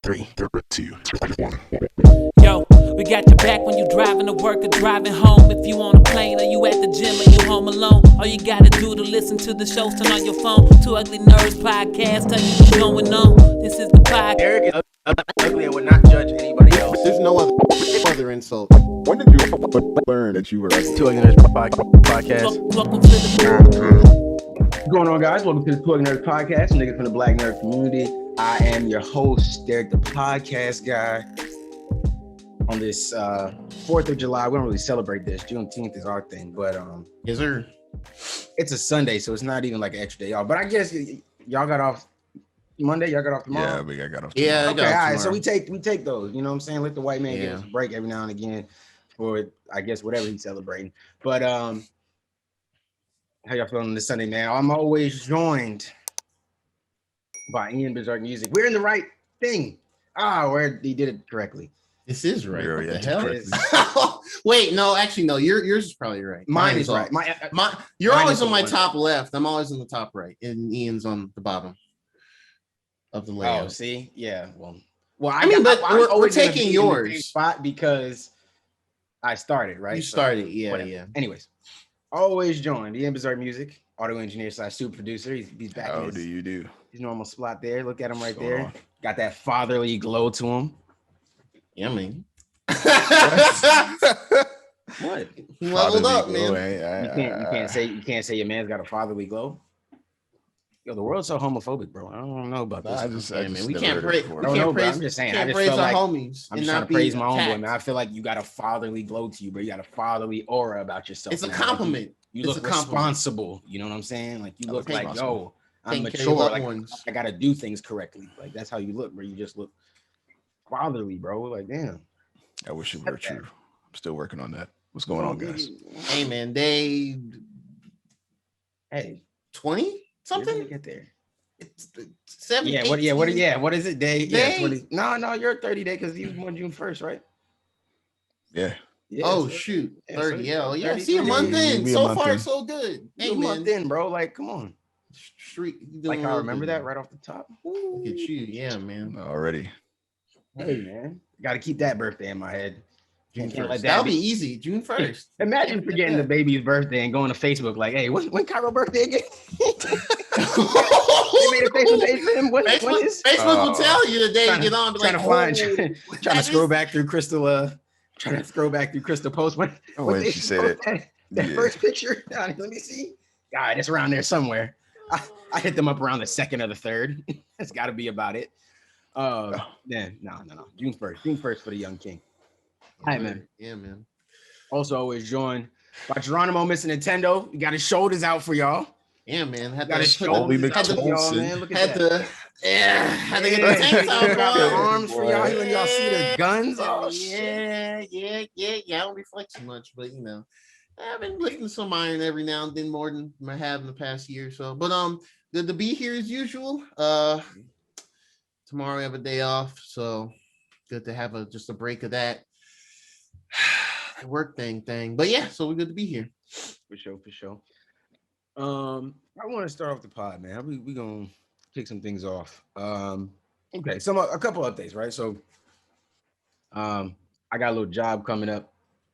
3, 2, 1. Yo, we got your back when you driving to work or driving home. If you on a plane or you at the gym or you home alone, all you gotta do to listen to the shows, turn on your phone. Two Ugly Nerds podcast, tell you what's going on. This is the podcast. Eric is ugly and would not judge anybody else. There's no other insult. When did you learn that you were ugly? Two Ugly Nerds podcast. Welcome to the What's going on, guys? Welcome to the Two Ugly Nerds podcast, niggas from the Black nerd community. I am your host, Derek, the podcast guy. On this 4th of July, we don't really celebrate this. Juneteenth is our thing, but Yes, sir. it's a Sunday, so it's not even like an extra day off. But I guess y'all got off Monday. Y'all got off tomorrow. Yeah, we got off. Yeah, tomorrow. Okay, all right. So we take those. You know what I'm saying? Let the white man get us a break every now and again for, I guess, whatever he's celebrating. But how y'all feeling this Sunday, man? I'm always joined by Iain Berserk Music. We're in the right thing. Where he did it correctly. This is right. Yeah, What yeah, the hell? Wait, no, actually, no. Yours is probably right. Mine is right. You're mine always is on my the one. top left. I'm always on the top right, and Ian's on the bottom of the layout. Oh, see, yeah. Well, I'm always gonna taking be in the yours. same spot because I started, right? You So, started, yeah, whatever. yeah. Anyways, always joined Iain Berserk Music, audio engineer / super producer. He's back How in do you do? his normal spot there. Look at him right What's going there. on? Got that fatherly glow to him. Yeah, man. What? He leveled up, Fatherly glow, man. You can't say your man's got a fatherly glow. Yo, the world's so homophobic, bro. I don't know about this. I just Yeah, man. We never can't heard it praise. before. We No, can't no, bro, praise. I'm just saying, I Can't just praise feel our like homies. I'm and just trying not to praise be my own boy, attacked. man. I feel like you got a fatherly glow to you, bro. You got a fatherly aura about yourself. It's a man. Like, compliment. you It's look a compliment. responsible. You know what I'm saying? Like you I look look like, yo, I'm Taking care of your mature. loved Like ones. I gotta do things correctly. Like that's how you look, bro. You just look fatherly, bro. Like damn. I wish it were true. I'm still working on that. What's going on, guys? Hey, man. Day Hey, 20 you're gonna something. get there. It's 7. Yeah, what is it? Day? Yeah, Day? 20. No, you're 30 day because you born June 1st, right? Yeah. Yeah, Oh so- shoot, yeah, so 30. Yeah, 30, see a month yeah, in. we a So month far, in. so good. you Hey, a month man. in, bro. Like, come on. Street. you Like, doing I real remember good, that man. right off the top. Look at you. Yeah, man. Already. Hey, man. Got to keep that birthday in my head. June Can't let 1st. that That'll be- be easy. June 1st. Imagine forgetting the baby's birthday and going to Facebook like, hey, when Kyro's birthday again? They made a Facebook page for him. When is? Facebook will tell you the day you Trying get to- on. Be trying like, to find, oh, trying to that scroll is- back through Crystal. Trying to scroll back through Crystal post. When When did she said post it. that Yeah. first picture. Let me see. God, it's around there somewhere. I hit them up around the 2nd or the 3rd. That's got to be about it. Yeah, no. June 1st for the young king. Hi, man. Yeah, man. Also, always joined by Geronimo, Mr. Nintendo. You got his shoulders out for y'all. Yeah, man. Had Got to his put Holy shoulders out for y'all, McTolson. man. Look at had that. had to get Yeah. the tank top Got the on. arms for y'all. When y'all see the guns. Oh, shit. yeah. I don't be flexing much, but you know, I've been lifting some iron every now and then, more than I have in the past year or so. But good to be here as usual. Tomorrow we have a day off, so good to have just a break of that work thing. But yeah, so we're good to be here. For sure. I want to start off the pod, man. We gonna kick some things off. Okay, a couple updates, right? So, I got a little job coming up.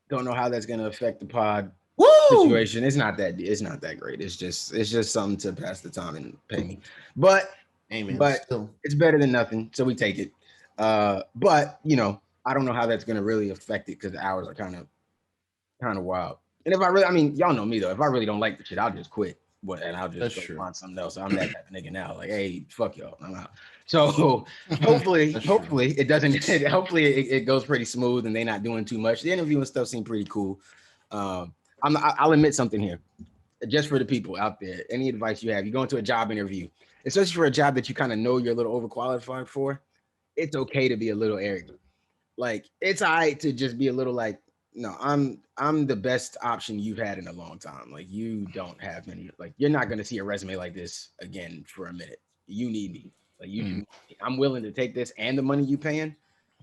Don't know how that's gonna affect the pod Woo! situation. It's not that great. It's just something to pass the time and pay me. But Amen. But- Still. it's better than nothing, so we take it. But you know, I don't know how that's gonna really affect it because the hours are kind of wild. And if I really, I mean, y'all know me though. If I really don't like the shit, I'll just quit. And I'll That's just true. go find something else. I'm that type of nigga now. Like, hey, fuck y'all, I'm out. So hopefully That's true. it doesn't. Hopefully it goes pretty smooth and they're not doing too much. The interview and stuff seemed pretty cool. I'll admit something here, just for the people out there. Any advice you have, you go into a job interview, especially for a job that you kind of know you're a little overqualified for. It's okay to be a little arrogant. Like it's all right to just be a little like, no, I'm the best option you've had in a long time. Like you don't have many, like you're not gonna see a resume like this again for a minute. You need me. Like you I'm willing to take this and the money you paying.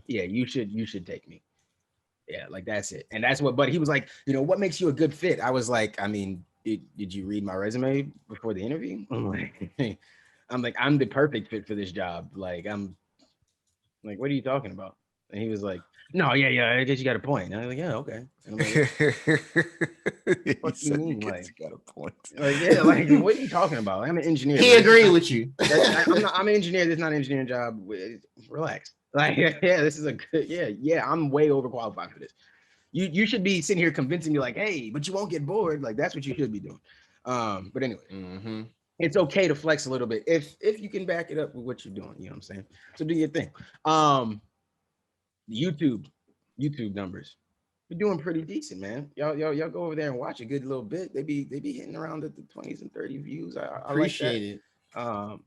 Yeah, you should take me. Yeah, like that's it. And that's what, but he was like, you know, what makes you a good fit? I was like, I mean, did you read my resume before the interview? I'm like, I'm the perfect fit for this job. Like Like, what are you talking about? And he was like, no, yeah, I guess you got a point. And I was like, yeah, okay. And I'm like, He what do you said mean? you Like, got a point. yeah, like, what are you talking about? I'm an engineer. He man. agreed with you. I'm an engineer. This is not an engineering job. Relax. Like, yeah, this is a good, yeah, I'm way overqualified for this. You should be sitting here convincing me like, hey, but you won't get bored. Like, that's what you should be doing. But anyway, it's okay to flex a little bit if you can back it up with what you're doing. You know what I'm saying? So do your thing. YouTube numbers, we're doing pretty decent, man. Y'all go over there and watch a good little bit. They be hitting around the 20s and 30 views. I Appreciate like that. it.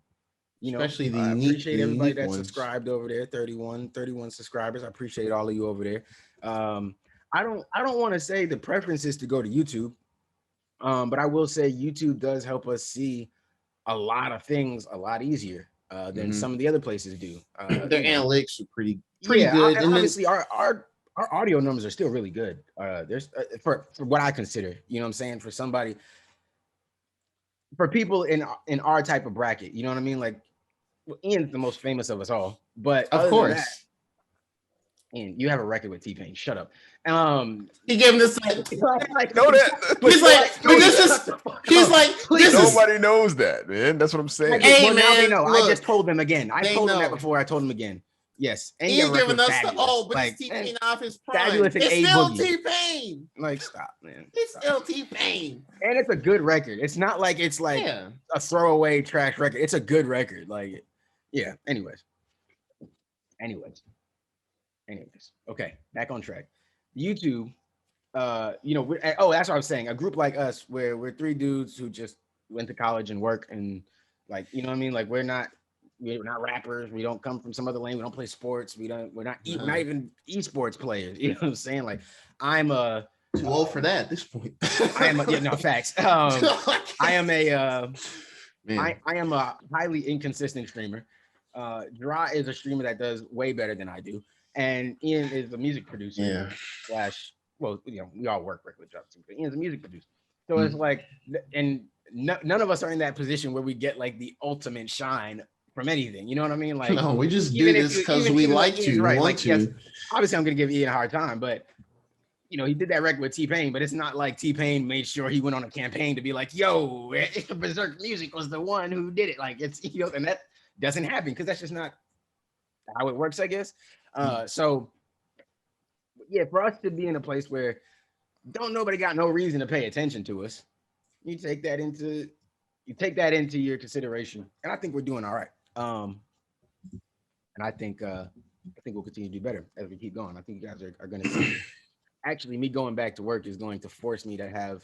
You know, Especially the I appreciate everybody unique that's ones. subscribed over there. 31 subscribers. I appreciate all of you over there. I don't want to say the preference is to go to YouTube, but I will say YouTube does help us see a lot of things a lot easier than some of the other places do. Their analytics are pretty yeah, good. and obviously our audio numbers are still really good. There's for what I consider, you know what I'm saying, for somebody, for people in our type of bracket, you know what I mean? Like, well, Ian's the most famous of us all, but of course. And you have a record with T-Pain. Shut up. He gave him this like Know that. he's like, but this is he's like, this is Nobody knows that, man. That's what I'm saying. Hey, well, now they man, know. look, I just told them again. I they told them that know. before. I told them again. Yes. And he your ain't record giving was us the fabulous. but Like, it's T-Pain off his prime. Fabulous and It's A still Boogie. T-Pain. Like, stop, man. It's Stop. still T-Pain. And it's a good record. It's not like it's like Yeah. a throwaway trash record. It's a good record. Like, yeah. Anyways. Okay, back on track. YouTube, you know, that's what I was saying. A group like us, where we're three dudes who just went to college and work, and like, you know what I mean? Like, we're not rappers. We don't come from some other lane. We don't play sports. We're not even esports players. You know what I'm saying? Like, I'm too old for that at this point. I am facts. I am Man. I am a highly inconsistent streamer. Dra is a streamer that does way better than I do, and Ian is a music producer. Yeah. Well, you know, we all work with jobs, but Ian's a music producer. So it's like, and none of us are in that position where we get like the ultimate shine from anything. You know what I mean? Like, no, we just do this because we like to. Right. We want like, to. yes, obviously, I'm gonna give Ian a hard time, but you know, he did that record with T-Pain, but it's not like T-Pain made sure he went on a campaign to be like, yo, Berserk Music was the one who did it. Like, it's, you know, and that doesn't happen because that's just not how it works, I guess. So yeah, for us to be in a place where nobody got no reason to pay attention to us, you take that into your consideration, and I think we're doing all right. And I think we'll continue to do better as we keep going. I think you guys are going to see. Actually, me going back to work is going to force me to have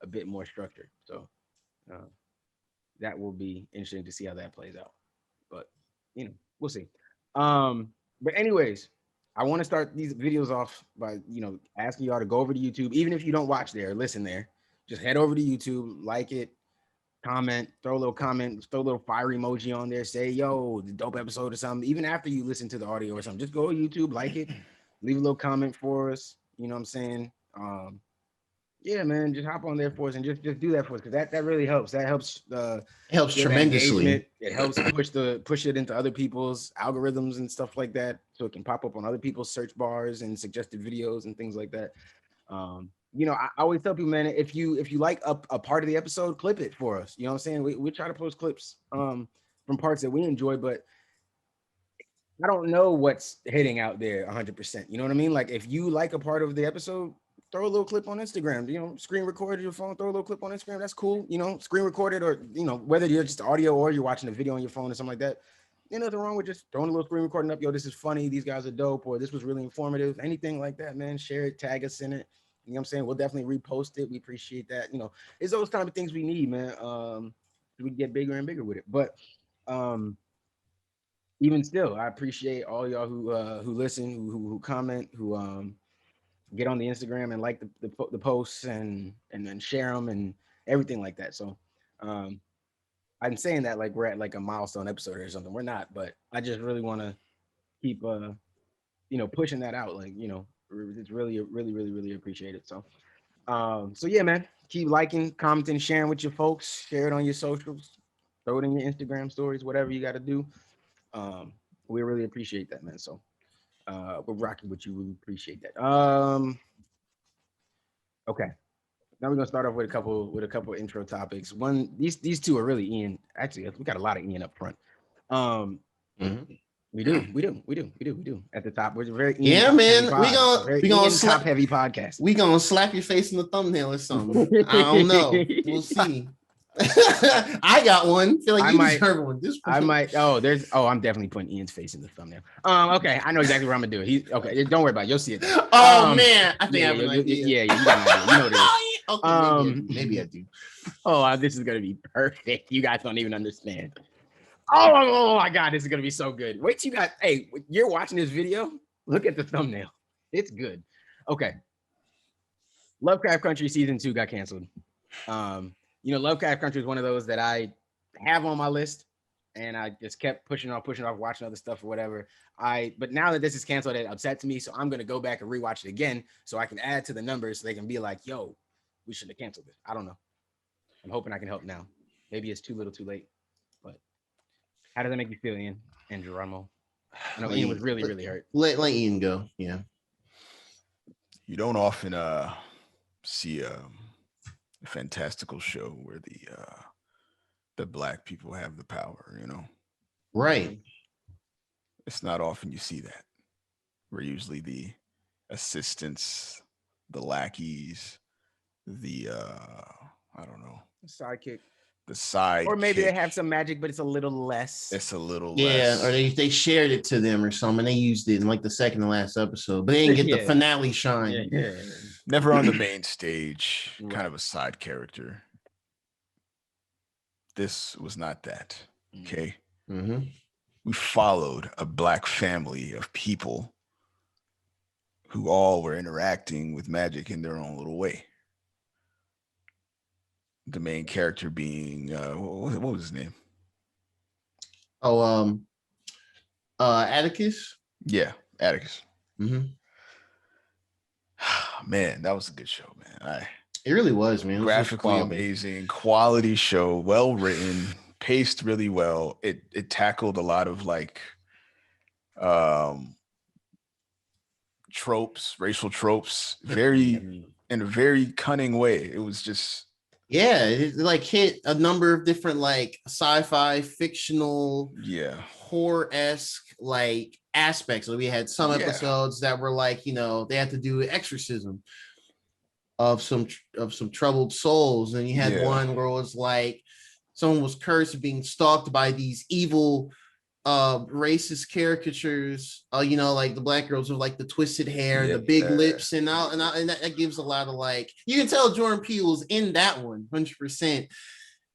a bit more structure. So that will be interesting to see how that plays out. But you know, we'll see. But anyways, I want to start these videos off by, you know, asking y'all to go over to YouTube. Even if you don't watch there, listen there. Just head over to YouTube, like it, comment, throw a little fire emoji on there, say, yo, the dope episode or something. Even after you listen to the audio or something, just go to YouTube, like it, leave a little comment for us. You know what I'm saying? Yeah, man, just hop on there for us and just do that for us, because that really helps. That helps. Helps tremendously. Engagement. It helps push it into other people's algorithms and stuff like that, so it can pop up on other people's search bars and suggested videos and things like that. You know, I always tell people, man, if you like a part of the episode, clip it for us. You know what I'm saying? We try to post clips from parts that we enjoy, but I don't know what's hitting out there 100%. You know what I mean? Like, if you like a part of the episode, throw a little clip on Instagram, you know, screen record your phone, throw a little clip on Instagram. That's cool. You know, screen record it, or, you know, whether you're just audio or you're watching a video on your phone or something like that. There's nothing wrong with just throwing a little screen recording up. Yo, this is funny. These guys are dope. Or this was really informative. Anything like that, man. Share it, tag us in it. You know what I'm saying? We'll definitely repost it. We appreciate that. You know, it's those kind of things we need, man. We get bigger and bigger with it. But even still, I appreciate all y'all who listen, who comment, who get on the Instagram and like the posts and then share them and everything like that. So I'm saying that like we're at like a milestone episode or something. We're not, but I just really want to keep you know, pushing that out. Like, you know, it's really appreciated. So so yeah, man, keep liking, commenting, sharing with your folks, share it on your socials, throw it in your Instagram stories, whatever you got to do. We really appreciate that, man. So we're rocking with you. We appreciate that. Okay. Now we're gonna start off with a couple intro topics. One, these two are really Iain. Actually, we got a lot of Iain up front. We do. At the top, we're very yeah, man. We gonna top heavy podcast. We gonna slap your face in the thumbnail or something. I don't know. We'll see. I got one. Feel like you deserve one. I'm definitely putting Ian's face in the thumbnail. Okay, I know exactly what I'm gonna do. Okay. Don't worry about it. You'll see it. Oh man, I think I have an idea. Yeah, you got an idea. You know this. Okay, maybe I do. Oh, this is gonna be perfect. You guys don't even understand. Oh my god, this is gonna be so good. Wait till you guys. Hey, you're watching this video. Look at the thumbnail. It's good. Okay. Lovecraft Country season 2 got canceled. Lovecraft Country is one of those that I have on my list, and I just kept pushing off, watching other stuff or whatever. But now that this is canceled, it upsets me, so I'm gonna go back and rewatch it again, so I can add to the numbers, so they can be like, "Yo, we should have canceled it." I don't know. I'm hoping I can help now. Maybe it's too little, too late. But how does that make you feel, Iain and Geronimo? I know Iain was really, really hurt. Let Iain go. Yeah. You don't often see a fantastical show where the black people have the power, Right. It's not often you see that. We're usually the assistants, the lackeys, the I don't know, the side, or maybe they have some magic, but it's a little less. Yeah, or they shared it to them or something. They used it in like the second to last episode, but they didn't get the finale shine. Yeah. Never on the main stage, kind of a side character. This was not that. Okay. Mm-hmm. We followed a black family of people who all were interacting with magic in their own little way. The main character being what was his name? Oh, Atticus. Yeah, Atticus. Mm-hmm. Man, that was a good show, man. It really was, man. Graphically amazing, quality show, well written, paced really well. It tackled a lot of like tropes, racial tropes, in a very cunning way. It was just it like hit a number of different like sci-fi, fictional, horror-esque like aspects. So we had some episodes that were like, they had to do an exorcism of some troubled souls, and you had one where it was like someone was cursed of being stalked by these evil racist caricatures, like the black girls with like the twisted hair, the big lips, and that gives a lot of like, you can tell Jordan Peele was in that one 100%.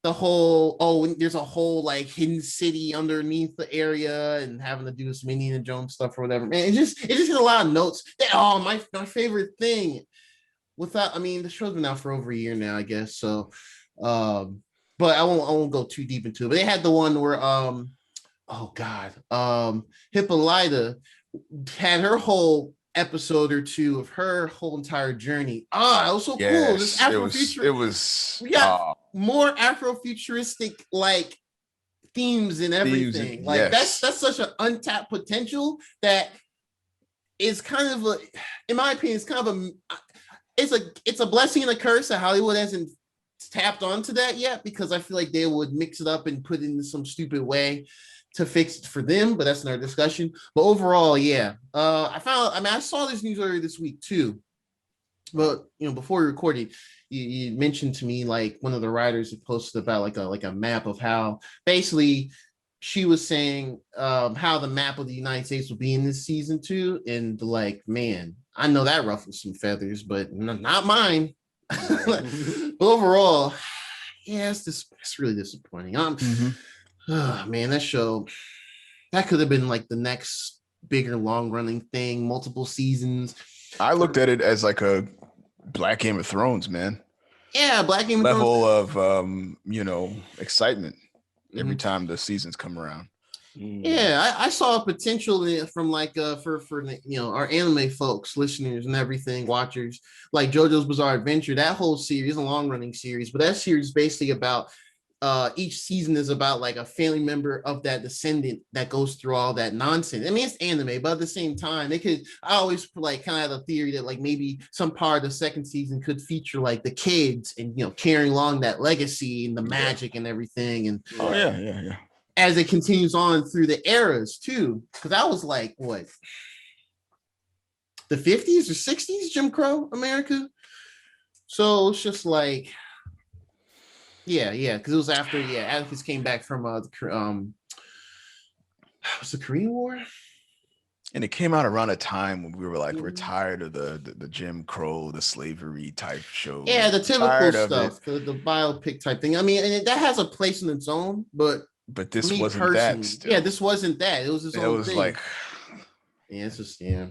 The whole there's a whole like hidden city underneath the area and having to do some Indiana Jones stuff or whatever. Man, it just hit a lot of notes. My favorite thing. The show's been out for over a year now, I guess. So, but I won't go too deep into it. But they had the one where Hippolyta had her whole episode or two of her whole entire journey. It was so cool. This Afrofuturistic. We got more Afrofuturistic like themes and everything. That's such an untapped potential that is kind of in my opinion, it's kind of it's a blessing and a curse that Hollywood hasn't tapped onto that yet, because I feel like they would mix it up and put it in some stupid way to fix it for them, but that's another discussion. But overall, I saw this news earlier this week too. But before we recorded, you mentioned to me like one of the writers had posted about like a map of how basically she was saying how the map of the United States will be in this season 2, and like, man, I know that ruffles some feathers, but not mine. But overall, it's really disappointing. Man, that show, that could have been like the next bigger long running thing, multiple seasons. I looked at it as like a Black Game of Thrones, man. Yeah, Black Game of Thrones. Level of excitement every time the seasons come around. Yeah, I saw a potential from like for our anime folks, listeners and everything, watchers, like JoJo's Bizarre Adventure. That whole series, a long running series, but that series is basically about each season is about like a family member of that descendant that goes through all that nonsense. I mean, it's anime, but at the same time, I always like kind of have a theory that like maybe some part of the second season could feature like the kids and, you know, carrying along that legacy and the magic and everything. And yeah. As it continues on through the eras too, because I was like, what, the 50s or 60s, Jim Crow America. So it's just like, yeah, because it was after Atticus came back from was the Korean War, and it came out around a time when we were like, we're tired of the Jim Crow, the slavery type show. Yeah, the typical stuff, the biopic type thing. I mean, and that has a place in its own, but this wasn't that. Still. Yeah, this wasn't that. It was its own thing. Like, yeah, it's just at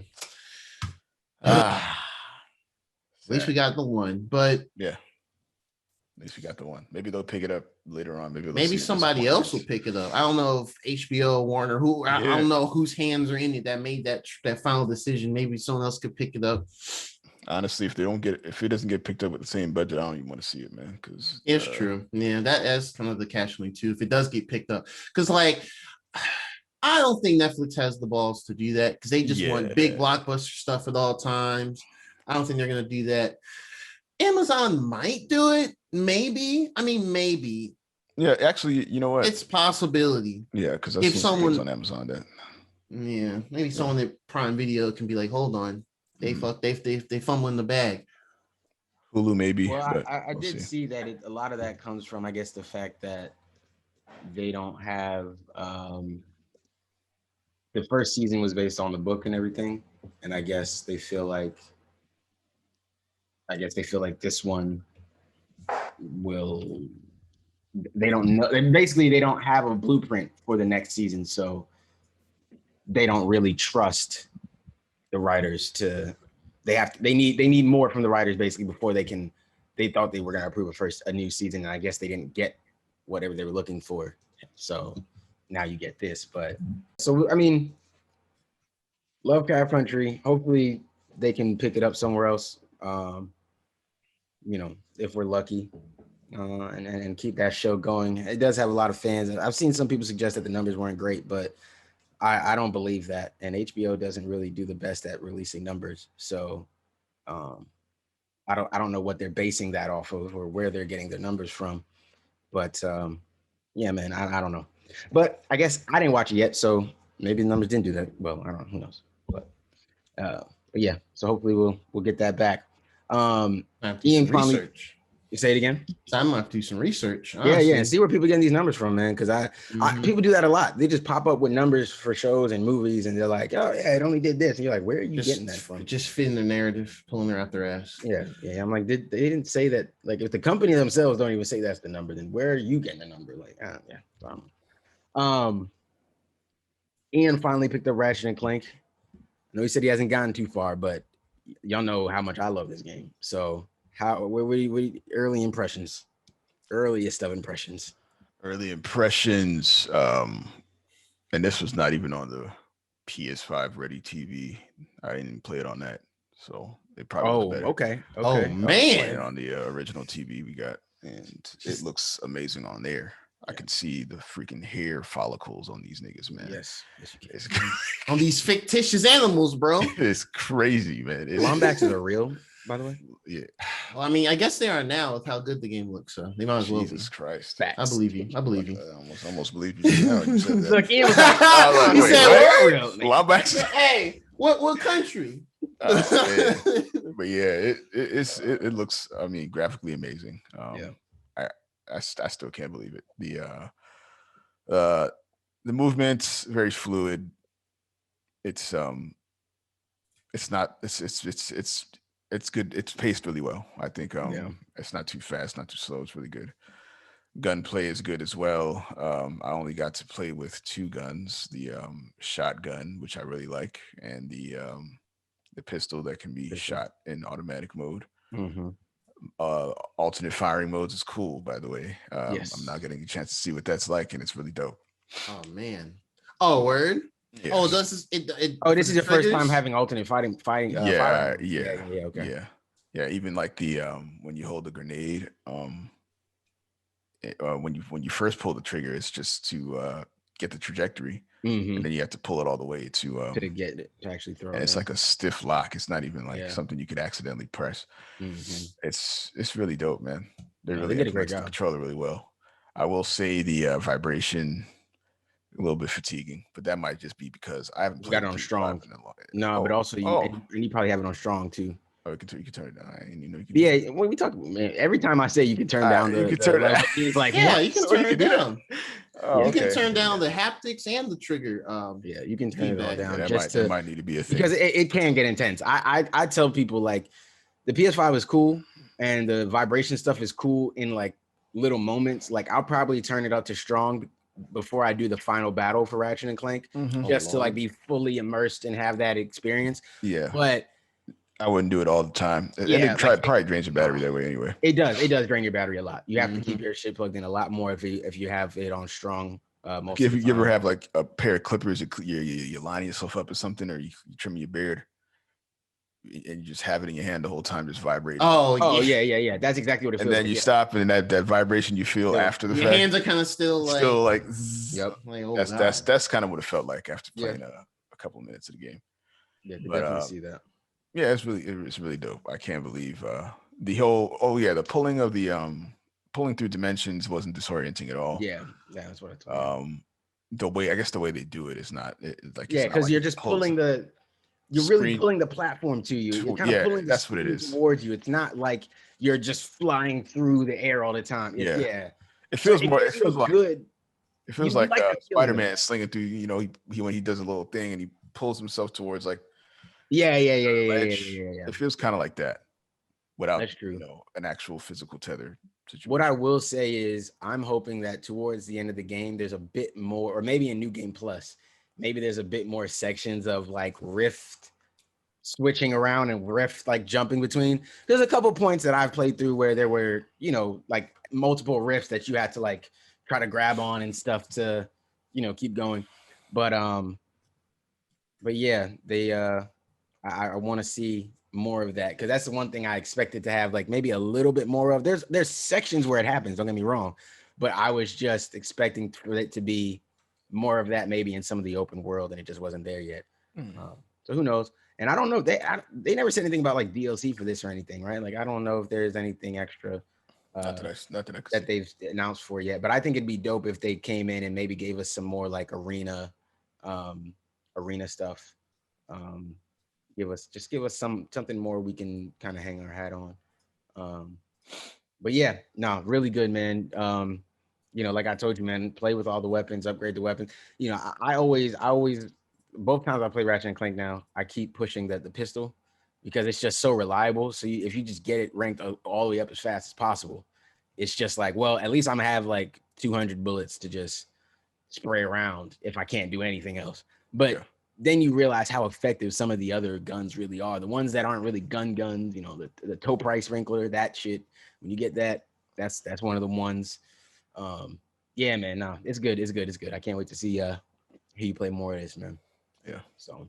least we got the one, but yeah. At least we got the one. Maybe they'll pick it up later on. Maybe somebody else will pick it up. I don't know if HBO, Warner, I don't know whose hands are in it that made that final decision. Maybe someone else could pick it up. Honestly, if it doesn't get picked up with the same budget, I don't even want to see it, man. Because it's true. Yeah, that's kind of the catch me too. If it does get picked up, because like I don't think Netflix has the balls to do that because they just want big blockbuster stuff at all times. I don't think they're gonna do that. Amazon might do it, maybe. I mean, maybe. Yeah, actually, you know what? It's possibility. Yeah, because if someone on Amazon that. Yeah, maybe someone at Prime Video can be like, hold on, they fumble in the bag. Hulu maybe. Well, I did see that a lot of that comes from, I guess, the fact that they don't have the first season was based on the book and everything, and I guess they feel like this one they don't know. Basically, they don't have a blueprint for the next season, so they don't really trust the writers they need more from the writers basically before they thought they were going to approve a new season, and I guess they didn't get whatever they were looking for. So now you get this, but so I mean, Lovecraft Country, hopefully they can pick it up somewhere else. You know, if we're lucky, and keep that show going. It does have a lot of fans. I've seen some people suggest that the numbers weren't great, but I don't believe that. And HBO doesn't really do the best at releasing numbers. So I don't know what they're basing that off of or where they're getting their numbers from. But yeah, man, I don't know. But I guess I didn't watch it yet, so maybe the numbers didn't do that well. I don't know. Who knows? But yeah, so hopefully we'll get that back. Iain probably you say it again. So I'm gonna have to do some research. Honestly. Yeah, and see where people getting these numbers from, man. Because people do that a lot. They just pop up with numbers for shows and movies, and they're like, "Oh yeah, it only did this." And you're like, "Where are you getting that from?" Just fitting the narrative, pulling her out their ass. Yeah. I'm like, they didn't say that. Like, if the company themselves don't even say that's the number, then where are you getting the number? Like, yeah. Iain finally picked up Ratchet and Clank. I know he said he hasn't gotten too far, but y'all know how much I love this game. So. What early impressions? Earliest of impressions. Early impressions. And this was not even on the PS5 ready TV. I didn't play it on that, so it probably was better. Okay. Oh man, on the original TV we got, and it looks amazing on there. I can see the freaking hair follicles on these niggas, man. Yes on these fictitious animals, bro. It's crazy, man. Linebackers are real. By the way, yeah. Well, I mean, I guess they are now with how good the game looks. So they might as well. Jesus Christ! Facts. I believe you. I almost believe you. Now you said that. Look, he was like, he said, real. Linebackers. Hey, what country? But yeah, it looks. I mean, graphically amazing. I still can't believe it. The movement's very fluid. It's good. It's paced really well. I think it's not too fast, not too slow. It's really good. Gunplay is good as well. I only got to play with two guns, the shotgun, which I really like, and the pistol that can be shot in automatic mode. Mm-hmm. Alternate firing modes is cool, by the way. Yes. I'm not getting a chance to see what that's like, and it's really dope. Oh man. Oh, word. Yeah. Oh, this is your first time having alternate fighting. Yeah. Okay. Yeah. Even like the when you hold the grenade, when you first pull the trigger, it's just to get the trajectory, and then you have to pull it all the way to get it to actually throw. And it's like a stiff lock. It's not even like something you could accidentally press. It's really dope, man. They really did a great the job. Controller really well. I will say the vibration a little bit fatiguing, but that might just be because I haven't got it on strong. No, but also you probably have it on strong too. Oh, you can turn it down. And, when we talk, man, every time I say you can turn down you can turn it down. He's like, yeah, you can turn it down. Oh, you can turn down the haptics and the trigger. You can turn it all down. That might need to be a thing because it can get intense. I tell people like the PS5 is cool and the vibration stuff is cool in like little moments. Like I'll probably turn it up to strong before I do the final battle for Ratchet and Clank, just to like be fully immersed and have that experience. Yeah, but I wouldn't do it all the time. And it probably drains your battery that way anyway. It does drain your battery a lot. You have to keep your shit plugged in a lot more if you have it on strong. If you ever have like a pair of clippers, you're lining yourself up or something, or you trim your beard, and you just have it in your hand the whole time, just vibrating. Oh yeah. That's exactly what it feels like. And then you stop, and that vibration you feel after the fact. Your hands are kind of still like yep. Like, that's kind of what it felt like after playing a couple of minutes of the game. Yeah, you definitely see that. Yeah, it's really dope. I can't believe the whole the pulling of the pulling through dimensions wasn't disorienting at all. Yeah, that's what I thought. The way they do it is not because you're just pulling you're really pulling the platform to you. You're kind of pulling that's what it is towards you. It's not like you're just flying through the air all the time. It feels more. It feels like good. It feels like Spider-Man slinging through. When he does a little thing and he pulls himself towards like. Yeah. It feels kind of like that without that's true. An actual physical tether situation. What I will say is I'm hoping that towards the end of the game, there's a bit more, or maybe in New Game Plus, maybe there's a bit more sections of like rift switching around and rift like jumping between. There's a couple points that I've played through where there were, like multiple rifts that you had to like try to grab on and stuff to, keep going. But yeah, I want to see more of that because that's the one thing I expected to have like maybe a little bit more of. There's sections where it happens, don't get me wrong, but I was just expecting for it to be more of that maybe in some of the open world, and it just wasn't there yet. So who knows? And I don't know, they never said anything about like DLC for this or anything, right? Like I don't know if there's anything extra that they've announced for yet, but I think it'd be dope if they came in and maybe gave us some more like arena stuff. Give us something more we can kind of hang our hat on. But yeah, no, really good, man. Like I told you, man, play with all the weapons, upgrade the weapons. I always both times I play Ratchet and Clank now, I keep pushing the pistol because it's just so reliable. So if you just get it ranked all the way up as fast as possible, it's just like, well, at least I'm gonna have like 200 bullets to just spray around if I can't do anything else. But then you realize how effective some of the other guns really are. The ones that aren't really guns, the toe price wrinkler, that shit. When you get that, that's one of the ones. Yeah, man, no, it's good. I can't wait to see hear you play more of this, man. Yeah. So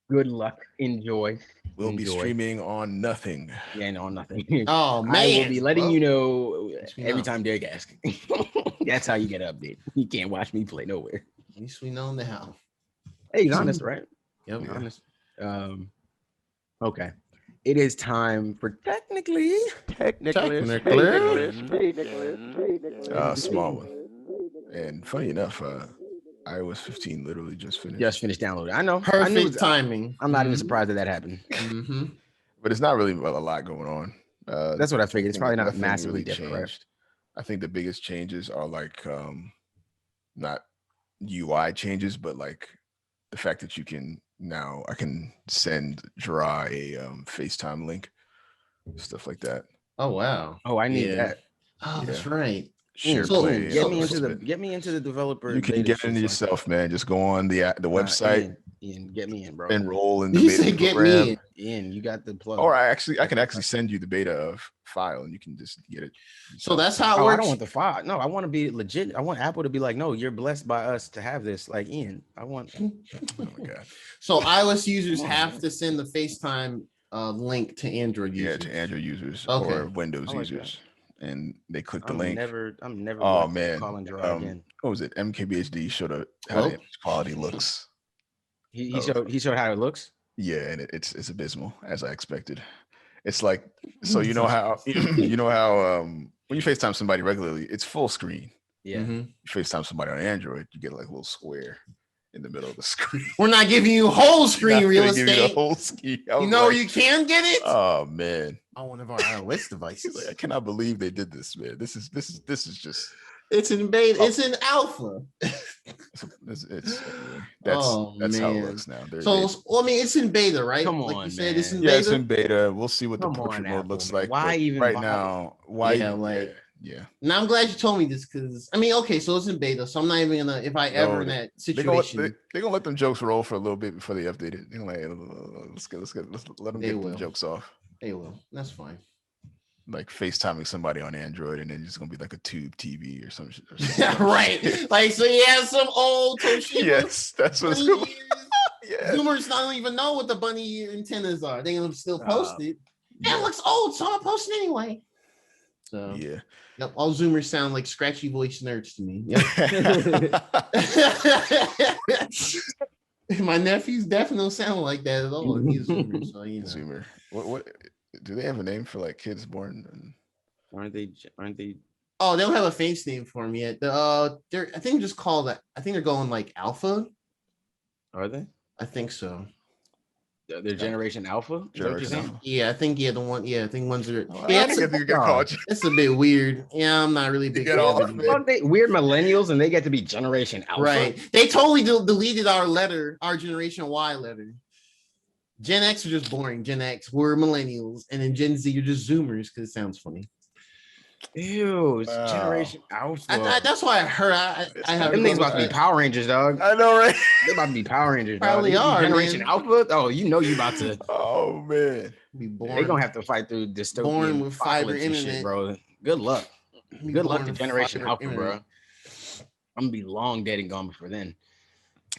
good luck. Enjoy. We'll be streaming on nothing. Yeah, no, on nothing. Oh man. I will be letting you know every time Derek asks. That's how you get an update. You can't watch me play nowhere. At least we know now. Hey, he's honest, right? Yep. Yeah. Honest. Okay. It is time for technically. Small one. And funny enough, iOS 15 literally just finished. Just finished downloading. I know. Perfect timing. I'm not even surprised that happened. But it's not really a lot going on. That's what I figured. It's probably not massively different, right? I think the biggest changes are like not UI changes, but like the fact that I can send Dra a FaceTime link, stuff like that. Oh wow. Oh, I need that. Oh, that's right. Share so play. Get me into the developer. You can get into yourself, man. Just go on the website. Ian, get me in, bro. Enroll in the beta program. Get me in. Ian, you got the plug. Or I can actually send you the beta file, and you can just get it. So that's how it works. I don't want the file. No, I want to be legit. I want Apple to be like, no, you're blessed by us to have this. Like Ian, I want. Oh my god. So iOS users have to send the FaceTime link to Android users. Yeah, to Android users or Windows users. and they click the link. I'm never. Oh man, call and draw again. What was it? MKBHD showed how the image quality looks. He showed how it looks. Yeah, and it's abysmal, as I expected. It's like, so you know how when you FaceTime somebody regularly, it's full screen. Yeah. You FaceTime somebody on Android, you get like a little square in the middle of the screen. We're not giving you whole screen real estate. Whole screen. You know where you can get it? Oh man. On one of our iOS devices. Like, I cannot believe they did this, man. This is just. It's in beta. It's in alpha. That's how it looks now. It's in beta, right? Come like on, you said, man. it's in beta. Yeah, it's in beta. We'll see what the portrait mode looks like. Why even right now? Why? Yeah. Now I'm glad you told me this because okay, so it's in beta, so I'm not even gonna if I ever in that situation. They're gonna let them jokes roll for a little bit before they update it. They're like, let's let them get the jokes off. They will. That's fine. Like FaceTiming somebody on Android, and then it's gonna be like a tube TV or some shit. Yeah, right. Like so, he has some old Tsushima. Yes, that's what's going. Yeah. Zoomers don't even know what the bunny antennas are. They gonna still post it. Yeah, it looks old, so I'm posting anyway. So yeah. Yep, all Zoomers sound like scratchy voice nerds to me. Yep. My nephews definitely don't sound like that at all. He's a Zoomer, so Zoomer. What do they have a name for like kids born? Aren't they? Oh, they don't have a face name for them yet. They're I think just called that. I think they're going like alpha. Are they? I think so. They're Generation Alpha? Yeah, I think the one. Yeah, I think ones are. It's a bit weird. Yeah, I'm not really big. Weird millennials, and they get to be Generation Alpha. Right? They totally deleted our Generation Y letter. Gen X are just boring. Gen X, we're millennials, and then Gen Z, you're just Zoomers because it sounds funny. Ew, it's Generation Alpha. That's why I heard. I have them things about to be Power Rangers, dog. I know, right? They're about to be Power Rangers. Probably dog. are Generation Alpha. Oh, you know you about to. Oh man, be born. They're gonna have to fight through dystopian born with fiber internet, shit, bro. Good luck. Good luck to Generation Alpha, bro. I'm gonna be long dead and gone before then.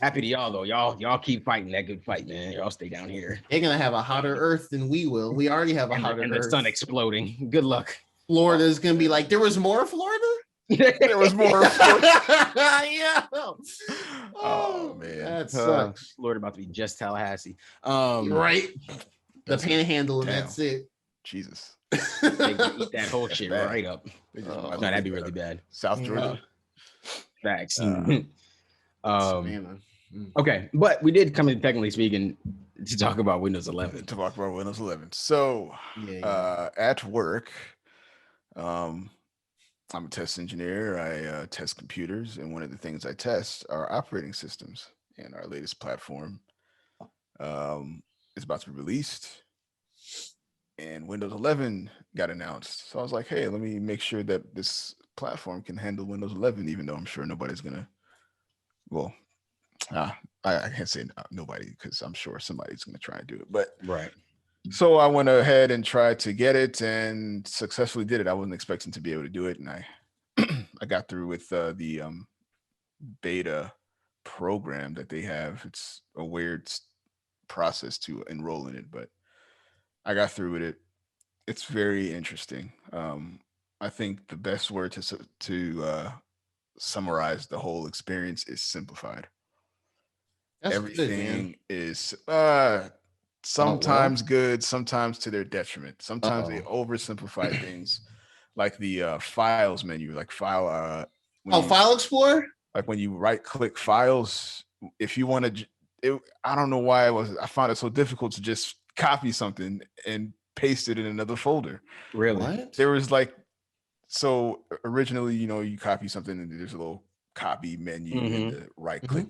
Happy to y'all though. Y'all keep fighting that good fight, man. Y'all stay down here. They're gonna have a hotter Earth than we will. We already have a hotter Earth. And the sun exploding. Good luck. Florida's gonna be like, there was more Florida? There was more Florida. Yeah. Oh man. That sucks. Florida about to be just Tallahassee. Right. The panhandle, and that's it. Jesus. They can eat that whole shit right up. No, that'd be really bad. South Georgia. Facts. Okay, but we did come in, technically speaking, to talk about Windows 11. So at work, I'm a test engineer. I test computers, and one of the things I test are operating systems. And our latest platform is about to be released, and Windows 11 got announced. So I was like, hey, let me make sure that this platform can handle Windows 11, even though I'm sure nobody's gonna. Well, I can't say nobody because I'm sure somebody's gonna try and do it. But right. So I went ahead and tried to get it and successfully did it. I wasn't expecting to be able to do it, and I got through with the beta program that they have. It's a weird process to enroll in it, but I got through with it. It's very interesting. I think the best word to summarize the whole experience is simplified. That's everything is sometimes good, sometimes to their detriment. Sometimes they oversimplify things, like the files menu, like file Explorer. Like when you right click files, if you want to, I don't know why I found it so difficult to just copy something and paste it in another folder. Really? What? There was so originally, you copy something and there's a little copy menu in the right click.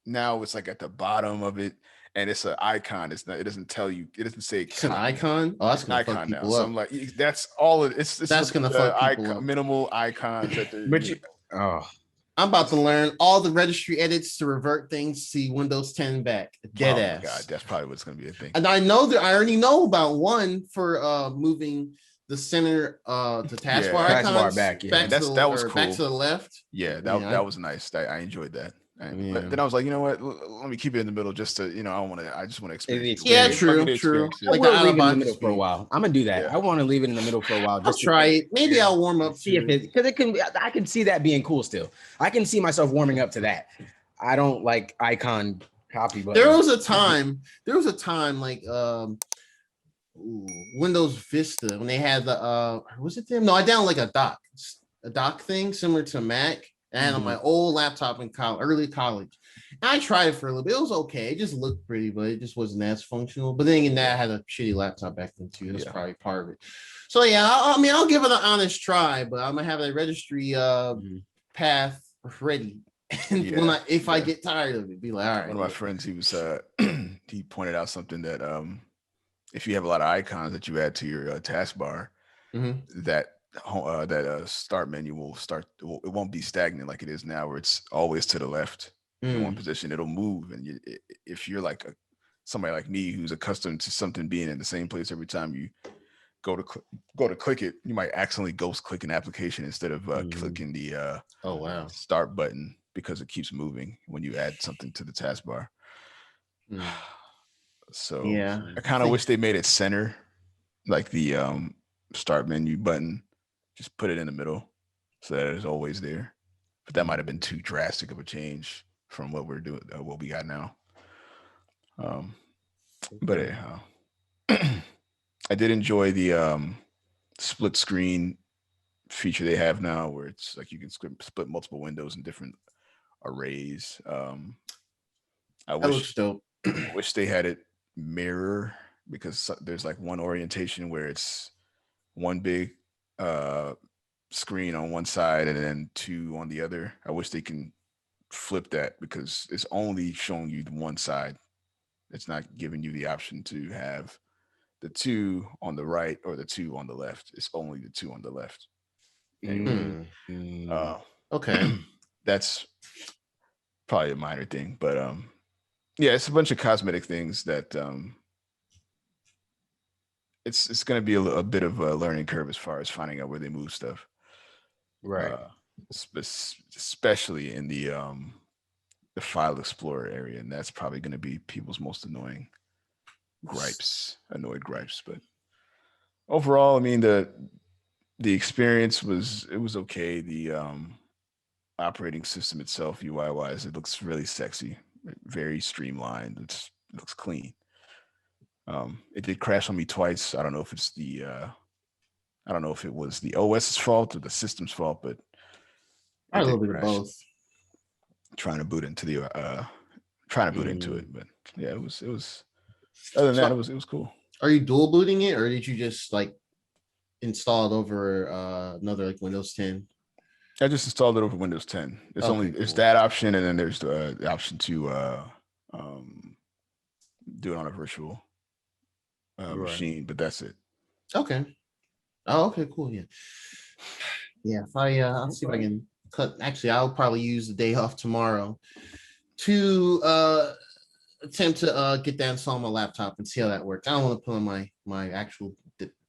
Now it's like at the bottom of it, and it's an icon. It doesn't tell you. It doesn't say it's an icon. Oh, that's an icon now. So I'm like, that's all it is. That's gonna fuck people up. Minimal icons. I'm about to learn all the registry edits to revert things to Windows 10 back. Dead ass. God, that's probably what's gonna be a thing. And I know that I already know about one for moving the center the taskbar icons back. Yeah. Back that was cool. Back to the left. Yeah, that was nice. I enjoyed that. But then I was like, you know what? Let me keep it in the middle, just to, I just want to experience. Yeah, true. Like I will leave it in the middle for a while. I'm gonna do that. Yeah. I want to leave it in the middle for a while. Just try it. Maybe I'll warm up. See if it, because it can. I can see that being cool. Still, I can see myself warming up to that. I don't like icon copy, but there was a time like Windows Vista when they had the was it them? No, I downloaded like a dock thing similar to Mac. And I had on my old laptop in early college. And I tried it for a little bit. It was okay. It just looked pretty, but it just wasn't as functional. But then again, I had a shitty laptop back then too. That's probably part of it. So yeah, I'll give it an honest try, but I'm gonna have a registry path ready. And if I get tired of it, be like, all right. One of my friends, he was he pointed out something that if you have a lot of icons that you add to your taskbar, that start menu it won't be stagnant like it is now, where it's always to the left in one position. It'll move, and if you're like somebody like me who's accustomed to something being in the same place every time you go to click it, you might accidentally ghost click an application instead of clicking the start button, because it keeps moving when you add something to the taskbar. So I kind of wish they made it center, like the start menu button. Just put it in the middle so that it's always there. But that might have been too drastic of a change from what we're doing, what we got now. But anyhow, I did enjoy the split screen feature they have now, where it's like you can split multiple windows in different arrays. I wish they had it mirror, because there's like one orientation where it's one big screen on one side and then two on the other. I wish they can flip that, because it's only showing you the one side. It's not giving you the option to have the two on the right or the two on the left. It's only the two on the left. Anyway, okay. That's probably a minor thing, but yeah, it's a bunch of cosmetic things that it's going to be a bit of a learning curve as far as finding out where they move stuff, right? Especially in the file explorer area, and that's probably going to be people's most annoyed gripes. But overall, I mean, the experience was okay. The operating system itself, UI wise, it looks really sexy, very streamlined. It looks clean. It did crash on me twice. I don't know if it's I don't know if it was the OS's fault or the system's fault, but a little bit of both. Trying to boot into it, but yeah, it was. Other than that, it was cool. Are you dual booting it, or did you just like install it over another like Windows 10? I just installed it over Windows 10. It's that option, and then there's the option to do it on a virtual machine, but that's it. Okay. Oh, okay, cool. Yeah. If I'll see if I can cut. Actually, I'll probably use the day off tomorrow to attempt to get that installed on my laptop and see how that works. I don't want to put on my actual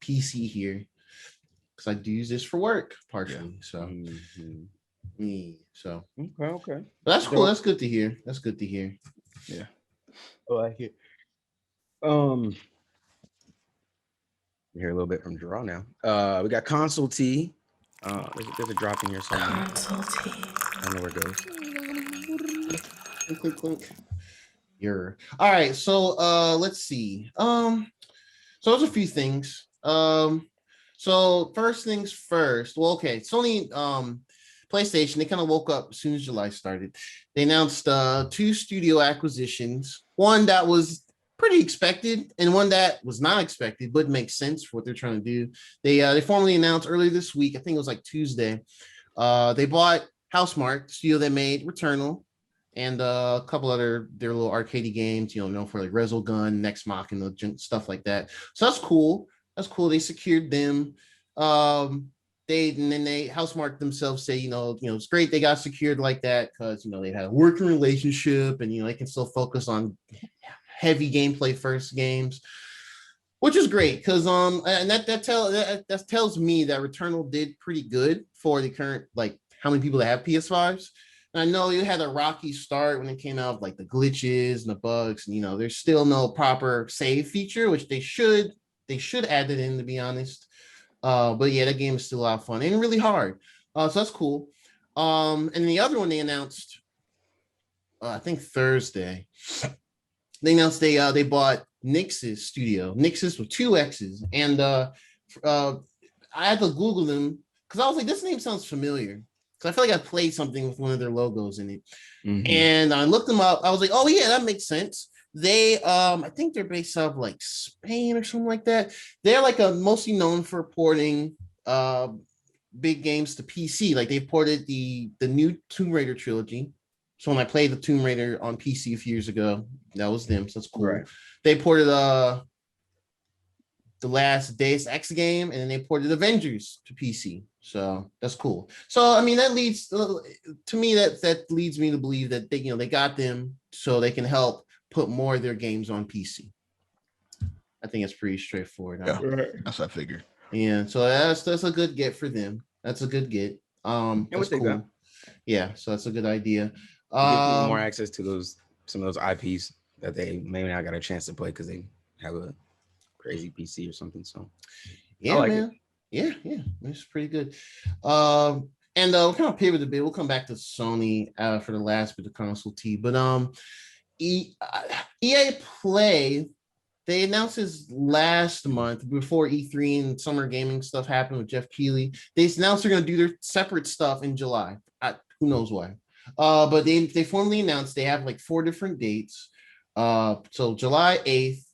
PC here, because I do use this for work partially. So, so okay. But that's cool. That's good to hear. Yeah. I like it. Hear a little bit from Gerard now. We got Console T. There's a drop in here somewhere. Console T. I don't know where it goes. Clink. All right. So let's see. So there's a few things. So first things first. Well, okay. Sony PlayStation, they kind of woke up as soon as July started. They announced 2 studio acquisitions. One that was pretty expected, and one that was not expected, but makes sense for what they're trying to do. They formally announced earlier this week, I think it was like Tuesday, they bought Housemarque, the studio that made Returnal, and a couple other their little arcade games, known for like Resogun, Next Machina, and stuff like that. So that's cool. They secured them. They Housemarque themselves say, it's great they got secured like that, because they had a working relationship, and they can still focus on heavy gameplay first games, which is great, because and that tells me that Returnal did pretty good for the current, like, how many people that have PS5s. I know you had a rocky start when it came out, like the glitches and the bugs, and you know, there's still no proper save feature, which they should add it in, to be honest. But yeah, that game is still a lot of fun and really hard. So that's cool. And the other one they announced, I think Thursday, they announced they bought Nixxes studio, Nixxes with 2 X's, and I had to Google them because I was like, this name sounds familiar. Because I feel like I played something with one of their logos in it. Mm-hmm. And I looked them up. I was like, oh yeah, that makes sense. They I think they're based out of like Spain or something like that. They're like mostly known for porting big games to PC. Like they ported the new Tomb Raider trilogy. So when I played the Tomb Raider on PC a few years ago, that was them. So that's cool. Right. They ported the last Deus Ex game, and then they ported Avengers to PC. So that's cool. So I mean, that leads to me that leads me to believe that they got them so they can help put more of their games on PC. I think it's pretty straightforward. Yeah, that's what I figured. Yeah, so that's a good get for them. That's a good get. That's cool. Yeah, so that's a good idea. More access to some of those IPs that they maybe not got a chance to play because they have a crazy PC or something. So yeah, man. Yeah, it's pretty good. And we'll kind of pivot a bit. We'll come back to Sony for the last bit of console tea. But EA Play, they announced this last month before E3 and summer gaming stuff happened with Jeff Keighley. They announced they're going to do their separate stuff in July. Who knows why? But they formally announced they have like 4 different dates. So July 8th,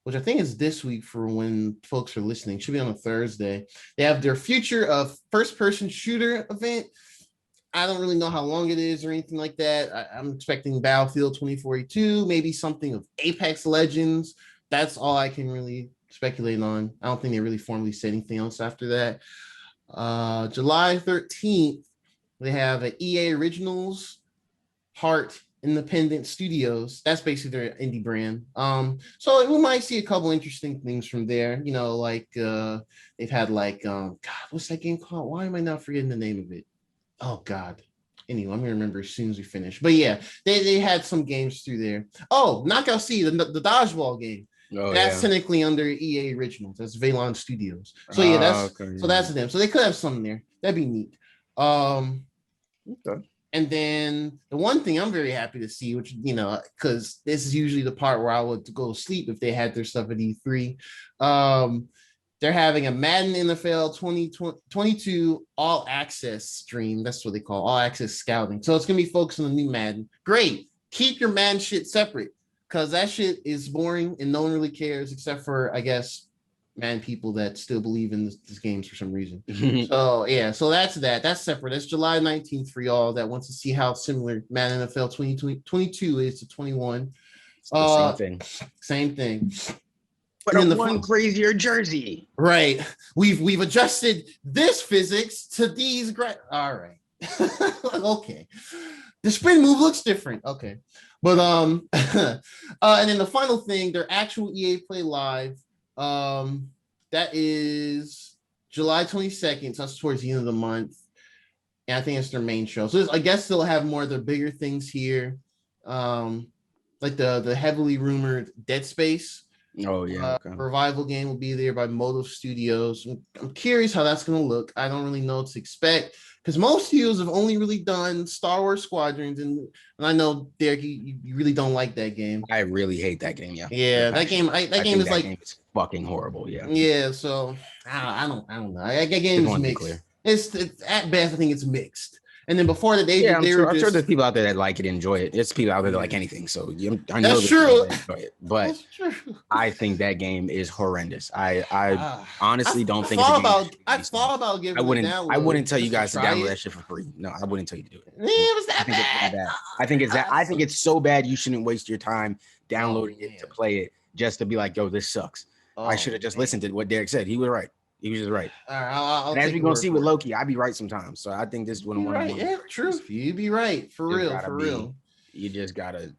which I think is this week for when folks are listening, should be on a Thursday. They have their Future of First-Person Shooter event. I don't really know how long it is or anything like that. I'm expecting Battlefield 2042, maybe something of Apex Legends. That's all I can really speculate on. I don't think they really formally said anything else after that. July 13th, they have an EA Originals Heart Independent Studios. That's basically their indie brand. So we might see a couple interesting things from there. You know, like they've had like God, what's that game called? Why am I not forgetting the name of it? Oh God. Anyway, I'm gonna remember as soon as we finish. But yeah, they had some games through there. Oh, Knockout C, the dodgeball game. Oh, that's technically under EA Originals. That's Valon Studios. So yeah, that's them. So they could have some there. That'd be neat. Okay. And then the one thing I'm very happy to see, which, because this is usually the part where I would go to sleep if they had their stuff at E3. They're having a Madden NFL 2022 All Access stream. That's what they call All Access Scouting. So it's going to be focused on the new Madden. Great. Keep your Madden shit separate, because that shit is boring and no one really cares except for, I guess, people that still believe in this games for some reason. So yeah, so that's separate. That's July 19th for y'all that wants to see how similar Madden NFL 2022 is to 21. Same thing. But in the one crazier jersey. Right. We've adjusted this physics to these all right. Okay. The spin move looks different. Okay. But and then the final thing, their actual EA Play Live. That is July 22nd. So that's towards the end of the month. And I think it's their main show. So I guess they'll have more of the bigger things here. Like the heavily rumored Dead Space. Oh yeah. Revival game will be there by Motive Studios. I'm curious how that's going to look. I don't really know what to expect, because most studios have only really done Star Wars Squadrons, and I know, Derek, you really don't like that game. I really hate that game. Yeah, that game. That game is fucking horrible. Yeah. Yeah. So I don't know. That game is mixed. It's at best, I think it's mixed. And then before that, I'm sure there's people out there that like it, enjoy it. It's people out there that like anything. So I know that's true. Enjoy it, but I think that game is horrendous. I honestly don't think it's a game. I thought about giving. I wouldn't tell you guys to download that shit for free. No, I wouldn't tell you to do it. It was that bad. I think it's so bad you shouldn't waste your time downloading it to play it just to be like, yo, this sucks. I should have just listened to what Derek said. He was right. He was just right. All right, as we're gonna see with Loki, I be right sometimes. So I think this is one of right. Yeah, true. You be right for real. You just gotta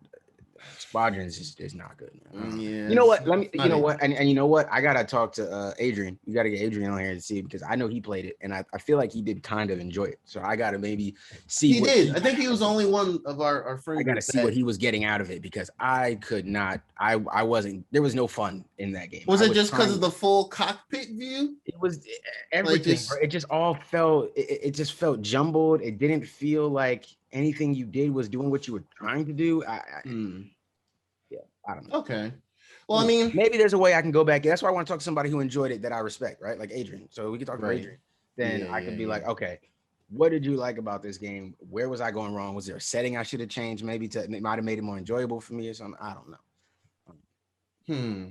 Squadrons is not good. Yeah, you know what? You know what? And you know what? I gotta talk to Adrian. You gotta get Adrian on here to see it because I know he played it, and I feel like he did kind of enjoy it. So I gotta maybe see. He did. I think he was the only one of our friends. I gotta see what he was getting out of it because I could not. I wasn't. There was no fun in that game. Was it just because of the full cockpit view? It was everything. It just all felt. It just felt jumbled. It didn't feel like anything you did was doing what you were trying to do. Yeah, I don't know. Okay. Well, I mean, maybe there's a way I can go back. That's why I want to talk to somebody who enjoyed it that I respect, right? Like Adrian. So we can talk to Adrian. Then I could be like, okay, what did you like about this game? Where was I going wrong? Was there a setting I should have changed? Maybe it might have made it more enjoyable for me or something. I don't know.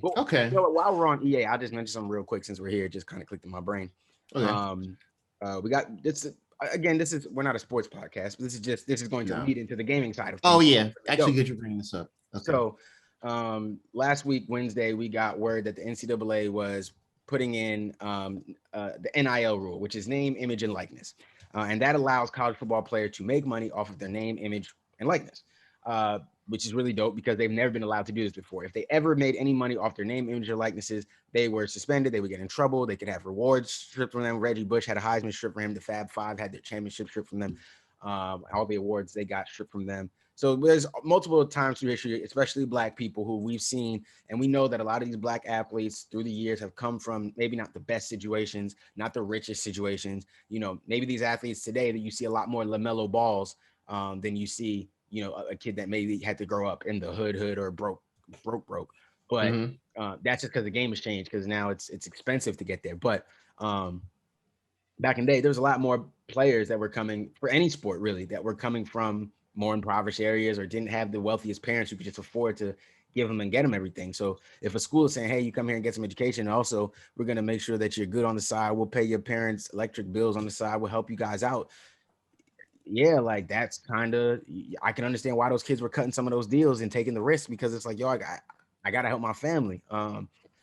Well, okay. You know, while we're on EA, I'll just mention something real quick since we're here. It just kind of clicked in my brain. Okay. We got this. Again, we're not a sports podcast, but this is going to lead into the gaming side of things. Oh yeah, actually, good you bringing this up. Okay. So, last week Wednesday we got word that the NCAA was putting in the NIL rule, which is name, image, and likeness, and that allows college football players to make money off of their name, image, and likeness, which is really dope because they've never been allowed to do this before. If they ever made any money off their name, image, or likenesses, they were suspended. They would get in trouble. They could have rewards stripped from them. Reggie Bush had a Heisman stripped from him. The Fab Five had their championship stripped from them. All the awards they got stripped from them. So there's multiple times through history, especially Black people who we've seen, and we know that a lot of these Black athletes through the years have come from maybe not the best situations, not the richest situations. You know, maybe these athletes today that you see a lot more LaMelo Balls than you see, you know, a kid that maybe had to grow up in the hood or broke. But that's just because the game has changed because now it's expensive to get there. But back in the day, there was a lot more players that were coming for any sport really that were coming from more impoverished areas or didn't have the wealthiest parents who could just afford to give them and get them everything. So if a school is saying, hey, you come here and get some education, also we're going to make sure that you're good on the side, we'll pay your parents electric bills on the side, we'll help you guys out. Yeah, like that's kind of, I can understand why those kids were cutting some of those deals and taking the risk because it's like, yo, I got to help my family.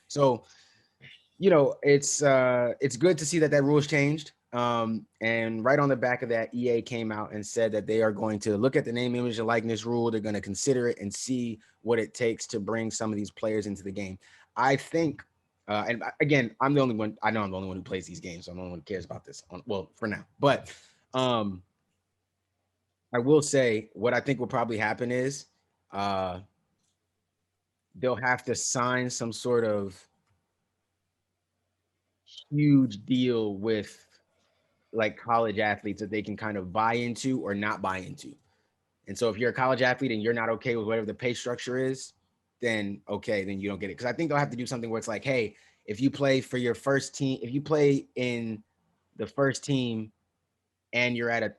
So, you know, it's good to see that rule has changed. And right on the back of that, EA came out and said that they are going to look at the name, image, and likeness rule. They're going to consider it and see what it takes to bring some of these players into the game. I think, and again, I'm the only one who plays these games, so I'm the only one who cares about this. Well, for now, but I will say what I think will probably happen is they'll have to sign some sort of huge deal with like college athletes that they can kind of buy into or not buy into. And so if you're a college athlete and you're not okay with whatever the pay structure is, then okay, then you don't get it. Because I think they'll have to do something where it's like, hey, if you play for your first team, if you play in the first team and you're at a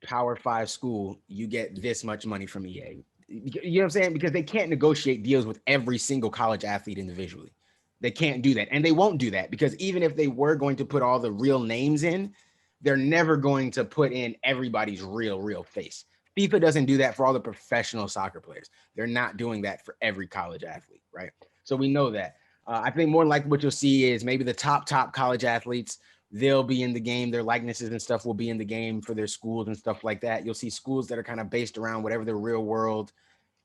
Power 5 school, you get this much money from EA. You know what I'm saying? Because they can't negotiate deals with every single college athlete individually. They can't do that. And they won't do that because even if they were going to put all the real names in, they're never going to put in everybody's real face. FIFA doesn't do that for all the professional soccer players. They're not doing that for every college athlete, right? So we know that. I think more like what you'll see is maybe the top college athletes, they'll be in the game. Their likenesses and stuff will be in the game for their schools and stuff like that. You'll see schools that are kind of based around whatever their real world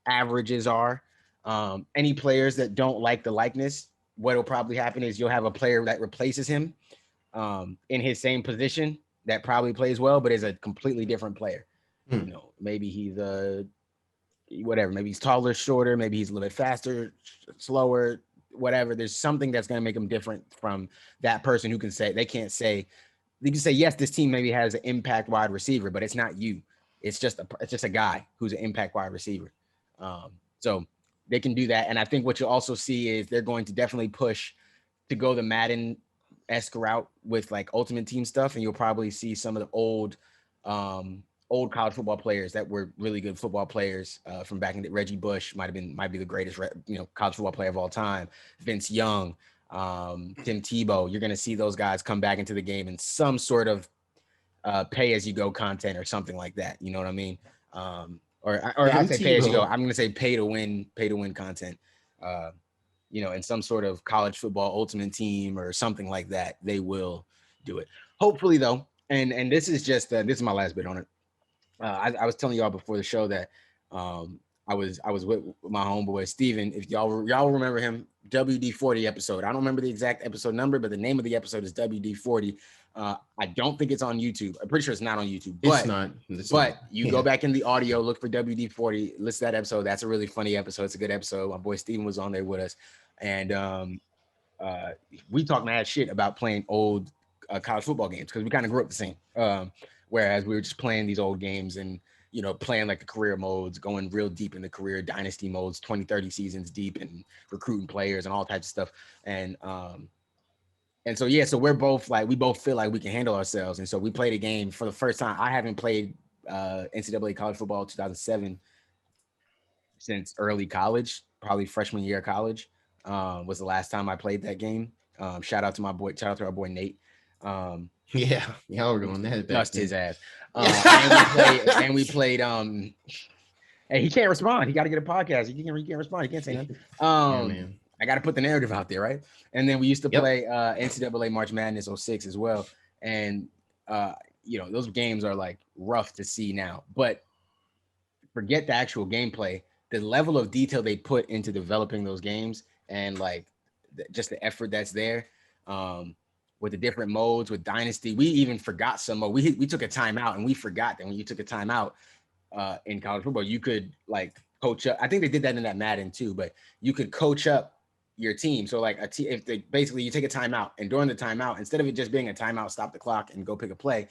averages are. Any players that don't like the likeness, what will probably happen is you'll have a player that replaces him in his same position that probably plays well, but is a completely different player. You know, maybe he's whatever, maybe he's taller, shorter, maybe he's a little bit faster, slower, whatever. There's something that's going to make him different from that person who can say, they can say, yes, this team maybe has an impact wide receiver, but it's not you. It's just a guy who's an impact wide receiver. So they can do that. And I think what you'll also see is they're going to definitely push to go the Madden-esque route with like Ultimate Team stuff. And you'll probably see some of the old college football players that were really good football players from back in the Reggie Bush might be the greatest, college football player of all time. Vince Young, Tim Tebow. You're going to see those guys come back into the game in some sort of pay as you go content or something like that. You know what I mean? Or I'd say pay as you go. I'm going to say pay to win content. In some sort of college football Ultimate Team or something like that, they will do it. Hopefully though. And this is just, this is my last bit on it. I was telling y'all before the show that I'm I was with my homeboy Steven. If y'all remember him, WD-40 episode. I don't remember the exact episode number, but the name of the episode is WD-40. I don't think it's on YouTube. I'm pretty sure it's not on YouTube. But, it's not. You go back in the audio, look for WD-40, listen to that episode. That's a really funny episode. It's a good episode. My boy Steven was on there with us. And we talk mad shit about playing old college football games because we kind of grew up the same. Whereas we were just playing these old games and, you know, playing like the career modes, going real deep in the career dynasty modes, 20, 30 seasons deep and recruiting players and all types of stuff. And so, yeah, so we're both like, we both feel like we can handle ourselves. And so we played a game for the first time. I haven't played NCAA college football 2007 since early college, probably freshman year of college was the last time I played that game. Shout out to our boy Nate. Yeah, we're going that. Dust his ass. And we played. Hey, he can't respond. He got to get a podcast. He can't respond. He can't say nothing. Man. I got to put the narrative out there, right? And then we used to play NCAA March Madness 06 as well. And you know, those games are like rough to see now. But forget the actual gameplay. The level of detail they put into developing those games and like just the effort that's there. With the different modes, with Dynasty, we even forgot some mode. We took a timeout and we forgot that when you took a timeout in college football, you could like coach up. I think they did that in that Madden too, but you could coach up your team. So like basically you take a timeout and during the timeout, instead of it just being a timeout, stop the clock and go pick a play,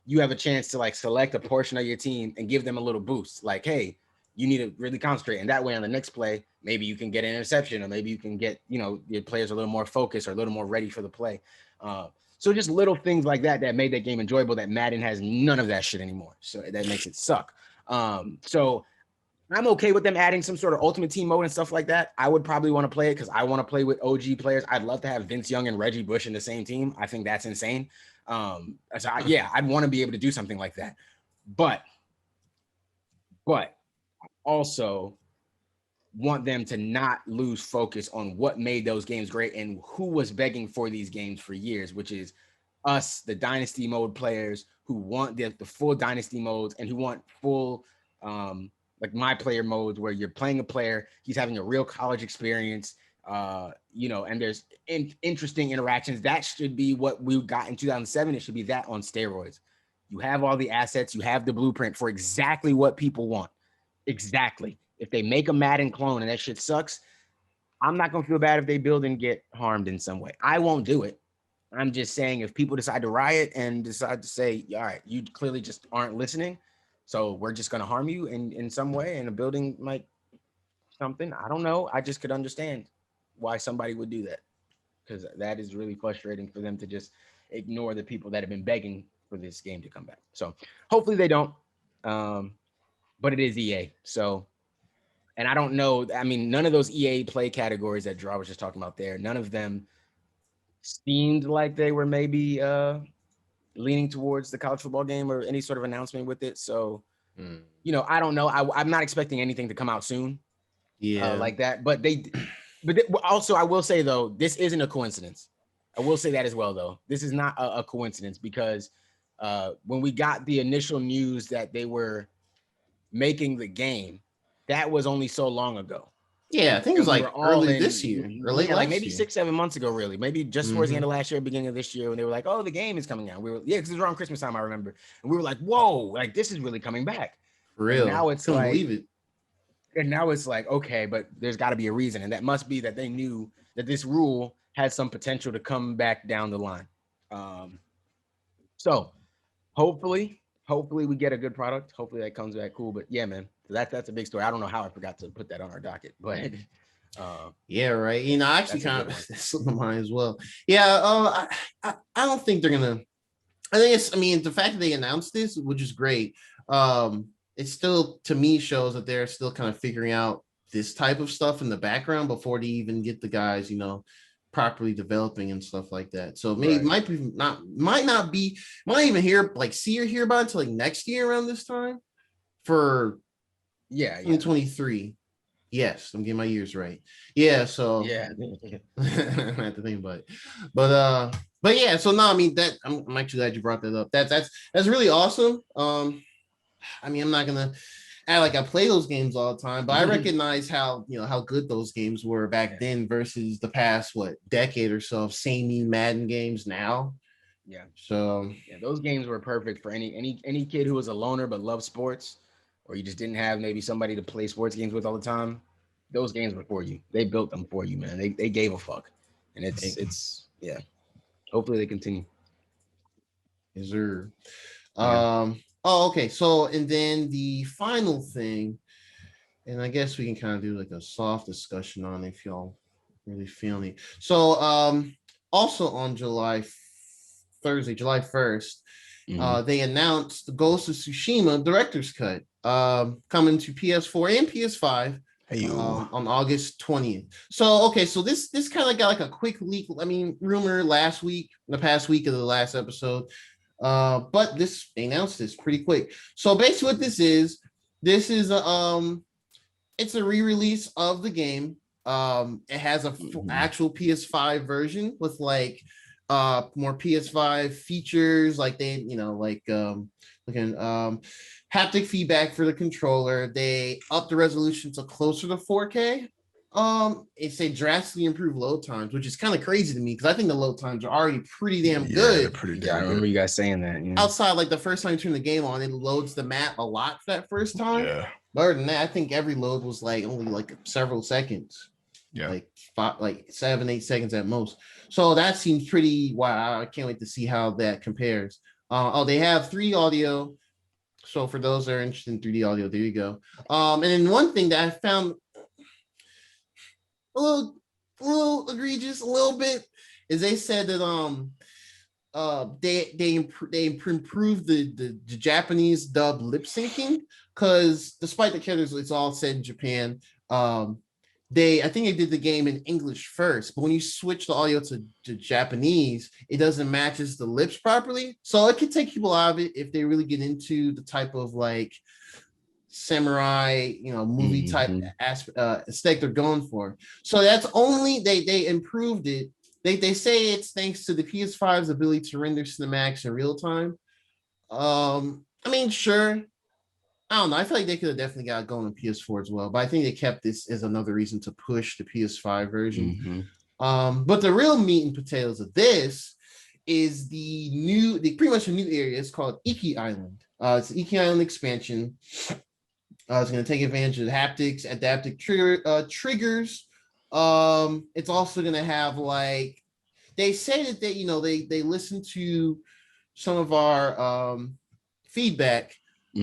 you have a chance to like select a portion of your team and give them a little boost. Like, hey, you need to really concentrate. And that way on the next play, maybe you can get an interception or maybe you can get, you know, your players a little more focused or a little more ready for the play. So just little things like that made that game enjoyable that Madden has none of that shit anymore. So that makes it suck. So I'm okay with them adding some sort of ultimate team mode and stuff like that. I would probably want to play it because I want to play with OG players. I'd love to have Vince Young and Reggie Bush in the same team. I think that's insane. I'd want to be able to do something like that. But also want them to not lose focus on what made those games great and who was begging for these games for years, which is us, the dynasty mode players who want the full dynasty modes and who want full like my player modes where you're playing a player, he's having a real college experience, you know, and there's interesting interactions. That should be what we got in 2007. It should be that on steroids. You have all the assets, you have the blueprint for exactly what people want. Exactly. If they make a Madden clone and that shit sucks, I'm not going to feel bad if they build and get harmed in some way. I won't do it. I'm just saying if people decide to riot and decide to say, all right, you clearly just aren't listening, so we're just going to harm you in some way and a building like something. I don't know. I just could understand why somebody would do that because that is really frustrating for them to just ignore the people that have been begging for this game to come back. So hopefully they don't. But it is EA. So, and I don't know. I mean, none of those EA play categories that Draw was just talking about there, none of them seemed like they were maybe leaning towards the college football game or any sort of announcement with it. So, you know, I don't know. I'm not expecting anything to come out soon. Yeah, like that. But also, I will say though, this isn't a coincidence. I will say that as well, though. This is not a coincidence because when we got the initial news that they were making the game, that was only so long ago. Yeah, I think it was like early this year, or late like maybe 6-7 months ago, really. Maybe just towards the end of last year, beginning of this year, when they were like, "Oh, the game is coming out." We were because it was around Christmas time, I remember, and we were like, "Whoa, like this is really coming back." For real. And now it's couldn't like, believe it. And now it's like, okay, but there's got to be a reason, and that must be that they knew that this rule had some potential to come back down the line. So hopefully we get a good product. Hopefully that comes back cool. But yeah, man, that's a big story. I don't know how I forgot to put that on our docket, but yeah, right. You know, I actually kind of slipped my mind as well. Yeah, I don't think they're gonna. I mean, the fact that they announced this, which is great, it still to me shows that they're still kind of figuring out this type of stuff in the background before they even get the guys, you know, properly developing and stuff like that. So maybe might not even hear about it until like next year around this time for 2023. Yes, I'm getting my years right. Yeah, so yeah, I have to think about it. But yeah, so no, I mean that I'm actually glad you brought that up. That's really awesome. I mean, I'm not gonna I play those games all the time, but I recognize how how good those games were back then versus the past decade or so of samey Madden games now. Yeah. So those games were perfect for any kid who was a loner but loved sports, or you just didn't have maybe somebody to play sports games with all the time. Those games were for you. They built them for you, man. They gave a fuck, and it's Hopefully they continue. Is there? Oh, okay. So, and then the final thing, and I guess we can kind of do like a soft discussion on it if y'all really feel me. So, also on Thursday, July 1st, they announced the Ghost of Tsushima director's cut, coming to PS4 and PS5. On August 20th. So, okay, so this kind of got like a quick leak. I mean, rumor the past week of the last episode. But they announced this pretty quick. So basically what this is it's a re-release of the game. It has a actual PS5 version with like more PS5 features, like they, haptic feedback for the controller. They upped the resolution to closer to 4K. It's a drastically improved load times, which is kind of crazy to me because I think the load times are already pretty damn good. I remember you guys saying that. Yeah. Outside, like the first time you turn the game on, it loads the map a lot for that first time. Yeah. But other than that, I think every load was like only like several seconds. Yeah. Like 7-8 seconds at most. So that seems pretty wow. I can't wait to see how that compares. They have 3D audio. So for those that are interested in 3D audio, there you go. And then one thing that I found a little egregious, a little bit, is they said that they improved the Japanese dub lip syncing, because despite the characters, it's all said in Japan. I think they did the game in English first, but when you switch the audio to Japanese, it doesn't match the lips properly. So it could take people out of it if they really get into the type of like samurai, movie type aesthetic they're going for. So that's only they improved it. They say it's thanks to the PS5's ability to render cinematics in real time. I mean, sure. I don't know. I feel like they could have definitely got going on PS4 as well, but I think they kept this as another reason to push the PS5 version. But the real meat and potatoes of this is pretty much a new area. It's called Iki Island. It's the Iki Island expansion. It's going to take advantage of the haptics, adaptive triggers. It's also going to have like, they say that they listen to some of our feedback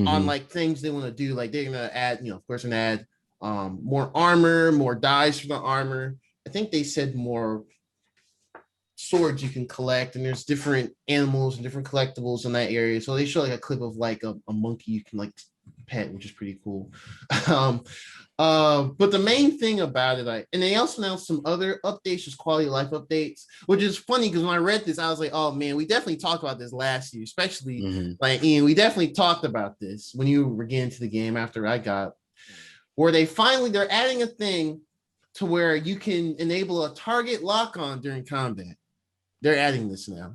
on like things they want to do. Like they're going to add, of course, add more armor, more dies for the armor. I think they said more swords you can collect, and there's different animals and different collectibles in that area. So they show like a clip of like a monkey you can like pet, which is pretty cool. But the main thing about it, and they also announced some other updates, just quality of life updates, which is funny because when I read this, I was like, oh man, we definitely talked about this last year, especially like Ian, we definitely talked about this when you were getting to the game after I got, where they're adding a thing to where you can enable a target lock-on during combat. They're adding this now.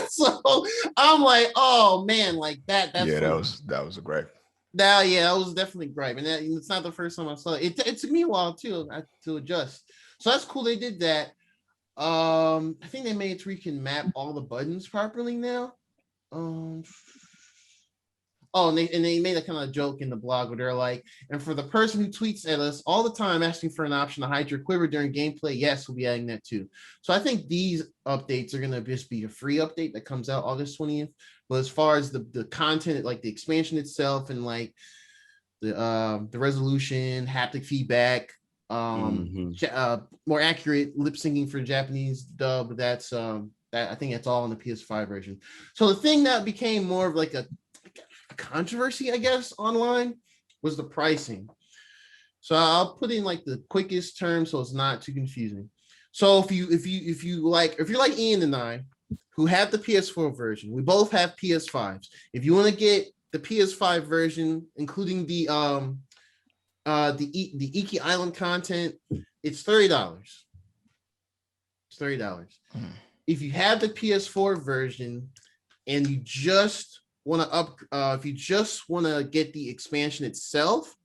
So I'm like, oh man, like that's that was a gripe. That was definitely gripe, and it's not the first time I saw it. It took me a while too to adjust. So that's cool. They did that. I think they made it so you can map all the buttons properly now. And they made a kind of joke in the blog where they're like, and for the person who tweets at us all the time asking for an option to hide your quiver during gameplay, yes, we'll be adding that too. So I think these updates are going to just be a free update that comes out August 20th. But as far as the content, like the expansion itself and like the resolution, haptic feedback, more accurate lip syncing for Japanese dub, that I think that's all in the PS5 version. So the thing that became more of like a controversy, I guess, online was the pricing. So I'll put in like the quickest term so it's not too confusing. So if you're like Ian and I, who have the PS4 version, we both have PS5s. If you want to get the PS5 version, including the Iki Island content, it's $30. It's $30. If you have the PS4 version and you just want to if you just want to get the expansion itself,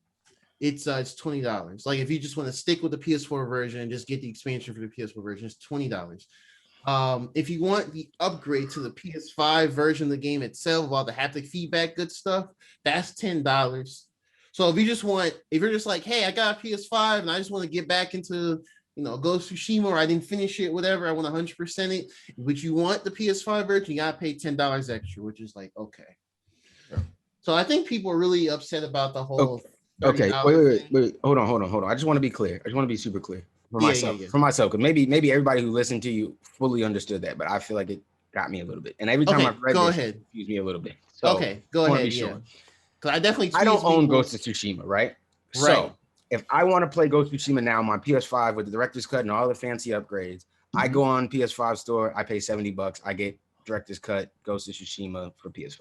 it's $20. Like if you just want to stick with the PS4 version and just get the expansion for the PS4 version, it's $20. If you want the upgrade to the PS5 version of the game itself, all the haptic feedback, good stuff, that's $10. So if you're just like, hey, I got a PS5 and I just want to get back into, Ghost of Tsushima, or I didn't finish it, whatever, I want 100% it, but you want the PS5 version, you gotta pay $10 extra, which is like, okay. Yeah. So I think people are really upset about the whole. Okay, wait. Hold on. I just want to be clear. I just want to be super clear for myself. For myself, because maybe everybody who listened to you fully understood that, but I feel like it got me a little bit. And every time I've read this, it confused me a little bit. So okay, go ahead. Sure. Because I don't own Ghost of Tsushima, right? So if I want to play Ghost of Tsushima now on my PS5 with the director's cut and all the fancy upgrades, I go on PS5 store, I pay $70, I get director's cut Ghost of Tsushima for PS5.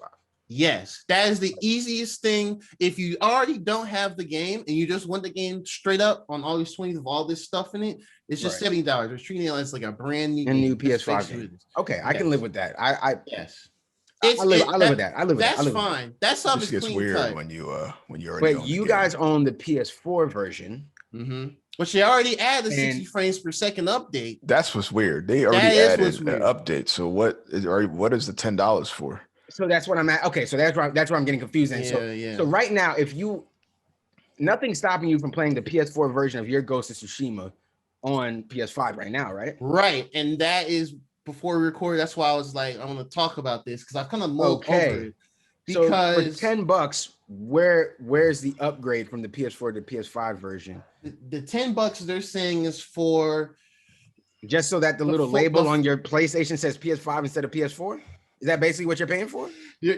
Yes, that is the easiest thing. If you already don't have the game and you just want the game straight up on August 20th with all this stuff in it, it's just $70. They're treating it as like a brand new PS5 game. Okay, I can live with that. I live with that. That's fine. That's something that gets weird cut. when you already. Wait, you guys own the PS4 version. Mm-hmm. Which they already added 60 frames per second update. That's what's weird. They already added an update. So what is the $10 for? So that's what I'm at. Okay, so that's where I'm getting confused. So right now, if nothing's stopping you from playing the PS4 version of your Ghost of Tsushima on PS5 right now, right? Right, and that is before we record. That's why I was like, I want to talk about this because I've kind of mulled over it. Because so for $10, where's the upgrade from the PS4 to PS5 version? The $10 they're saying is for just so that the little label on your PlayStation says PS5 instead of PS4. Is that basically what you're paying for?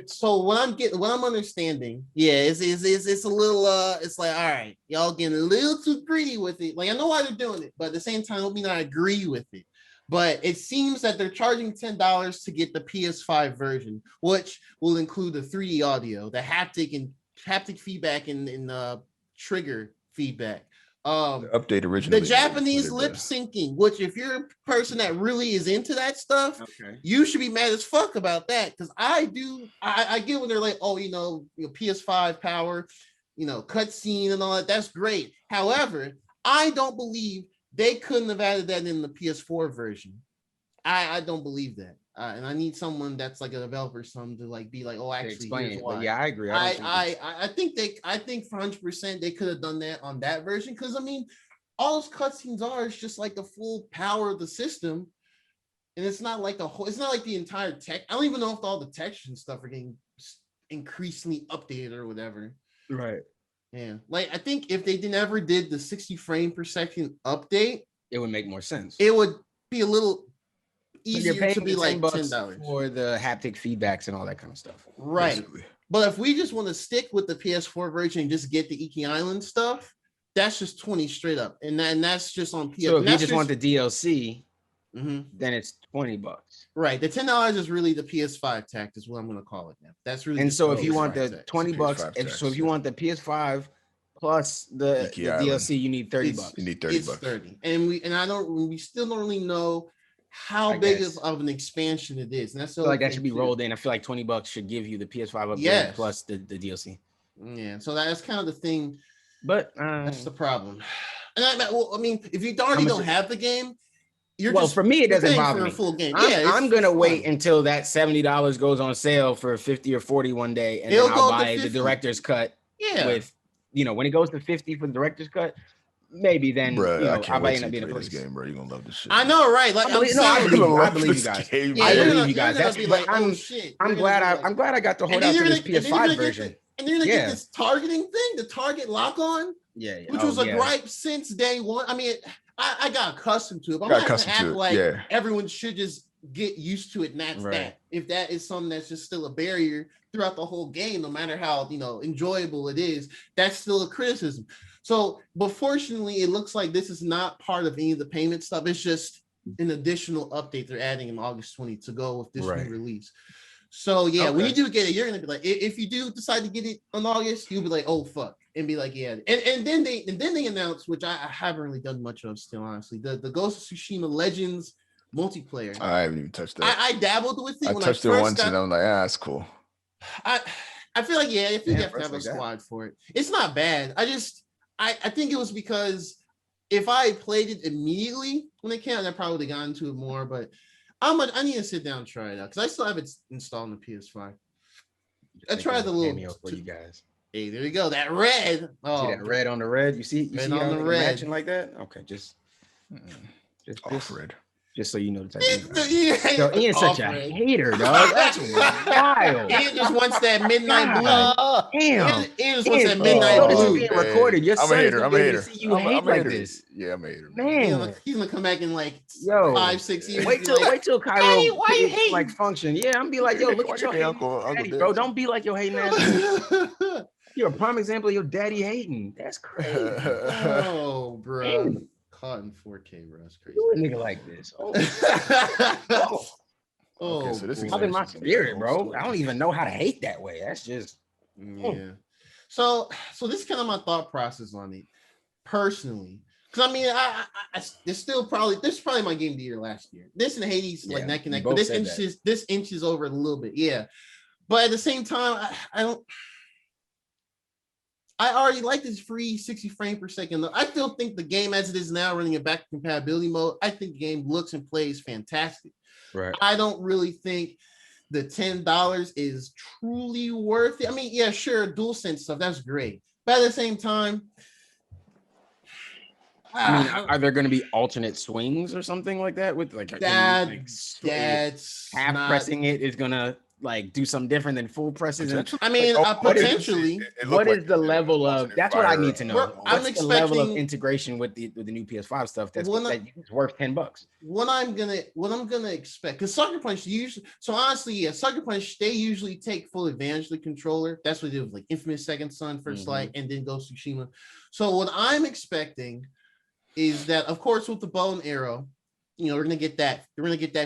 So what I'm understanding, it's a little it's like, all right, y'all getting a little too greedy with it. Like I know why they're doing it, but at the same time, don't mean I agree with it. But it seems that they're charging $10 to get the PS5 version, which will include the 3D audio, the haptic feedback, and trigger feedback. The update originally, the Japanese lip syncing, which if you're a person that really is into that stuff, you should be mad as fuck about that. Because I get when they're like, oh, PS5 power, cutscene and all that. That's great. However, I don't believe they couldn't have added that in the PS4 version. I don't believe that. And I need someone that's like a developer, to like be like, oh, actually, explain it. Why. Yeah, I agree. I think for 100% they could have done that on that version, because I mean, all those cutscenes is just like the full power of the system, and it's not like it's not like the entire tech. I don't even know if all the textures and stuff are getting increasingly updated or whatever. Right. Yeah. Like I think if they never did the 60 frame per second update, it would make more sense. It would be a little easier so to be like $10 for the haptic feedbacks and all that kind of stuff. Right. Basically. But if we just want to stick with the PS4 version and just get the Iki Island stuff, that's just 20 straight up. And that's just on PS4. So if you just want the DLC, then it's $20. Right. The $10 is really the PS5 tax, is what I'm going to call it now. That's really. And so if you want the $20, if you want the PS5 plus the DLC, you need $30. You need $30. It's 30. And we still don't really know how big of an expansion it is. And that's so like that should be rolled in. I feel like $20 should give you the PS5 upgrade plus the DLC. Yeah. So that's kind of the thing. But that's the problem. And I mean, if you already don't have the game, for me, it doesn't bother me. Full game. I'm gonna wait until that $70 goes on sale for 50 or 40 one day, and then I'll buy the director's cut. Yeah. With when it goes to 50 for the director's cut, maybe then I might end up being a this game, bro. You're gonna love this shit. I know, right? Like I believe you guys. I believe you guys. That's like, I'm glad I got to hold out for this PS5 version. And you're gonna get this targeting thing, the target lock on. Yeah. Which was a gripe since day one. I mean, I got accustomed to it. But I'm not gonna act like everyone should just get used to it, and that's that. If that is something that's just still a barrier throughout the whole game, no matter how enjoyable it is, that's still a criticism. So, but fortunately, it looks like this is not part of any of the payment stuff. It's just an additional update they're adding in August 20 to go with this new release. So when you do get it, you're gonna be like, if you do decide to get it on August, you'll be like, oh fuck, and be like, yeah. And then they announced, which I haven't really done much of still, honestly, the Ghost of Tsushima Legends multiplayer. I haven't even touched that. I dabbled with it. I touched it once and I'm like, that's cool. I feel like I think you have to have a squad for it. It's not bad. I think it was because if I played it immediately when it came out, I probably would have gotten into it more. But I need to sit down and try it out because I still have it installed on the PS5. I tried the little cameo for you guys. Hey, there you go. That red. Oh, see that red on the red? You see red on the red matching like that? Okay, just off red. Just so you know the type of Iain's such a hater, dog. That's wild. Ian just wants that midnight blue. Damn. Ian just wants that midnight blue. Being recorded. Your I'm a hater. I'm a hater. See you hate like this. Yeah, I'm a hater. Man, he's gonna come back in like 5-6 years. Wait till Cairo Daddy, why you hating? Like function. Yeah, I'm be like, yo, look at your uncle daddy, bro. Don't be like your hating ass. You're a prime example of your daddy hating. That's crazy. Oh, bro. Damn. Caught in 4K, bro. That's crazy. You a nigga like this. Okay, so this is in my spirit, bro. I don't even know how to hate that way. That's just So this is kind of my thought process on it, personally. Because I mean, I this is probably my game of the year last year. This and Hades like neck and neck, but this inches over a little bit, But at the same time, I already like this free 60 frames per second. I still think the game as it is now, running it back to compatibility mode, I think the game looks and plays fantastic. Right. I don't really think the $10 is truly worth it. I mean, yeah, sure, DualSense stuff, that's great. But at the same time, I mean, are there going to be alternate swings or something like that? With like that's half pressing it is going to like do something different than full presses. I mean, potentially. What is the level of? That's what I need to know. What's the level of integration with the new PS5 stuff that's worth $10? What I'm gonna expect, because Sucker Punch usually. So honestly, Sucker Punch, they usually take full advantage of the controller. That's what they do with like Infamous Second Son, First Light, and then Ghost of Tsushima. So what I'm expecting is that, of course, with the bow and arrow, we're gonna get that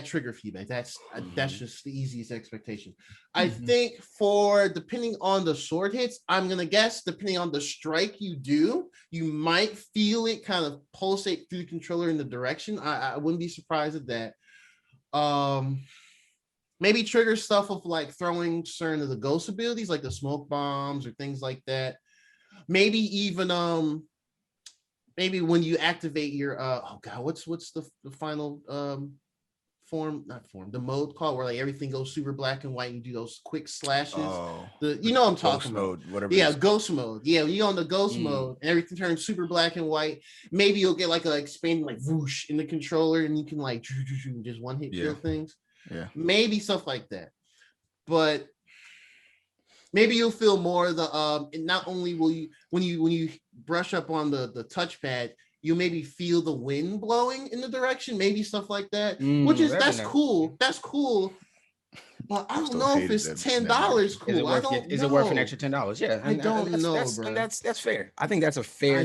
trigger feedback. That's just the easiest expectation. I think depending on the sword hits, I'm gonna guess depending on the strike you do, you might feel it kind of pulsate through the controller in the direction. I wouldn't be surprised at that. Maybe trigger stuff of like throwing certain of the ghost abilities, like the smoke bombs or things like that. Maybe even maybe when you activate your what's the final the mode called where like everything goes super black and white and you do those quick slashes. I'm talking about. Ghost mode. Yeah, when you go on the ghost mode and everything turns super black and white, maybe you'll get like a expanding like whoosh in the controller and you can like just one hit kill things. Yeah. Maybe stuff like that. But maybe you'll feel more and not only will you when you brush up on the touchpad, you maybe feel the wind blowing in the direction, maybe stuff like that, which is that's cool. That's cool. But I don't know if it's $10 cool. Is it worth an extra $10? Yeah, I don't know, bro. That's fair. I think that's a fair.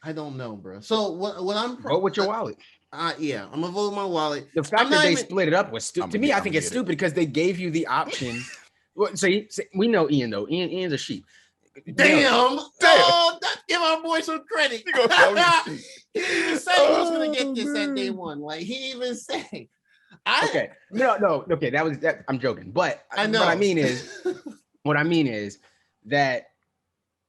I don't know, bro. So what I'm vote with your wallet. I'm gonna vote with my wallet. The fact that they split it up was stupid. To me, I think it's stupid because they gave you the option. So we know Iain though. Ian's a sheep. Damn! Give our boy some credit. He even said he was gonna get this at day one. Like he even said. Okay. No. Okay, that was that. I'm joking, but I know. What I mean is that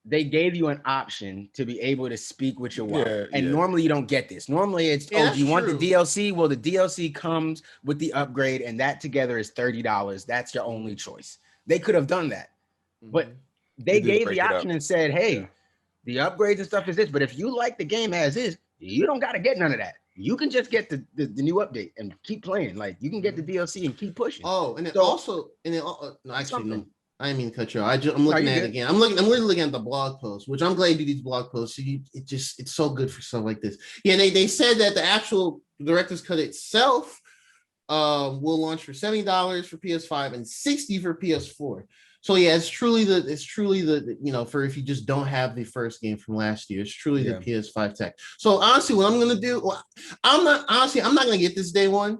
they gave you an option to be able to speak with your wallet. Normally you don't get this. Normally it's, do you want the DLC? Well, the DLC comes with the upgrade and that together is $30. That's your only choice. They could have done that. But they gave the option and said, hey, the upgrades and stuff is this. But if you like the game as is, you don't got to get none of that. You can just get the new update and keep playing. Like you can get the DLC and keep pushing. Oh, and no, I didn't mean to cut you off. I'm looking at it again. I'm literally looking at the blog post, which I'm glad you do these blog posts. So it's so good for stuff like this. Yeah, they said that the actual director's cut itself will launch for $70 for PS5 and $60 for PS4. So yeah, it's truly the for if you just don't have the first game from last year, it's truly the PS5 tech. So honestly, what I'm gonna do, I'm not gonna get this day one.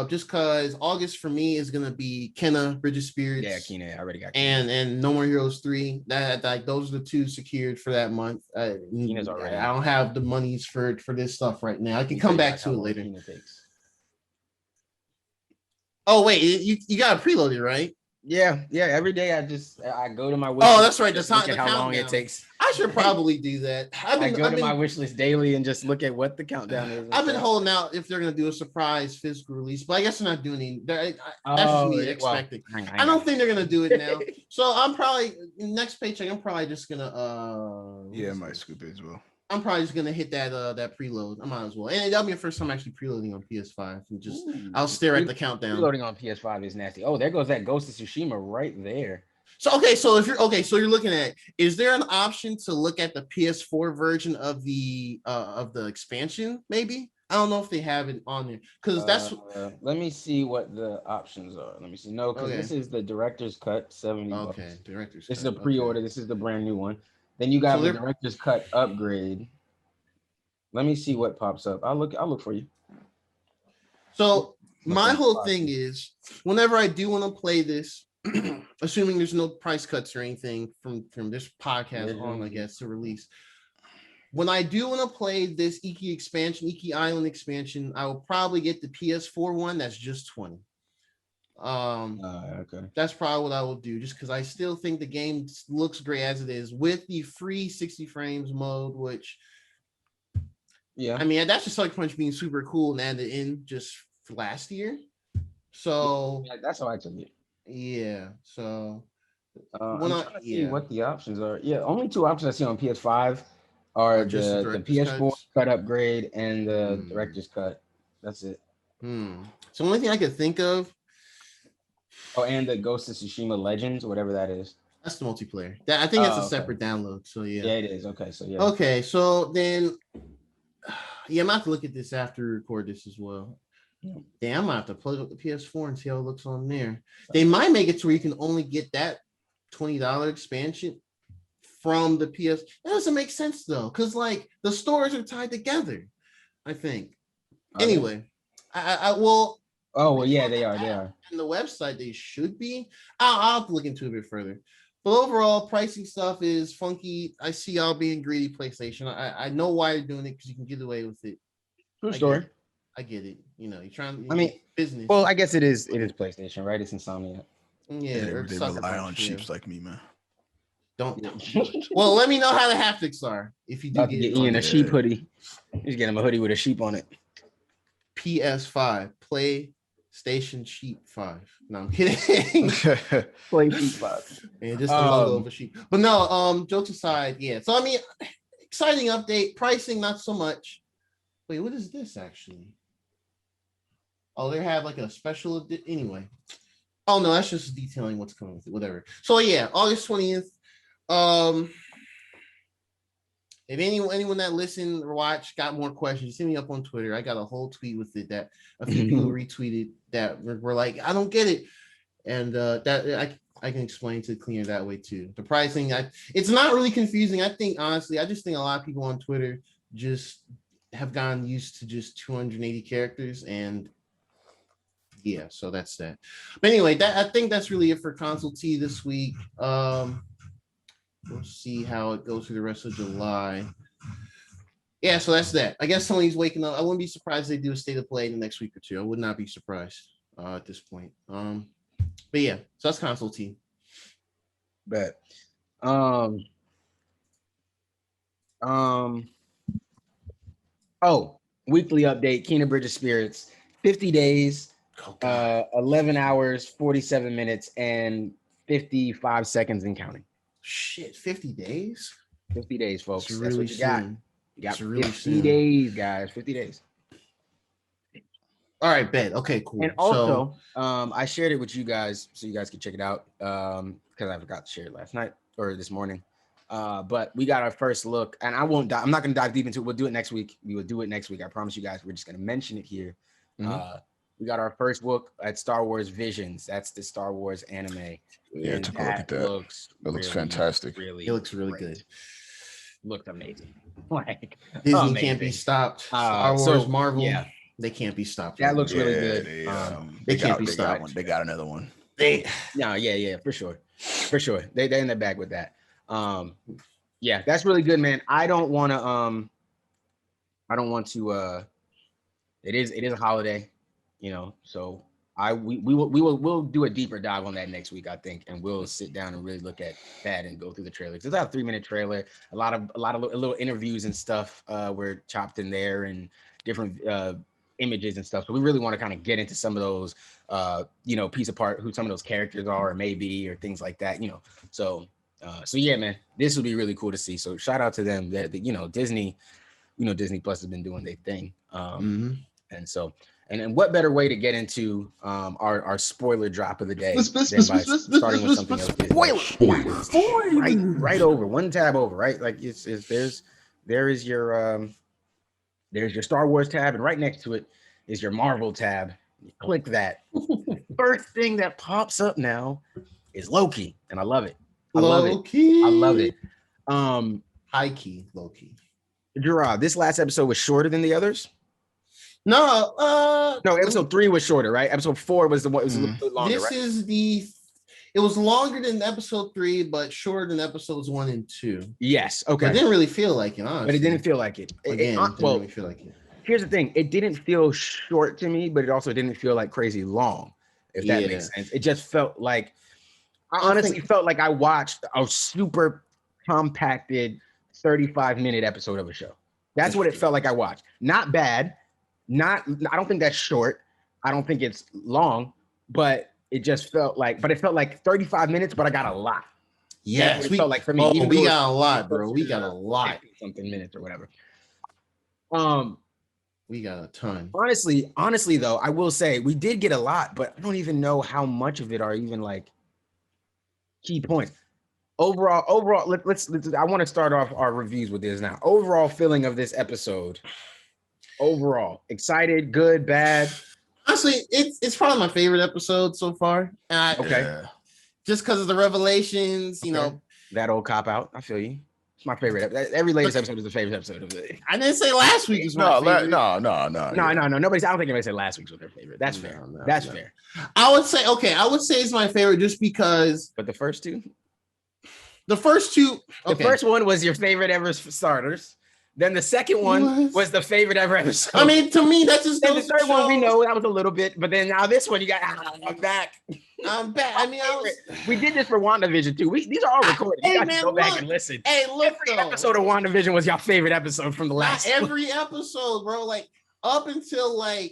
Just because August for me is gonna be Kenna, Bridge of Spirits. Yeah, Kena, I already got Kena. And No More Heroes 3. That like those are the two secured for that month. Kena's already. I don't have the monies for this stuff right now. I can come back to it later. Oh wait, you got it preloaded, right? Yeah. Every day I go to my wish. Oh, that's right. Just look at how long it takes. I should probably do that. I go to my wish list daily and just look at what the countdown is. I've been holding out if they're gonna do a surprise physical release, but I guess they're not doing any. That's just me expecting. I don't think they're gonna do it now. So I'm probably next paycheck. I'm probably just gonna I might scoop it as well. I'm probably just gonna hit that preload. I might as well, and that'll be the first time actually preloading on PS5. And just I'll stare at the countdown. Preloading on PS5 is nasty. Oh, there goes that Ghost of Tsushima right there. So so you're looking at, is there an option to look at the PS4 version of the expansion? Maybe I don't know if they have it on there because that's. Let me see what the options are. Let me see. No, because this is the director's cut, $70. Okay, director's. This is a pre-order. This is the brand new one. Then you got the director's cut upgrade. Let me see what pops up. I'll look for you. So my whole thing is, whenever I do want to play this, assuming there's no price cuts or anything from this podcast on, I guess, to release. When I do want to play this Iki Island expansion, I will probably get the PS4 one. That's just $20. Okay. That's probably what I will do, just because I still think the game looks great as it is with the free 60 frames mode, which, I mean, that's just Sucker Punch being super cool and added in just last year. So that's how I took it. Yeah. So I'm trying to see what the options are. Yeah, only two options I see on PS5 are the PS4 cut upgrade and the director's cut. That's it. So the only thing I could think of. Oh, and the Ghost of Tsushima Legends, whatever that is. That's the multiplayer. I think that's a separate download. So yeah. Yeah, it is. Okay, so yeah. Okay, so then, I'm gonna have to look at this after we record this as well. Damn, I might have to plug up the PS4 and see how it looks on there. They might make it to where you can only get that $20 expansion from the PS. That doesn't make sense though, because like the stores are tied together, I think. Anyway, I will. Oh well, yeah, they are. On the website, they should be. I'll have to look into it a bit further. But overall, pricing stuff is funky. I see y'all being greedy, PlayStation. I know why you're doing it, because you can get away with it. True story. I get it. You know, you're trying. I mean, business. Well, I guess it is PlayStation, right? It's Insomniac. Yeah, they rely on sheeps like me, man. Don't. Well, let me know how the haptics are if you do get Iain a sheep hoodie. Just get him a hoodie with a sheep on it. PS5 PlayStation Sheep 5. No, I'm kidding. Play Sheep 5. And just a logo of a sheep. But no, jokes aside, yeah. So I mean, exciting update. Pricing not so much. Wait, what is this actually? Oh, they have like a special anyway. Oh no, that's just detailing what's coming with it. Whatever. So yeah, August 20th. If anyone that listened or watched got more questions, hit me up on Twitter. I got a whole tweet with it that a few people retweeted that were like, I don't get it. And that I can explain to cleaner that way too. The pricing, it's not really confusing. I think honestly, I just think a lot of people on Twitter just have gotten used to just 280 characters, and yeah, so that's that. But anyway, I think that's really it for Console T this week. We'll see how it goes through the rest of July. Yeah, so that's that. I guess Sony's waking up. I wouldn't be surprised if they do a state of play in the next week or two. I would not be surprised at this point. But yeah, so that's Console T. Bet. Weekly update, Kena Bridge of Spirits, 50 days, 11 hours, 47 minutes, and 55 seconds and counting. Shit, 50 days? 50 days, folks. That's really what you got. You got really 50 days, guys. 50 days. All right, bet. Okay, cool. And also, I shared it with you guys so you guys can check it out because I forgot to share it last night or this morning. But we got our first look, and I'm not going to dive deep into it. We'll do it next week. We will do it next week. I promise you guys. We're just going to mention it here. We got our first look at Star Wars Visions. That's the Star Wars anime. Yeah, I took a look at that. It looks fantastic. It looks really good. Looked amazing. Like Disney can't be stopped. Star Wars, Marvel, they can't be stopped. That looks really good. They can't be stopped. They got another one. Yeah, for sure. They're in the bag with that. Yeah, that's really good, man. I don't want to. It is a holiday, you know, so We'll do a deeper dive on that next week, I think, and we'll sit down and really look at that and go through the trailers. It's about a 3-minute trailer, a lot of little interviews and stuff were chopped in there, and different images and stuff. So we really want to kind of get into some of those, piece apart who some of those characters are, or maybe, or things like that, So yeah, man, this would be really cool to see. So shout out to them. That Disney, Disney Plus has been doing their thing. And so, and what better way to get into our spoiler drop of the day than by starting with something else? Spoiler. Right over, one tab over, right? Like there is your Star Wars tab, and right next to it is your Marvel tab. You click that. First thing that pops up now is Loki, and I love it. I love it. High key, Loki. Gerard, this last episode was shorter than the others. No, episode 3 was shorter, right? Episode 4 was the one. It was a little bit longer. It was longer than episode 3, but shorter than episodes 1 and 2. Yes. Okay. It didn't really feel like it, honestly. But it didn't feel like it. Didn't really feel like it. Here's the thing: it didn't feel short to me, but it also didn't feel like crazy long. If that makes sense, it just felt like I honestly felt like I watched a super compacted 35-minute episode of a show. That's what it felt like I watched. Not bad. I don't think that's short. I don't think it's long, but it just felt like 35 minutes, but I got a lot. Yes, it felt like for me. We got a lot, bro. We got a lot. Something minutes or whatever. We got a ton. Honestly, though, I will say we did get a lot, but I don't even know how much of it are even like key points. Overall, let's I want to start off our reviews with this now. Overall feeling of this episode. Overall, excited, good, bad. Honestly, it's probably my favorite episode so far. Just because of the revelations, that old cop out. I feel you. It's my favorite. Every latest episode is the favorite episode of the. I didn't say last week was my favorite. No. Nobody. I don't think anybody said last week was their favorite. That's fair. That's fair. I would say it's my favorite just because. But the first two. The first two. The first one was your favorite ever starters. Then the second one was the favorite ever episode. I mean, to me, that's just. Then the third one, we know that was a little bit, but then now this one, you got. I'm back. I mean, we did this for WandaVision too. These are all recorded. You got to go back and listen. Hey, look, every episode of WandaVision was your favorite episode from the last. Not every episode, bro. Like up until what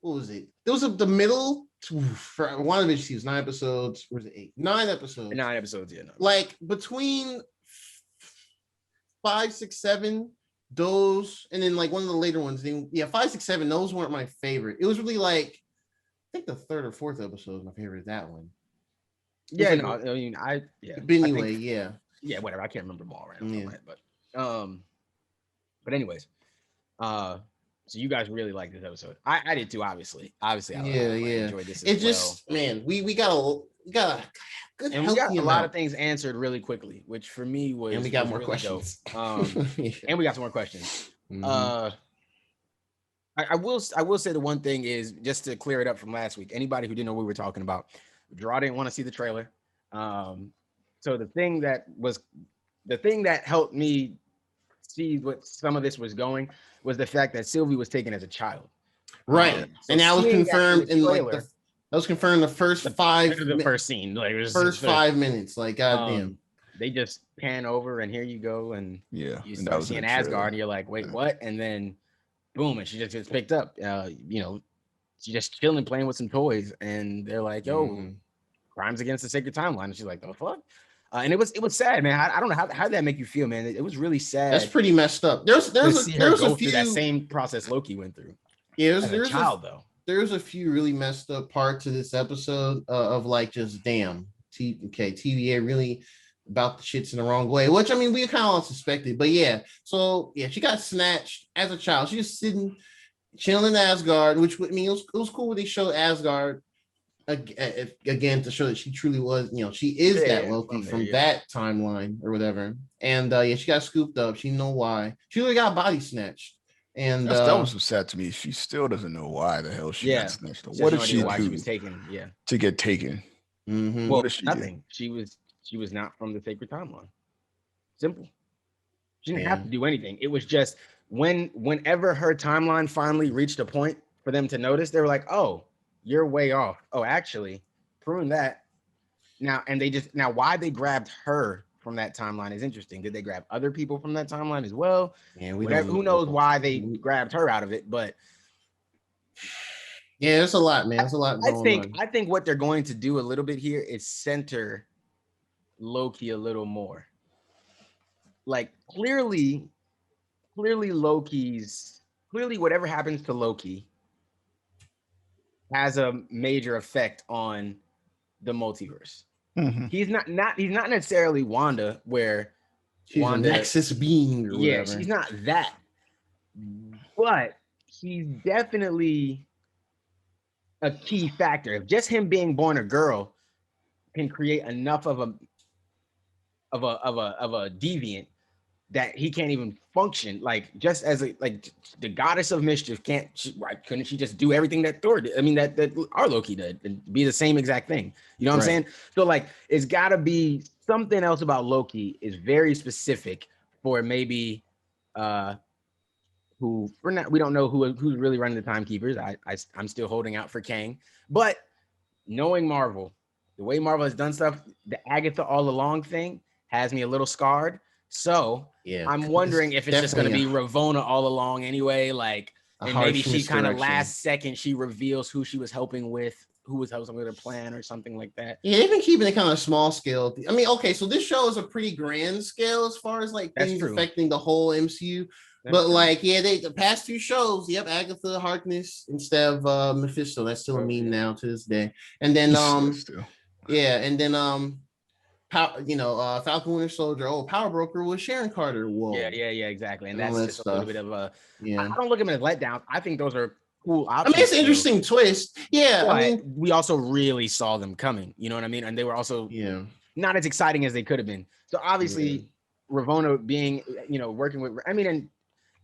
was it? There was the middle. For WandaVision, she was 9 episodes. Or was it 8? 9 episodes. 9 episodes, yeah. No. Like between 5, 6, 7. Those and then like one of the later ones, 5, 6, 7. Those weren't my favorite. It was really like I think the 3rd or 4th episode was my favorite. That one. Yeah, like, no, I mean, But anyway, yeah, whatever. I can't remember them all right now, but anyways, so you guys really like this episode. I did too, obviously. I enjoyed this. It just man, we got a good, and we got a lot of things answered really quickly, which for me was. And we got more really questions. And we got some more questions. I will say the one thing is just to clear it up from last week. Anybody who didn't know what we were talking about, Draw didn't want to see the trailer. So the thing that helped me see what some of this was going was the fact that Sylvie was taken as a child. Right. So and that was confirmed in that was confirmed the first 5 the first scene, like first 5 minutes. Like goddamn. They just pan over and here you go, and you and start seeing Asgard, and you're like, wait, what? And then boom, and she just gets picked up. She's just chilling, playing with some toys, and they're like, yo, crimes against the sacred timeline. And she's like, the fuck? And it was sad, man. I don't know how did that make you feel, man? It was really sad. That's pretty messed up. There's a few that same process Loki went through. Yeah, there's a child though. There's a few really messed up parts of this episode of like just damn. TVA really about the shits in the wrong way, which I mean we kind of all suspected, but she got snatched as a child. She was sitting chilling in Asgard, which I mean it was cool when they showed Asgard again to show that she truly was, she is that Loki from that timeline or whatever. And she got scooped up. She didn't know why. She really got body snatched. And that was so sad to me. She still doesn't know why the hell she got snatched. What did she do she was taken? To get taken? Mm-hmm. Well, nothing. She was not from the sacred timeline. Simple. She didn't have to do anything. It was just whenever her timeline finally reached a point for them to notice, they were like, oh, you're way off. Oh, actually, prune that. Now, and now why they grabbed her from that timeline is interesting. Did they grab other people from that timeline as well? Yeah, who knows why they grabbed her out of it, but yeah, there's a lot, man. There's a lot going on. I think what they're going to do a little bit here is center Loki a little more. Like clearly whatever happens to Loki has a major effect on the multiverse. Mm-hmm. He's not necessarily Wanda, where she's Wanda, a Nexus being or whatever. She's not that, but he's definitely a key factor. If just him being born a girl can create enough of a deviant that he can't even function, like just as the goddess of mischief couldn't she just do everything that Thor did? I mean that our Loki did and be the same exact thing. You know what I'm saying? So like it's gotta be something else about Loki is very specific for maybe we don't know who's really running the timekeepers. I'm still holding out for Kang, but knowing Marvel, the way Marvel has done stuff, the Agatha all along thing has me a little scarred. So yeah, I'm wondering if it's just going to be Ravonna all along anyway, like, and maybe she kind of last second she reveals who she was helping with, who was helping with her plan or something like that. Yeah, they've been keeping it kind of small scale. I mean, okay, so this show is a pretty grand scale as far as like things affecting the whole MCU. But like, yeah, the past two shows, yep, Agatha Harkness instead of Mephisto. That's still a meme now to this day. And then yeah, and then Falcon Winter Soldier. Oh, Power Broker was Sharon Carter. Whoa. Yeah, exactly. And that's just a little bit of a. Yeah. I don't look at them as letdown. I think those are cool options. I mean, it's an interesting twist. Yeah, but I mean, we also really saw them coming. You know what I mean? And they were also not as exciting as they could have been. So obviously, Ravonna being working with. I mean, and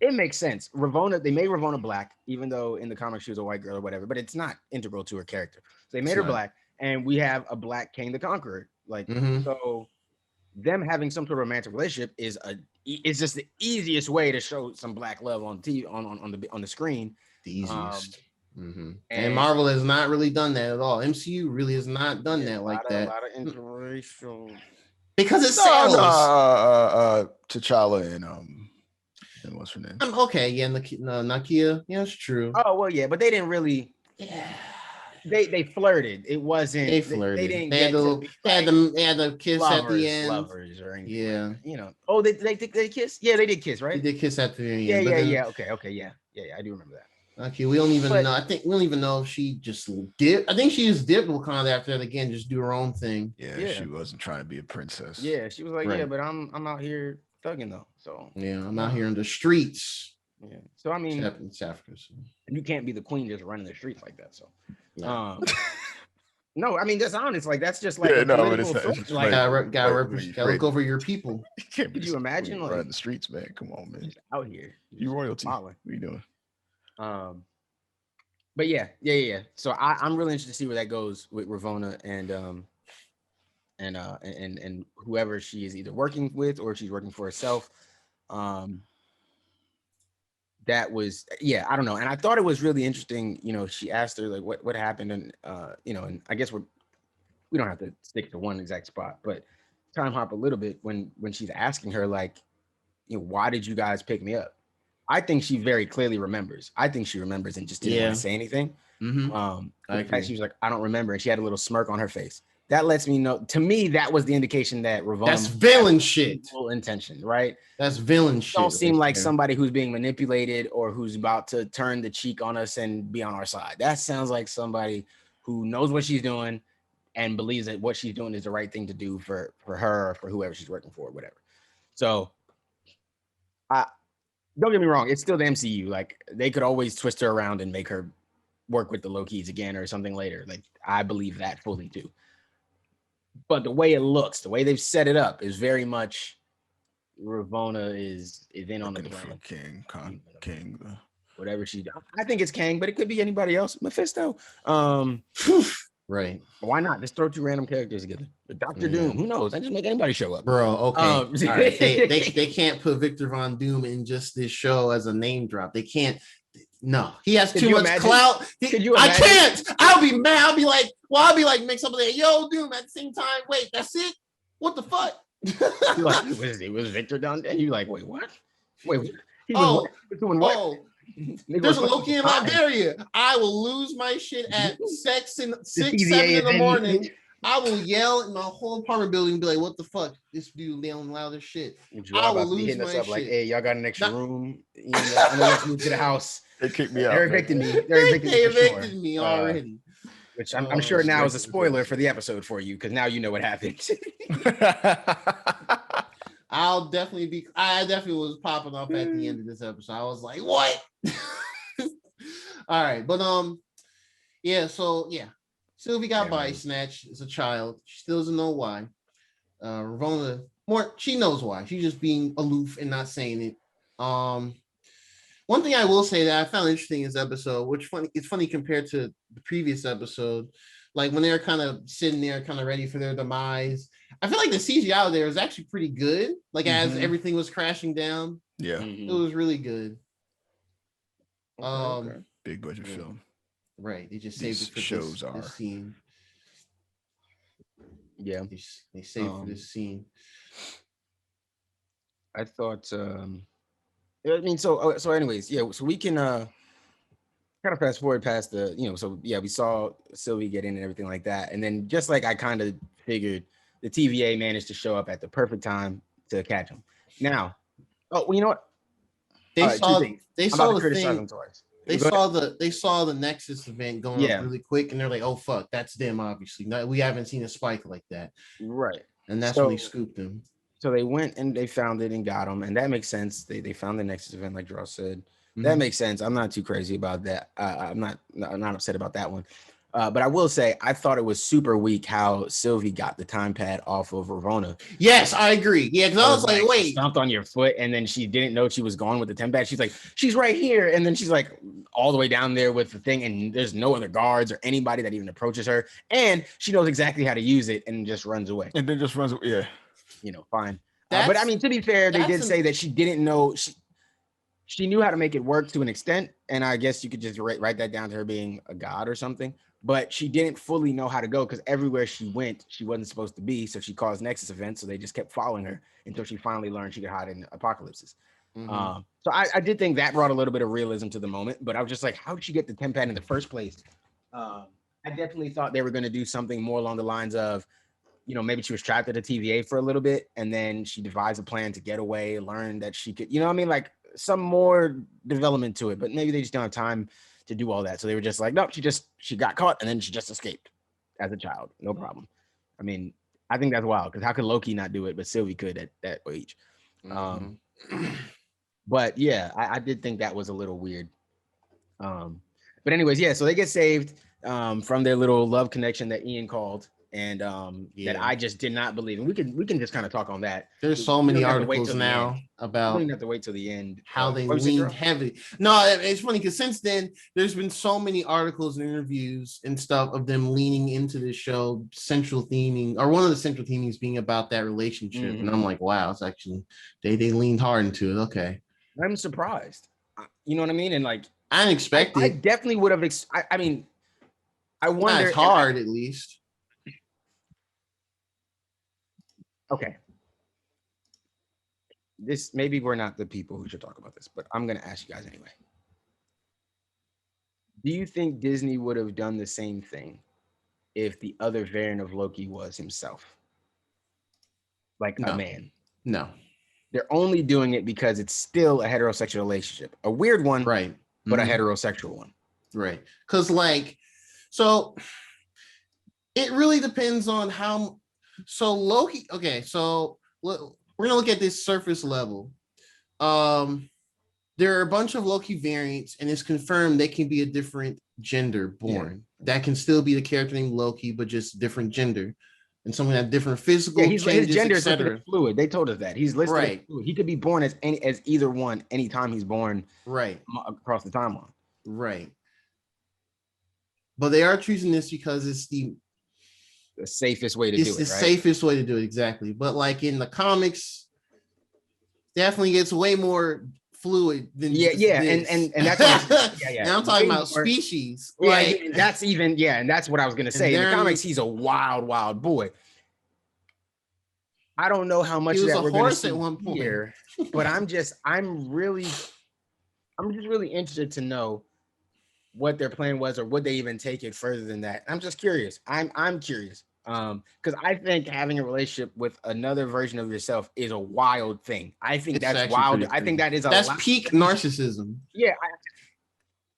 it makes sense. Ravonna, they made Ravonna black, even though in the comics she was a white girl or whatever. But it's not integral to her character. So they made her black, and we have a black Kang the Conqueror. Like so, them having some sort of romantic relationship is just the easiest way to show some black love on TV on the screen. The easiest. And Marvel has not really done that at all. MCU really has not done that like that. A lot of interracial because it sells. T'Challa and what's her name? Okay, yeah, Nakia. Yeah, it's true. Oh well, yeah, but they didn't really. Yeah. They flirted. It wasn't. They flirted. They didn't. They had the kiss at the end. Lovers or anything. Yeah. You know. Oh, they kiss. Yeah, they did kiss, right? They did kiss at the end. Yeah. Okay. Yeah. I do remember that. Okay, we don't even know. I think we don't even know if she just dipped. I think she just dipped Wakanda after that again, just do her own thing. Yeah, she wasn't trying to be a princess. Yeah, she was like, yeah, but I'm out here thugging though. So yeah, I'm out here in the streets. Yeah. So I mean, it's Africa. So. You can't be the queen just running the streets like that. So. No, I mean that's honest. Like that's just like it's like gotta look over your people. Could you imagine like running the streets, man? Come on, man. Out here, you royalty. What are you doing? But yeah. So I'm really interested to see where that goes with Ravonna and whoever she is either working with or she's working for herself. That was, I don't know. And I thought it was really interesting. She asked her like what happened. And, and I guess we don't have to stick to one exact spot, but time hop a little bit when she's asking her, like, why did you guys pick me up? I think she very clearly remembers. I think she remembers and just didn't want to say anything. She was like, I don't remember. And she had a little smirk on her face. That lets me know. To me, that was the indication that Ravonna. That's villain shit. Full intention, right? That's villain shit. Don't seem like somebody who's being manipulated or who's about to turn the cheek on us and be on our side. That sounds like somebody who knows what she's doing and believes that what she's doing is the right thing to do for her or for whoever she's working for, or whatever. So, don't get me wrong. It's still the MCU. Like they could always twist her around and make her work with the Lokis again or something later. Like I believe that fully too. But the way it looks, the way they've set it up is very much Ravonna is in on the plan. King, whatever she does. I think it's Kang, but it could be anybody else. Mephisto. Right. Why not? Just throw two random characters together. Dr. Doom. Who knows? I just make anybody show up. Bro, okay. All right. They can't put Victor Von Doom in just this show as a name drop. They can't. No, he has too much clout. I can't. I'll be mad. I'll be like, make somebody like, yo, dude, at the same time, wait, that's it? What the fuck? was Victor down there? You like, wait, what? Wait, he was doing what? Oh, there's a Loki in Liberia. I will lose my shit at 6, 7 in the morning. I will yell in my whole apartment building and be like, what the fuck? This dude yelling loud as shit. I will lose my shit. Like, hey, y'all got an extra room? I'm gonna move to the house. They kicked me out. They're evicting me. They evicted me already. Which I'm sure now is a spoiler for the episode for you, because now you know what happened. I definitely was popping off at the end of this episode. I was like, what? All right, but Sylvie got body snatched as a child. She still doesn't know why. Ravonna, she knows why. She's just being aloof and not saying it. One thing I will say that I found interesting in this episode, it's funny compared to the previous episode, like when they're kind of sitting there, kind of ready for their demise. I feel like the CGI out there was actually pretty good. Like as everything was crashing down, it was really good. Okay. Big budget film, right? They just saved it for this scene. Yeah, they saved for this scene. I thought. I mean, so anyways, so we can kind of fast forward past we saw Sylvie get in and everything like that, and then just like I kind of figured, the TVA managed to show up at the perfect time to catch him. Now, you know what? They saw the Nexus event going up really quick, and they're like, "Oh fuck, that's them." Obviously, we haven't seen a spike like that, right? And that's when they scooped him. So they went and they found it and got him, and that makes sense. They found the Nexus event, like Draw said. That makes sense. I'm not too crazy about that. I'm not upset about that one. But I will say, I thought it was super weak how Sylvie got the time pad off of Ravonna. Yes, I agree. Yeah, because I was like, wait. Stomped on your foot, and then she didn't know she was gone with the time pad. She's like, she's right here. And then she's like all the way down there with the thing, and there's no other guards or anybody that even approaches her. And she knows exactly how to use it and just runs away. And then just runs away. Yeah. Fine. But I mean, to be fair, they did say that she didn't know. She knew how to make it work to an extent. And I guess you could just write that down to her being a god or something. But she didn't fully know how to go, because everywhere she went, she wasn't supposed to be. So she caused Nexus events. So they just kept following her until she finally learned she could hide in apocalypses. So I did think that brought a little bit of realism to the moment. But I was just like, how did she get the temp pad in the first place? I definitely thought they were going to do something more along the lines of, maybe she was trapped at a TVA for a little bit, and then she devised a plan to get away, learn that she could, like some more development to it, but maybe they just don't have time to do all that. So they were just like, nope, she got caught and then she just escaped as a child. No problem. I mean, I think that's wild, because how could Loki not do it, but Sylvie could at that age? But yeah, I did think that was a little weird. But anyways, so they get saved from their little love connection that Iain called. And that I just did not believe, and we can just kind of talk on that. There's so many articles now about. We don't have to wait till the end. How they leaned heavy. No, it's funny because since then there's been so many articles and interviews and stuff of them leaning into the show, central theming, or one of the central themings being about that relationship. And I'm like, wow, it's actually they leaned hard into it. Okay, I'm surprised. You know what I mean? And like I didn't expect it. I definitely would have. I mean, I wonder. It's hard, at least. Okay. Maybe we're not the people who should talk about this, but I'm going to ask you guys anyway. Do you think Disney would have done the same thing if the other variant of Loki was himself? Like a man? No. They're only doing it because it's still a heterosexual relationship. A weird one, right? But a heterosexual one. Right. Because so it really depends on how. So Loki, okay, so we're gonna look at this surface level. There are a bunch of Loki variants, and it's confirmed they can be a different gender born. Yeah. That can still be the character named Loki, but just different gender, and someone have different physical changes, his gender is listed fluid. They told us that he's listed as fluid. He could be born as either one anytime he's born, right, across the timeline, right. But they are choosing this because it's the safest way to do it. It's the safest way to do it, exactly. But like in the comics, definitely gets way more fluid than and that's what And I'm talking about species. And that's and that's what I was gonna say. In the comics, he's a wild boy. I don't know how much of that we're gonna see at one point here, but I'm just really interested to know what their plan was, or would they even take it further than that. I'm just curious. I'm curious. Because I think having a relationship with another version of yourself is a wild thing. I think that's wild. I think that's peak narcissism. Yeah.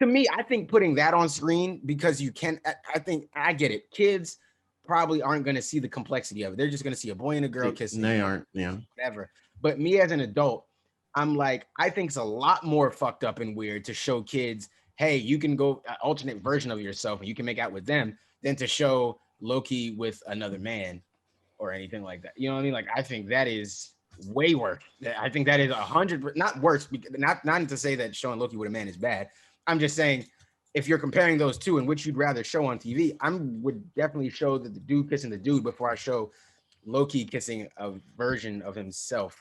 To me, I think putting that on screen, because you can, I think I get it. Kids probably aren't going to see the complexity of it. They're just going to see a boy and a girl kissing. They aren't, whatever. But me as an adult, I'm like, I think it's a lot more fucked up and weird to show kids, hey, you can go an alternate version of yourself and you can make out with them, than to show Loki with another man or anything like that. You know what I mean? Like, I think that is way worse. I think that is 100, not worse, not to say that showing Loki with a man is bad. I'm just saying, if you're comparing those two and which you'd rather show on TV, I would definitely show the dude kissing the dude before I show Loki kissing a version of himself.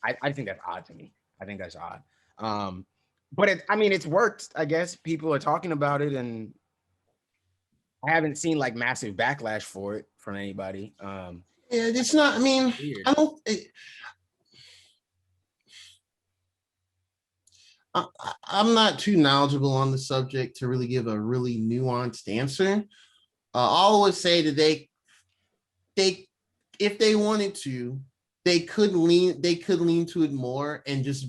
I think that's odd to me. I think that's odd. But it's worked. I guess people are talking about it, and I haven't seen like massive backlash for it from anybody. It's not. I mean, weird. I'm not too knowledgeable on the subject to really give a really nuanced answer. All I would say that they, if they wanted to, they could lean to it more and just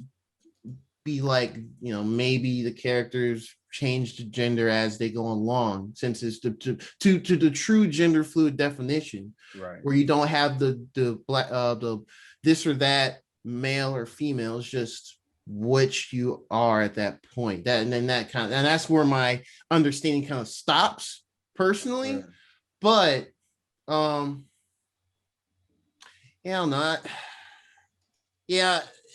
be like, maybe the characters change the gender as they go along, since it's to the true gender fluid definition, right? Where you don't have the black the this or that male or female, it's just which you are at that point. And that's where my understanding kind of stops personally. Yeah. But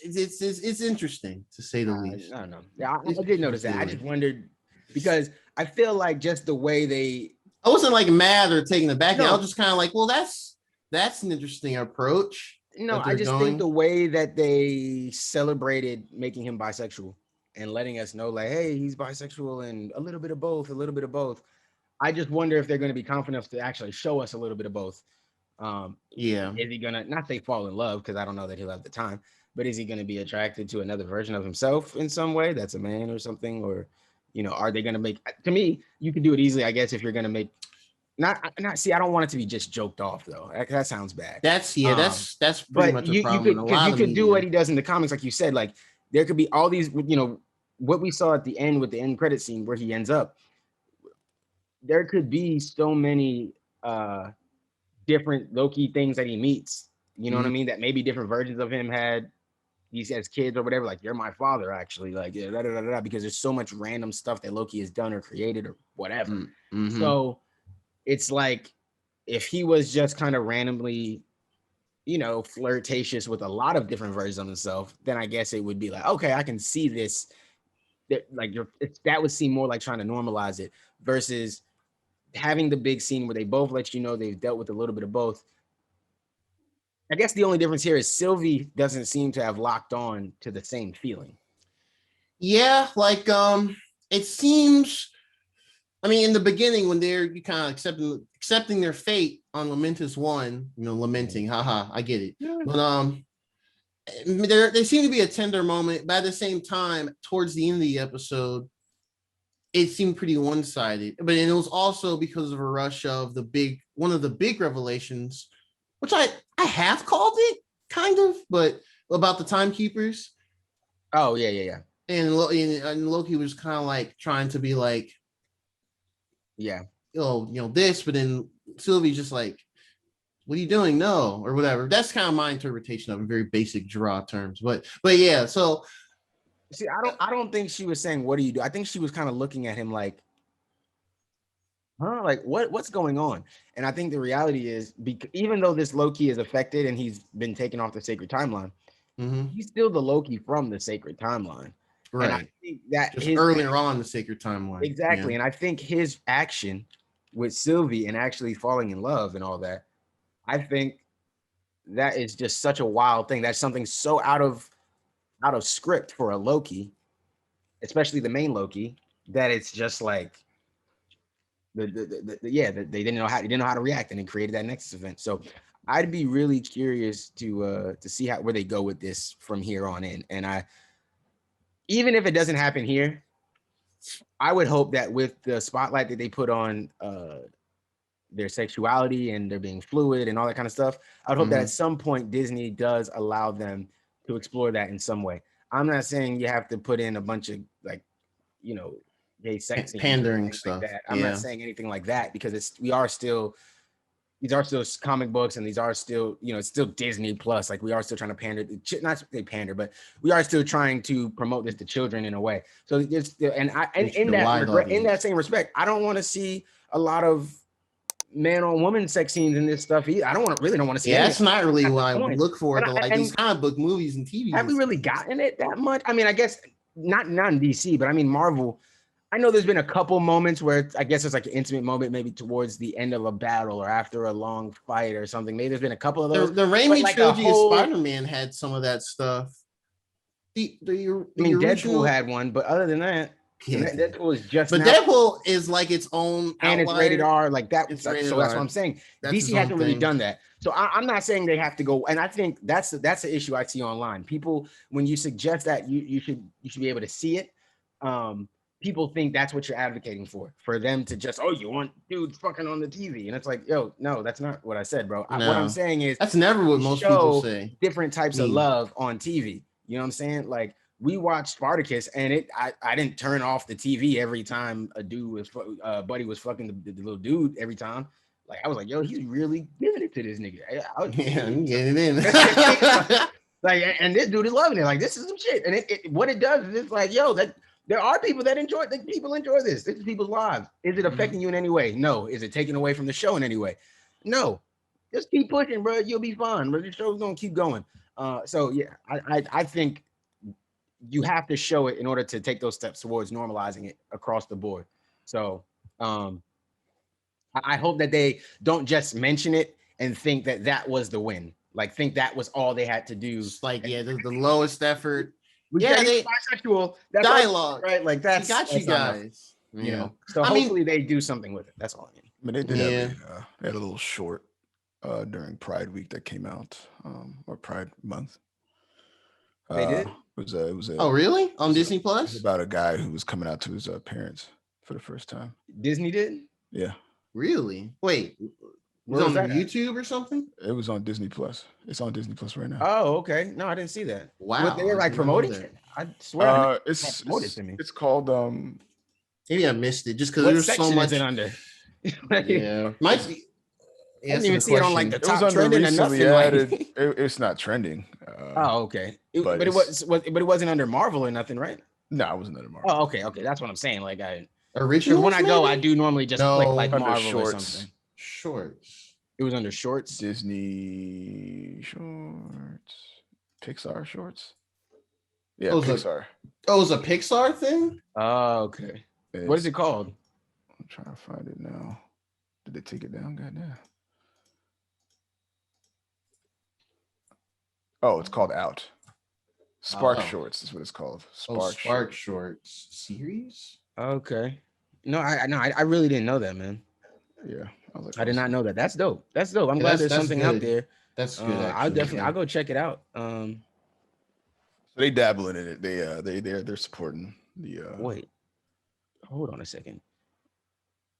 it's interesting to say the least. I don't know. Yeah, I did notice that. I just wondered, because I feel like just the way I wasn't like mad or taken aback. No. I was just kind of like, well, that's an interesting approach. No, I just think the way that they celebrated making him bisexual and letting us know, like, hey, he's bisexual and a little bit of both. I just wonder if they're going to be confident enough to actually show us a little bit of both. Is he gonna, not say fall in love, because I don't know that he'll have the time, but is he going to be attracted to another version of himself in some way that's a man or something? Or, are they going to make, to me, you can do it easily, I guess, if you're going to make, not see, I don't want it to be just joked off though. That sounds bad. That's pretty much a problem. You could do what he does in the comics, like you said. Like, there could be all these, what we saw at the end with the end credit scene where he ends up. There could be so many different Loki things that he meets. You know what I mean? That maybe different versions of him had these as kids or whatever. Like, you're my father, actually. Like, because there's so much random stuff that Loki has done or created or whatever. Mm-hmm. So it's like, if he was just kind of randomly, flirtatious with a lot of different versions of himself, then I guess it would be like, okay, I can see this. That would seem more like trying to normalize it, versus having the big scene where they both let you know they've dealt with a little bit of both. I guess the only difference here is Sylvie doesn't seem to have locked on to the same feeling. Yeah, like it seems. I mean, in the beginning, when they're kind of accepting their fate on Lamentus 1, lamenting, haha, I get it. Yeah. But there seemed to be a tender moment, but at the same time, towards the end of the episode, it seemed pretty one-sided. But it was also because of a rush of one of the big revelations, which I have called it, kind of, but about the timekeepers. Oh, yeah. And Loki was kind of like trying to be like, this, but then Sylvie's just like, what are you doing? No, or whatever. That's kind of my interpretation of a very basic draw terms. But yeah, so see, I don't think she was saying, what do you do? I think she was kind of looking at him like, like what's going on? And I think the reality is, even though this Loki is affected and he's been taken off the sacred timeline, he's still the Loki from the sacred timeline. Right. And I think that just earlier on the sacred timeline. Exactly. Yeah. And I think his action with Sylvie and actually falling in love and all that, I think that is just such a wild thing. That's something so out of out of script for a Loki, especially the main Loki, that it's just like they didn't know how to react, and it created that Nexus event. So I'd be really curious to see where they go with this from here on in. And even if it doesn't happen here, I would hope that with the spotlight that they put on their sexuality and they're being fluid and all that kind of stuff, I'd hope that at some point Disney does allow them to explore that in some way. I'm not saying you have to put in a bunch of like, gay sex pandering stuff. Like that. I'm not saying anything like that, because these are still comic books, and these are still, it's still Disney Plus. Like, we are still trying to pander, not they pander, but we are still trying to promote this to children in a way. So in that same respect, I don't want to see a lot of man on woman sex scenes in this stuff either. I don't want to see. Yeah, that's not really what I would look for. These comic book movies and TV. Have we really gotten it that much? I mean, I guess not in DC, but I mean Marvel. I know there's been a couple moments where I guess it's like an intimate moment, maybe towards the end of a battle or after a long fight or something. Maybe there's been a couple of those. The Raimi trilogy of Spider-Man had some of that stuff. Deadpool had one, but other than that, Deadpool is just. But Deadpool is like its own, and it's rated R, like that. So that's what I'm saying. DC hasn't really done that. So I'm not saying they have to go. And I think that's the issue I see online. People, when you suggest that you should be able to see it. People think that's what you're advocating for them to just, you want dudes fucking on the TV. And it's like, yo, no, that's not what I said, bro. What I'm saying is that's never what most people say. Different types of love on TV. You know what I'm saying? Like, we watched Spartacus, and I didn't turn off the TV every time a dude was Buddy was fucking the little dude every time. Like, I was like, yo, he's really giving it to this nigga. I'm getting it in. Like, and this dude is loving it. Like, this is some shit. And what it does is it's like, yo, that there are people that enjoy. People enjoy this. This is people's lives. Is it affecting you in any way? No. Is it taking away from the show in any way? No. Just keep pushing, bro. You'll be fine. But the show's gonna keep going. So yeah, I think you have to show it in order to take those steps towards normalizing it across the board. So I hope that they don't just mention it and think that was the win. Like, think that was all they had to do. It's like, the lowest effort. They bisexual dialogue, right? Like, that's got you guys. So hopefully they do something with it. That's all I mean. But they did have they had a little short during Pride Week that came out, or Pride Month. They did. It was oh, really? On Disney Plus? About a guy who was coming out to his parents for the first time. Disney did? Yeah. Really? Wait. Was it on YouTube or something? It was on Disney Plus. It's on Disney Plus right now. Oh, okay. No, I didn't see that. Wow. They were like promoting it. I swear. It's called maybe I missed it just because there's so much. Is it under? Might be. I didn't even see it on like the top trending and nothing. It's not trending. Okay. But it wasn't under Marvel or nothing, right? No, it wasn't under Marvel. Oh, okay. That's what I'm saying. Like, original. When I go, I do normally just click like Marvel shorts. Or something. Shorts. It was under shorts. Disney shorts. Pixar shorts. Yeah, Pixar. It was a Pixar thing? Oh, okay. What is it called? I'm trying to find it now. Did they take it down? Goddamn. Oh, it's called Out. Spark Shorts is what it's called. Spark Shorts series? Okay. No, I really didn't know that, man. Yeah. I did not know that. That's dope. I'm glad there's something out there. That's good. I'll go check it out. So they dabble in it. They're supporting the. Wait, hold on a second.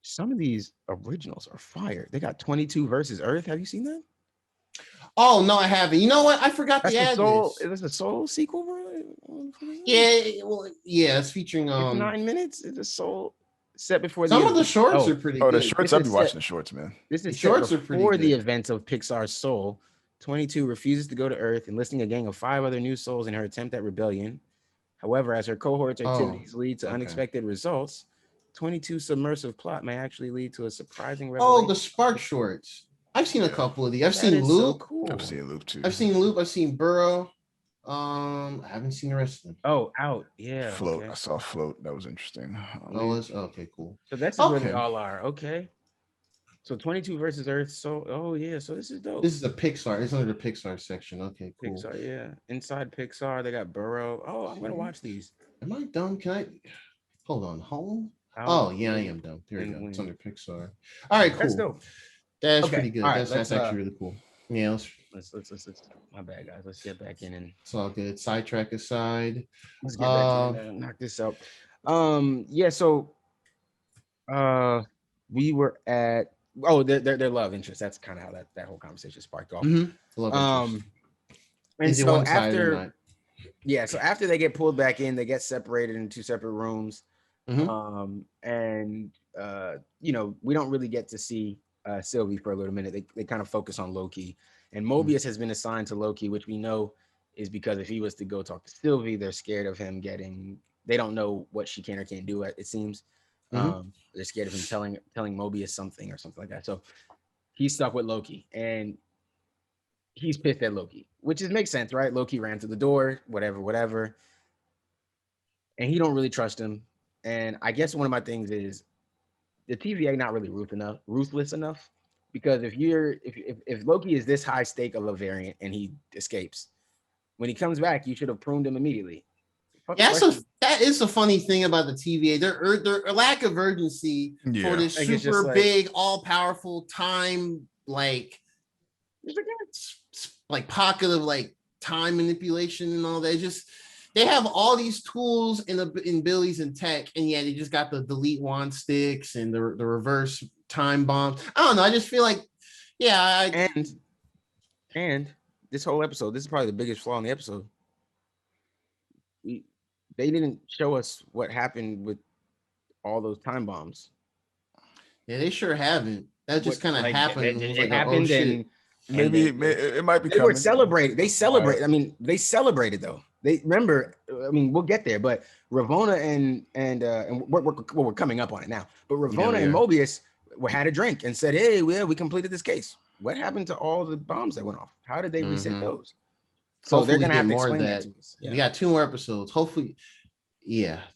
Some of these originals are fire. They got 22 versus Earth. Have you seen that? Oh no, I haven't. You know what? I forgot the add this. Is this a Soul sequel, bro? Yeah, well, yeah, it's featuring it's 9 minutes. It's a Soul set before some of the shorts are pretty good. The shorts, I've been watching the shorts, man. This is shorts are before the events of Pixar's Soul. 22 refuses to go to Earth, enlisting a gang of 5 other new souls in her attempt at rebellion. However, as her cohort's activities lead to unexpected results, 22's submersive plot may actually lead to a surprising revelation. Oh, the Spark Shorts. I've seen a couple of these. I've seen Loop. So cool. I've seen Loop too. I've seen Loop. I've seen Burrow. I haven't seen the rest of them. Oh, Out. Yeah. Float. Okay. I saw Float. That was interesting. Okay, cool. So that's where they all are. Okay. So 22 versus Earth. So so this is dope. This is a Pixar. It's under the Pixar section. Okay, cool. Pixar, yeah. Inside Pixar, they got Burrow. Oh, I'm gonna watch these. Am I dumb? Can I hold on? Home? Oh yeah, I am dumb. Here we go. It's under Pixar. All right, cool. That's dope. That's pretty good. Right, that's actually really cool. Yeah, let's my bad, guys. Let's get back in and it's all good. Sidetrack aside. Let's get back in and knock this out. Yeah, so we were at their love interest. That's kind of how that whole conversation sparked off. Mm-hmm. And so after so after they get pulled back in, they get separated in two separate rooms. Mm-hmm. And we don't really get to see Sylvie for a little minute. They kind of focus on Loki, and Mobius has been assigned to Loki, which we know is because if he was to go talk to Sylvie, they're scared of him they don't know what she can or can't do, it seems. They're scared of him telling Mobius something or something like that. So he's stuck with Loki, and he's pissed at Loki, which makes sense, right? Loki ran to the door, whatever. And he don't really trust him. And I guess one of my things is the TVA not really ruthless enough, because if Loki is this high stake of a variant and he escapes, when he comes back, you should have pruned him immediately. Yeah, that is a funny thing about the TVA. Their lack of urgency for this super big, all powerful time like pocket of like time manipulation and all that. They have all these tools in Billy's and tech, and they just got the delete wand sticks and the reverse time bomb. I don't know. I just feel like, and this whole episode, this is probably the biggest flaw in the episode. They didn't show us what happened with all those time bombs. Yeah, they sure haven't. That just kind of happened. It happened, and maybe it might be. They were celebrating. They celebrated. I mean, they celebrated though. They remember. I mean, we'll get there, but Ravonna and we're coming up on it now. But Ravonna and Mobius had a drink and said, "Hey, we completed this case. What happened to all the bombs that went off? How did they reset those?" So they're gonna have to explain that to us. We got 2 more episodes. Hopefully,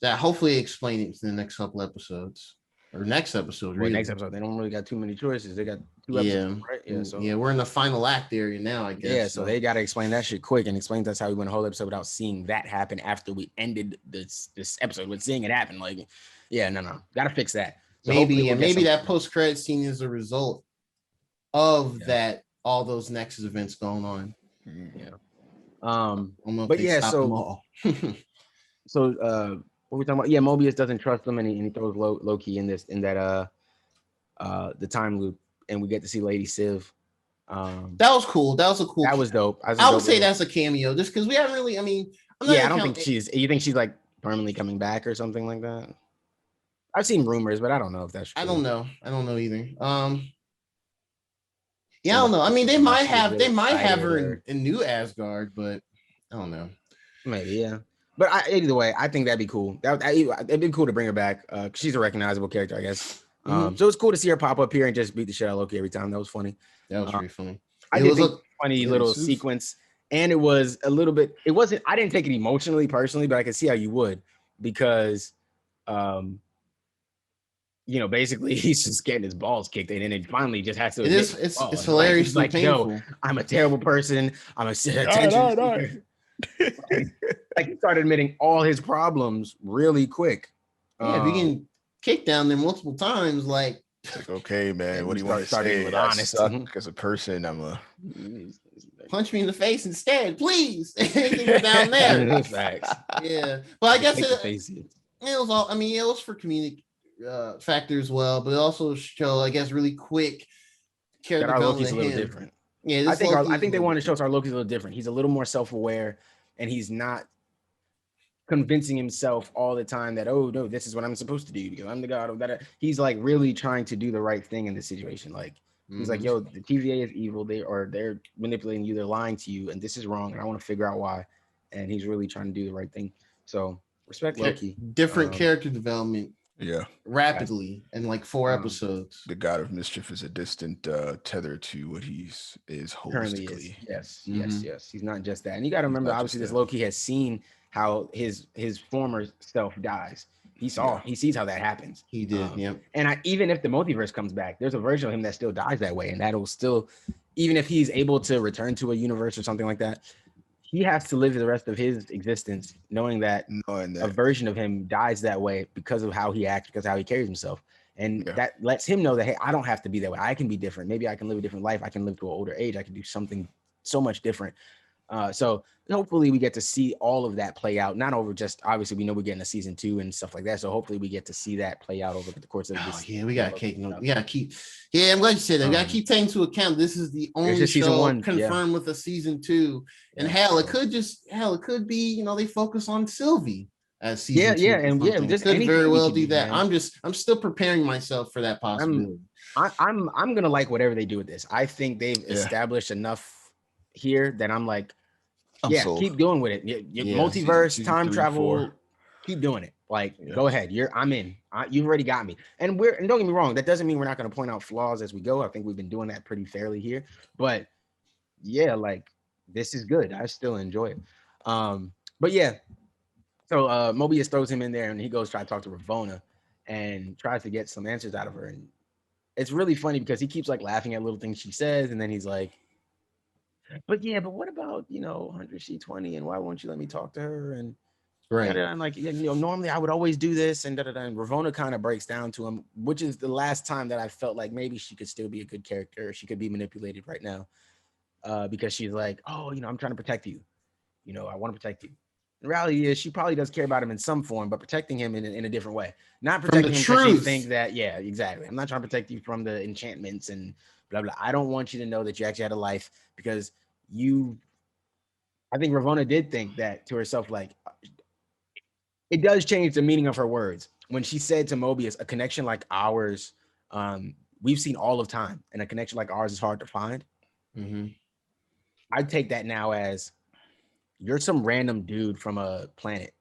hopefully explain it in the next couple episodes. Or next episode, really. Next episode, they don't really got too many choices. They got 2 episodes, right? Yeah, so we're in the final act area now, I guess. Yeah, so they got to explain that shit quick and explain to us how we went a whole episode without seeing that happen after we ended this episode with seeing it happen. Like, no, got to fix that. So maybe that post-credit scene is a result of that, all those Nexus events going on. Yeah. But so what we're talking about, Mobius doesn't trust them, and he throws Loki in that the time loop, and we get to see Lady Civ. That was cool. That was dope. I would say that's a cameo, just because we haven't really. I mean, I don't think she's. You think she's like permanently coming back or something like that? I've seen rumors, but I don't know if that's true. I don't know either. I don't know. I mean, they might have her in New Asgard, but I don't know. Maybe, yeah. But either way, I think that'd be cool. It'd be cool to bring her back. She's a recognizable character, I guess. So it's cool to see her pop up here and just beat the shit out of Loki every time. That was funny. That was pretty funny. I did think funny little sequence, and it was a little bit. It wasn't. I didn't take it emotionally, personally, but I could see how you would, because, basically he's just getting his balls kicked, and then it finally just has to. It's hilarious. Like, yo, I'm a terrible person. I'm a attention. Like he started admitting all his problems really quick. If you can kick down there multiple times, like okay, man, what do you want to say? With honesty. As a person, punch me in the face instead, please. Down there. Facts. Yeah, but I guess it was all. I mean, it was for comedic factor as well, but it also show, I guess, really quick character development. Loki's a little different. Yeah, I think they want to show us our Loki's a little different. He's a little more self-aware, and he's not convincing himself all the time that, oh no, this is what I'm supposed to do because I'm the god of that. He's like really trying to do the right thing in this situation. Like he's like, yo, the TVA is evil. They're manipulating you. They're lying to you, and this is wrong. And I want to figure out why. And he's really trying to do the right thing. So respect Loki. Different character development. Yeah, rapidly in like 4 episodes. The God of Mischief is a distant tether to what he is holistically. Yes. He's not just that, and you got to remember, obviously, this Loki has seen how his former self dies, He sees how that happens. He did, And even if the multiverse comes back, there's a version of him that still dies that way, and that'll still, even if he's able to return to a universe or something like that, he has to live the rest of his existence knowing that a version of him dies that way because of how he acts, because of how he carries himself. And that lets him know that, hey, I don't have to be that way. I can be different. Maybe I can live a different life. I can live to an older age. I can do something so much different. So hopefully we get to see all of that play out, not over just, obviously we know we're getting a season 2 and stuff like that. So hopefully we get to see that play out over the course of this. Yeah, we got to keep, I'm glad you said that. We got to keep taking into account this is the only show confirmed with a season 2. And hell, it could be, they focus on Sylvie as season 2. And just could very well do that. Man. I'm still preparing myself for that possibility. I'm gonna like whatever they do with this. I think they've established enough here that I'm like, sold. Keep going with it. Multiverse, time travel, keep doing it. Like, go ahead. I'm in. You've already got me. And don't get me wrong, that doesn't mean we're not going to point out flaws as we go. I think we've been doing that pretty fairly here. But like, this is good. I still enjoy it. But so Mobius throws him in there, and he goes try to talk to Ravonna and tries to get some answers out of her. And it's really funny because he keeps like laughing at little things she says, and then he's like, but what about 100C20 and why won't you let me talk to her? And I'm like, normally I would always do this, and and Ravonna kind of breaks down to him, which is the last time that I felt like maybe she could still be a good character. She could be manipulated right now, because she's like, oh, I'm trying to protect you. I want to protect you. The reality is she probably does care about him in some form, but protecting him in a different way. Not protecting him because she thinks that, exactly. I'm not trying to protect you from the enchantments and blah, blah. I don't want you to know that you actually had a life, because I think Ravonna did think that to herself, like, it does change the meaning of her words. When she said to Mobius, a connection like ours, we've seen all of time, and a connection like ours is hard to find. Mm-hmm. I take that now as, you're some random dude from a planet.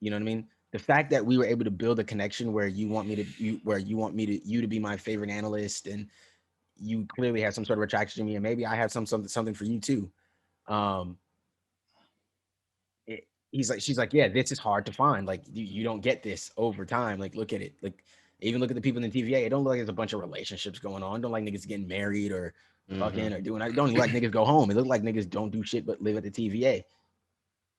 You know what I mean? The fact that we were able to build a connection where you want me to be my favorite analyst, and you clearly have some sort of attraction to me, and maybe I have something for you too. She's like, this is hard to find. Like, you don't get this over time. Like, look at it. Like, even look at the people in the TVA. It don't look like there's a bunch of relationships going on. Don't like niggas getting married or fucking or doing. I don't like niggas go home. It look like niggas don't do shit but live at the TVA.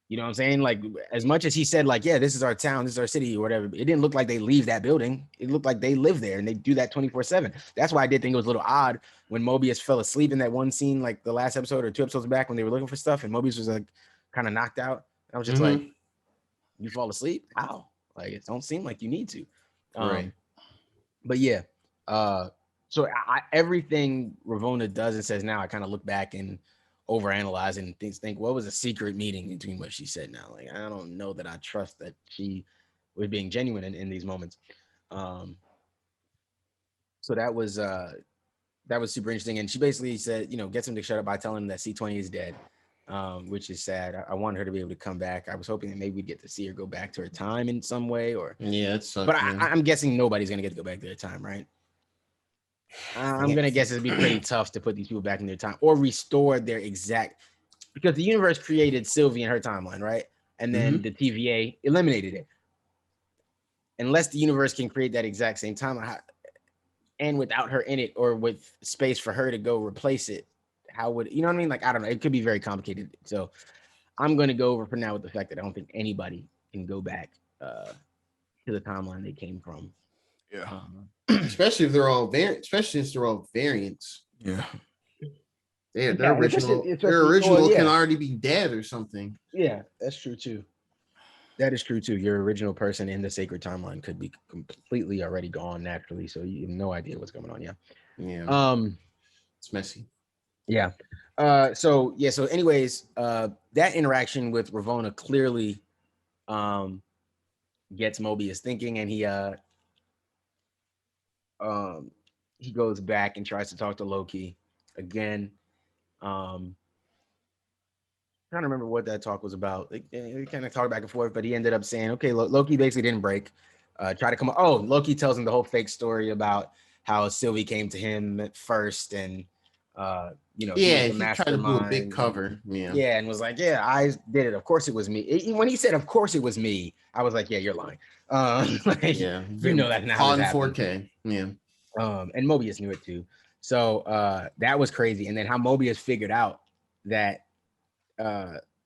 You know what I'm saying? Like, as much as he said, like, this is our town, this is our city, or whatever, it didn't look like they leave that building. It looked like they live there, and they do that 24/7. That's why I did think it was a little odd when Mobius fell asleep in that one scene, like the last episode or 2 episodes back, when they were looking for stuff, and Mobius was like kind of knocked out. I was just like, you fall asleep? How? Like, it don't seem like you need to. Right. But so everything Ravonna does and says now, I kind of look back and overanalyze and think what was a secret meeting between what she said now. Like, I don't know that I trust that she was being genuine in these moments. So that was super interesting. And she basically said, gets him to shut up by telling him that C20 is dead, which is sad. I wanted her to be able to come back. I was hoping that maybe we'd get to see her go back to her time in some way, or but I'm guessing nobody's gonna get to go back to their time, right? I'm gonna guess it'd be pretty tough to put these people back in their time or restore their exact, because the universe created Sylvie in her timeline, right? And then the TVA eliminated it. Unless the universe can create that exact same timeline, and without her in it, or with space for her to go replace it, how would, you know what I mean? Like, I don't know. It could be very complicated. So I'm gonna go over for now with the fact that I don't think anybody can go back to the timeline they came from. Yeah. Especially if they're all variants. Yeah. Their original can already be dead or something. Yeah, that's true too. That is true too. Your original person in the sacred timeline could be completely already gone naturally, so you have no idea what's going on. Yeah. It's messy. Yeah. So anyways, that interaction with Ravonna clearly gets Mobius thinking, and he goes back and tries to talk to Loki again. Trying to remember what that talk was about. They kind of talked back and forth, but he ended up saying, okay, Loki basically didn't break. Try to come. Loki tells him the whole fake story about how Sylvie came to him at first, and You know, yeah, he was the he tried to do a big mastermind. cover. Yeah, and was like, yeah, I did it. Of course it was me. When he said, of course it was me, I was like, yeah, you're lying. Like, yeah, you know that's not how on this happened. 4K. Yeah. And Mobius knew it too. So that was crazy. And then how Mobius figured out that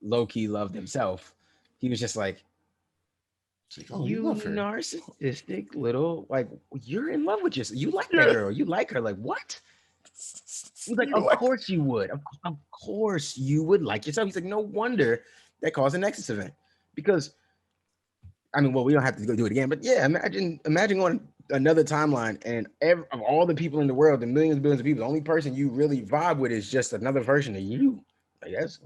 Loki loved himself. He was just like, oh, you love her. narcissistic little, like, you're in love with yourself. You like that girl. You like her. Like, what? He's like, of course you would. Of course you would like yourself. He's like, no wonder that caused a Nexus event. Because, I mean, well, we don't have to go do it again, but yeah, imagine going another timeline and of all the people in the world, the millions and billions of people, the only person you really vibe with is just another version of you. I guess.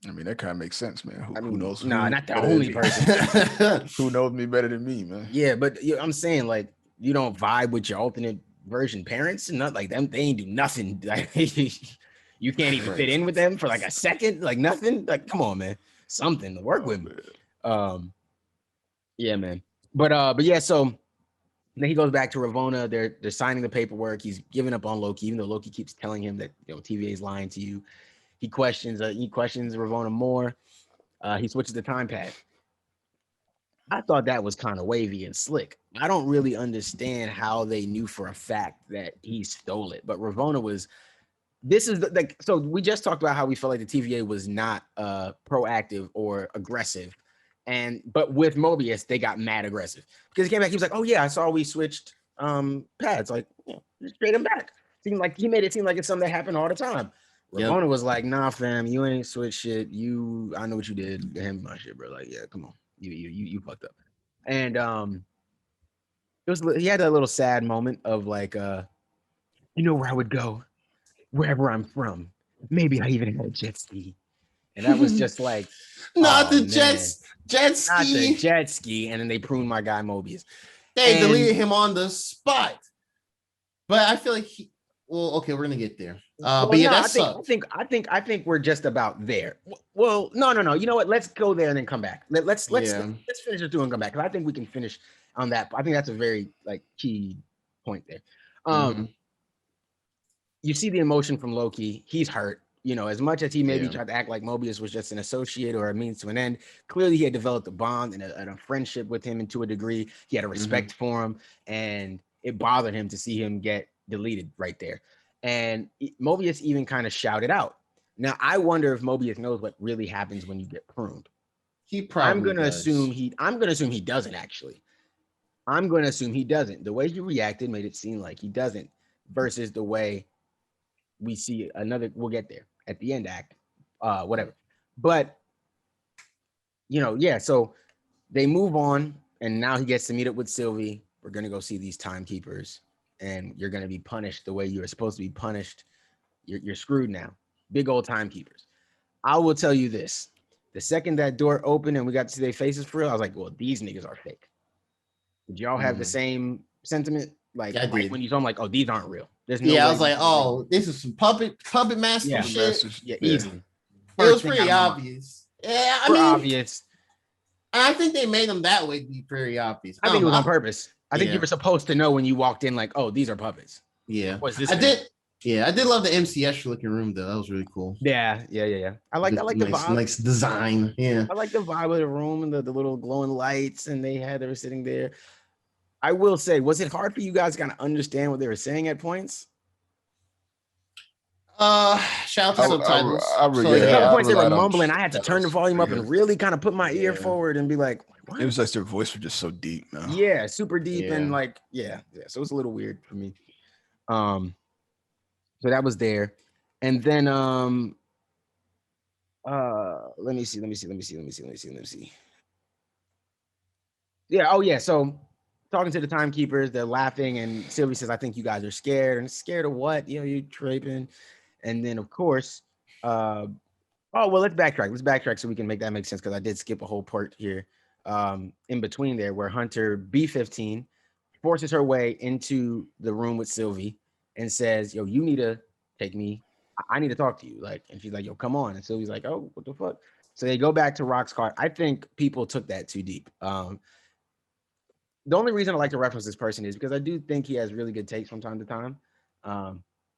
I mean, that kind of makes sense, man. Who knows? Nah, not the only person. Who knows me better than me, man? Yeah, but I'm saying, like, you don't vibe with your alternate version parents and not like them. They ain't do nothing. Like, you can't even fit in with them for like a second. Like nothing. Like, come on, man. Something to work with. Yeah, man. But yeah. So then he goes back to Ravonna. They're signing the paperwork. He's giving up on Loki, even though Loki keeps telling him that TVA is lying to you. He questions Ravonna more. He switches the time pad. I thought that was kind of wavy and slick. I don't really understand how they knew for a fact that he stole it, but Ravonna was. This is so we just talked about how we felt like the TVA was not proactive or aggressive, but with Mobius they got mad aggressive because he came back. He was like, "Oh yeah, I saw we switched pads. Like, just straight him back." Seemed like he made it seem like it's something that happened all the time. Ravonna was like, "Nah, fam, you ain't switch shit. I know what you did. Hand my shit, bro. Like, yeah, come on, you fucked up." And he had that little sad moment of like, you know where I would go, wherever I'm from. Maybe I even had a jet ski, and that was just like, not the jet ski, not the jet ski. And then they pruned my guy Mobius. They deleted him on the spot. But I feel like well, okay, we're gonna get there. But yeah, that sucks. I think we're just about there. Well, no. You know what? Let's go there and then come back. Let's finish this through and come back because I think we can finish on that. I think that's a very like key point there. You see the emotion from Loki. He's hurt. As much as he maybe tried to act like Mobius was just an associate or a means to an end, clearly he had developed a bond and a friendship with him, and to a degree, he had a respect for him, and it bothered him to see him get deleted right there. And Mobius even kind of shouted out. Now, I wonder if Mobius knows what really happens when you get pruned. He probably I'm gonna assume he doesn't actually. I'm gonna assume he doesn't. The way he reacted made it seem like he doesn't, versus the way we see another. We'll get there at the end act, whatever. But so they move on, and now he gets to meet up with Sylvie. We're gonna go see these timekeepers, and you're gonna be punished the way you were supposed to be punished. You're screwed now. Big old timekeepers. I will tell you this: the second that door opened and we got to see their faces for real, I was like, "Well, these niggas are fake." Did y'all have the same sentiment? Like, when you saw them, like, "Oh, these aren't real." There's no. Yeah, I was like, "Oh, this is some puppet master shit." Yeah, easy. It was pretty obvious. Yeah, I mean, obvious. I think they made them that way to be very obvious. I think it was on purpose. I think you were supposed to know when you walked in, like, "Oh, these are puppets." Yeah, I did love the MCS looking room though. That was really cool. Yeah. I like the vibe. Nice design. Yeah, I like the vibe of the room and the little glowing lights, and they were sitting there. I will say, was it hard for you guys to kind of understand what they were saying at points? Shout out to subtitles. At some points they were mumbling. I had to turn the volume up and really kind of put my ear forward and be like, what? It was like their voice was just so deep, man. Yeah, super deep and like, So it was a little weird for me. So that was there. And then let me see. Yeah, oh yeah. So talking to the timekeepers, they're laughing, and Sylvie says, "I think you guys are scared." And scared of what? You're tripping. And then of course, let's backtrack. Let's backtrack so we can make that make sense, because I did skip a whole part here in between there where Hunter B-15 forces her way into the room with Sylvie and says, "Yo, you need to take me. I need to talk to you." Like, and she's like, "Yo, come on." And Sylvie's like, "Oh, what the fuck?" So they go back to Rock's car. I think people took that too deep. The only reason I like to reference this person is because I do think he has really good takes from time to time.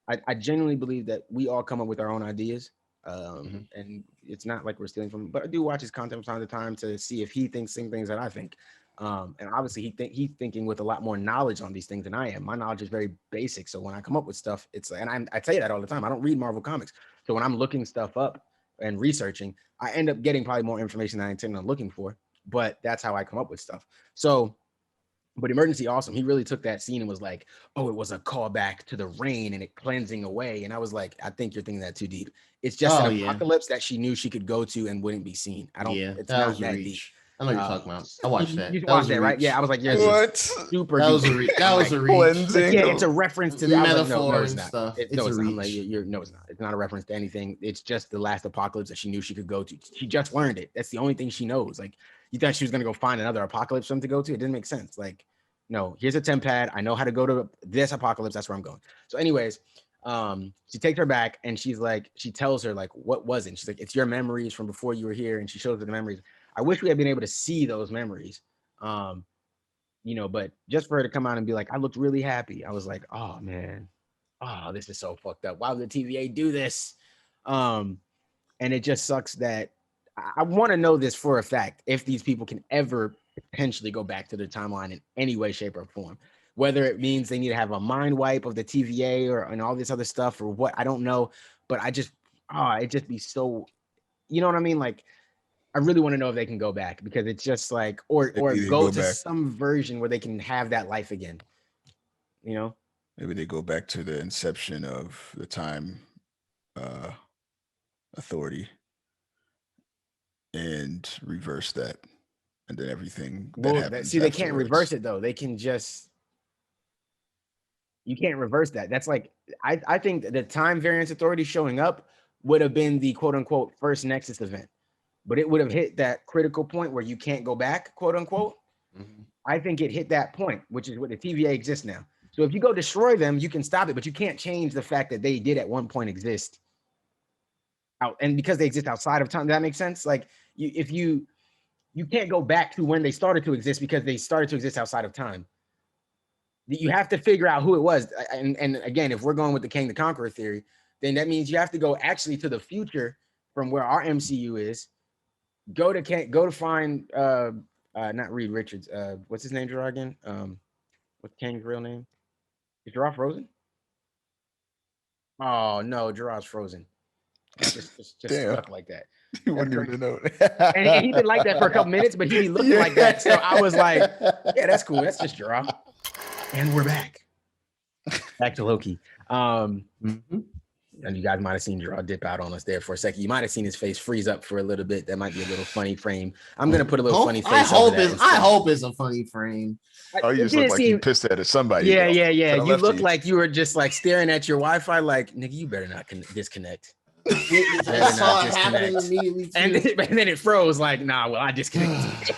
I genuinely believe that we all come up with our own ideas. And it's not like we're stealing from him, but I do watch his content from time to time to see if he thinks same things that I think. And obviously he's thinking with a lot more knowledge on these things than I am. My knowledge is very basic. So when I come up with stuff, it's and I tell you that all the time. I don't read Marvel comics. So when I'm looking stuff up and researching, I end up getting probably more information than I intended on looking for, but that's how I come up with stuff. So, but Emergency Awesome, he really took that scene and was like, oh, it was a callback to the rain and it cleansing away. And I was like, I think you're thinking that too deep. It's just an apocalypse that she knew she could go to and wouldn't be seen. I don't, it's not that deep. I know what you're talking about. I watched that. You watched that, right? Yeah, I was like, yeah, what? Super. That was a reach. That was a reach. Yeah, it's a reference to the metaphor and stuff. No, it's not. No, it's not. It's not a reference to anything. It's just the last apocalypse that she knew she could go to. She just learned it. That's the only thing she knows. Like, you thought she was gonna go find another apocalypse for them to go to? It didn't make sense. Like, no, here's a temp pad. I know how to go to this apocalypse. That's where I'm going. So, anyways, she takes her back and she's like, she tells her like, what was it? She's like, it's your memories from before you were here, and she shows her the memories. I wish we had been able to see those memories, you know, but just for her to come out and be like, I looked really happy. I was like, oh man, oh, this is so fucked up. Why would the TVA do this? And it just sucks that I want to know this for a fact, if these people can ever potentially go back to their timeline in any way, shape, or form, whether it means they need to have a mind wipe of the TVA or and all this other stuff or what, I don't know. But I just, it just be so, you know what I mean? Like, I really want to know if they can go back, because it's just like, or go to some version where they can have that life again. You know, maybe they go back to the inception of the time authority and reverse that, and then everything that happens. See, they can't reverse it though. They can just, you can't reverse that. That's like, I think the time variance authority showing up would have been the quote unquote first Nexus event. But it would have hit that critical point where you can't go back, quote unquote. I think it hit that point, which is what the TVA exists now. So if you go destroy them, you can stop it, but you can't change the fact that they did at one point exist out, and because they exist outside of time. Does that make sense? Like, you can't go back to when they started to exist, because they started to exist outside of time. You have to figure out who it was. And again, if we're going with the Kang the Conqueror theory, then that means you have to go actually to the future from where our MCU is. Go to find not Reed Richards. What's his name, Gerard, again? What's Kang's real name? Is Gerard frozen? Oh no, Gerard's frozen. Just stuck like that. You wouldn't even know. And he been like that for a couple minutes, but he be looking like that. So I was like, yeah, that's cool. That's just Gerard. And we're back. Back to Loki. And you guys might have seen Gerard dip out on us there for a second. You might have seen his face freeze up for a little bit. That might be a little funny frame. I'm gonna put a little funny face. I hope it's a funny frame. Oh, you just look like you pissed at somebody. Yeah. You look like you were just like staring at your Wi-Fi, like, nigga, you better not disconnect. I saw it happen immediately. And then it froze. Like, nah, well, I disconnected.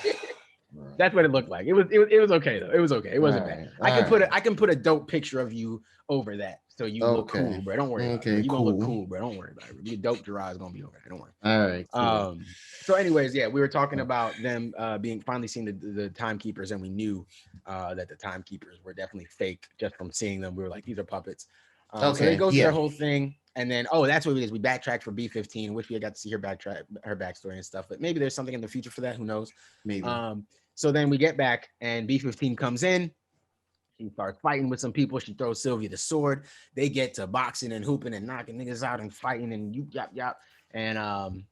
That's what it looked like. It was okay though. It was okay. It wasn't bad. I can put a dope picture of you over that, so you look cool, bro. Don't worry. Okay, you gonna look cool, bro. Don't worry about it. Your dope Gerard's gonna be over there. Don't worry. All right. Cool. So, anyways, yeah, we were talking about them being finally seeing the timekeepers, and we knew that the timekeepers were definitely fake just from seeing them. We were like, these are puppets. So they go through their whole thing, and then that's what we did. We backtracked for B-15, which we got to see her backstory and stuff. But maybe there's something in the future for that. Who knows? Maybe. So then we get back, and B-15 comes in. She starts fighting with some people. She throws Sylvie the sword. They get to boxing and hooping and knocking niggas out and fighting and yap. And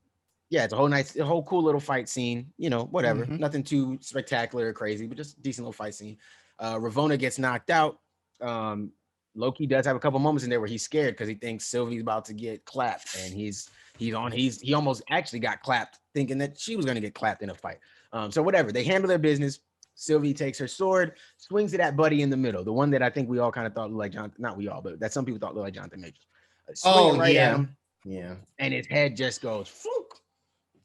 it's a whole cool little fight scene. You know, whatever. Nothing too spectacular or crazy, but just a decent little fight scene. Ravonna gets knocked out. Loki does have a couple moments in there where he's scared because he thinks Sylvie's about to get clapped, and he almost actually got clapped, thinking that she was going to get clapped in a fight. So whatever, they handle their business. Sylvie takes her sword, swings it at Buddy in the middle, the one that I think we all kind of thought looked like Jonathan, not we all, but that some people thought looked like Jonathan Majors. At him, yeah, and his head just goes floop.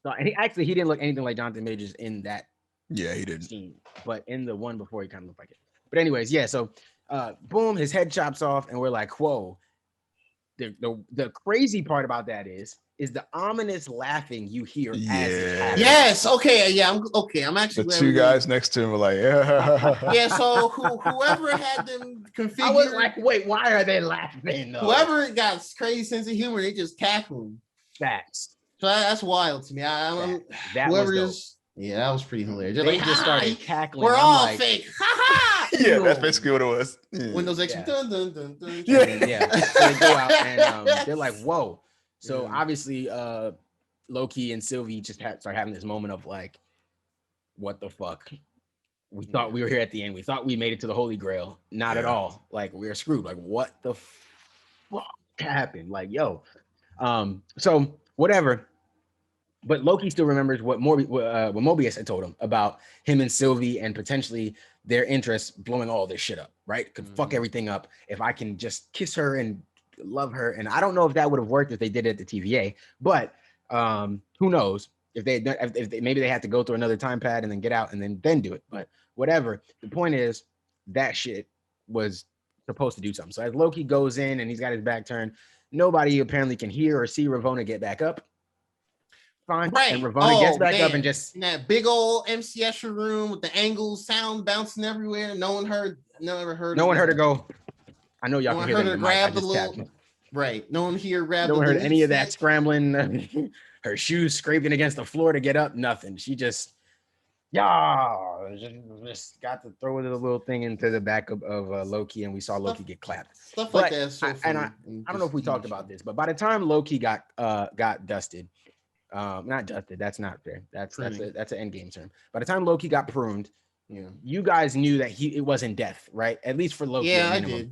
So, and he didn't look anything like Jonathan Majors in that. Yeah, he didn't. Scene, but in the one before, he kind of looked like it. But anyways, yeah. So, boom, his head chops off, and we're like, whoa. The crazy part about that is is the ominous laughing you hear as it Yeah. happens. Yes. Okay. Yeah. I'm actually The two guys next to him were like, yeah. So whoever had them configured, I was like, wait, why are they laughing? Though? Whoever got crazy sense of humor, they just cackling. Facts. So that's wild to me. That whoever was is, yeah, that was pretty hilarious. They like, just started cackling. We're all like, fake. Ha ha. Yeah, that's basically what it was. Yeah. Windows X. Dun, dun, dun, dun. Yeah. So they go out and they're like, whoa. So obviously, Loki and Sylvie just start having this moment of like, what the fuck? We thought we were here at the end. We thought we made it to the Holy Grail. Not at all. Like, we're screwed. Like, what the fuck happened? Like, yo. So whatever. But Loki still remembers what Mobius had told him about him and Sylvie and potentially their interests blowing all this shit up, right? Could fuck everything up if I can just kiss her and love her. And I don't know if that would have worked if they did it at the TVA, but who knows? If maybe they had to go through another time pad and then get out and then do it. But whatever. The point is that shit was supposed to do something. So as Loki goes in and he's got his back turned, nobody apparently can hear or see Ravonna get back up. Fine. Right. And Ravonna gets back up and just in that big old MC Escher room with the angles, sound bouncing everywhere. No one heard her go. I know y'all can hear them. Grab the little. Right. No one here grabbed. No one heard any of that scrambling. Her shoes scraping against the floor to get up. Nothing. She just got to throw the little thing into the back of Loki, and we saw Loki get clapped. Stuff like that. So I don't know if we talked about this, but by the time Loki got dusted. Not dusted. That's not fair. That's an endgame term. By the time Loki got pruned, you guys knew that it wasn't death, right? At least for Loki. Yeah, I did.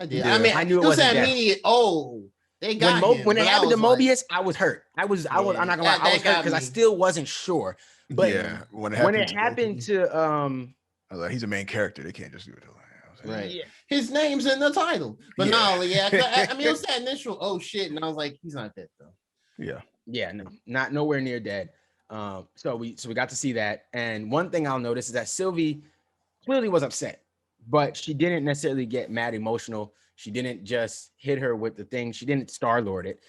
Yeah. I mean, I knew it wasn't death. Immediate. Oh, they got when it happened to Mobius, I was hurt. I'm not gonna lie, I was hurt because I still wasn't sure. But when it happened to I was like, he's a main character. They can't just do it. Right. Yeah. His name's in the title, but no, I mean, it was that initial oh shit, and I was like, he's not dead though. Yeah. Yeah, no, not nowhere near dead. So we got to see that. And one thing I'll notice is that Sylvie clearly was upset, but she didn't necessarily get mad emotional. She didn't just hit her with the thing. She didn't Star-Lord it.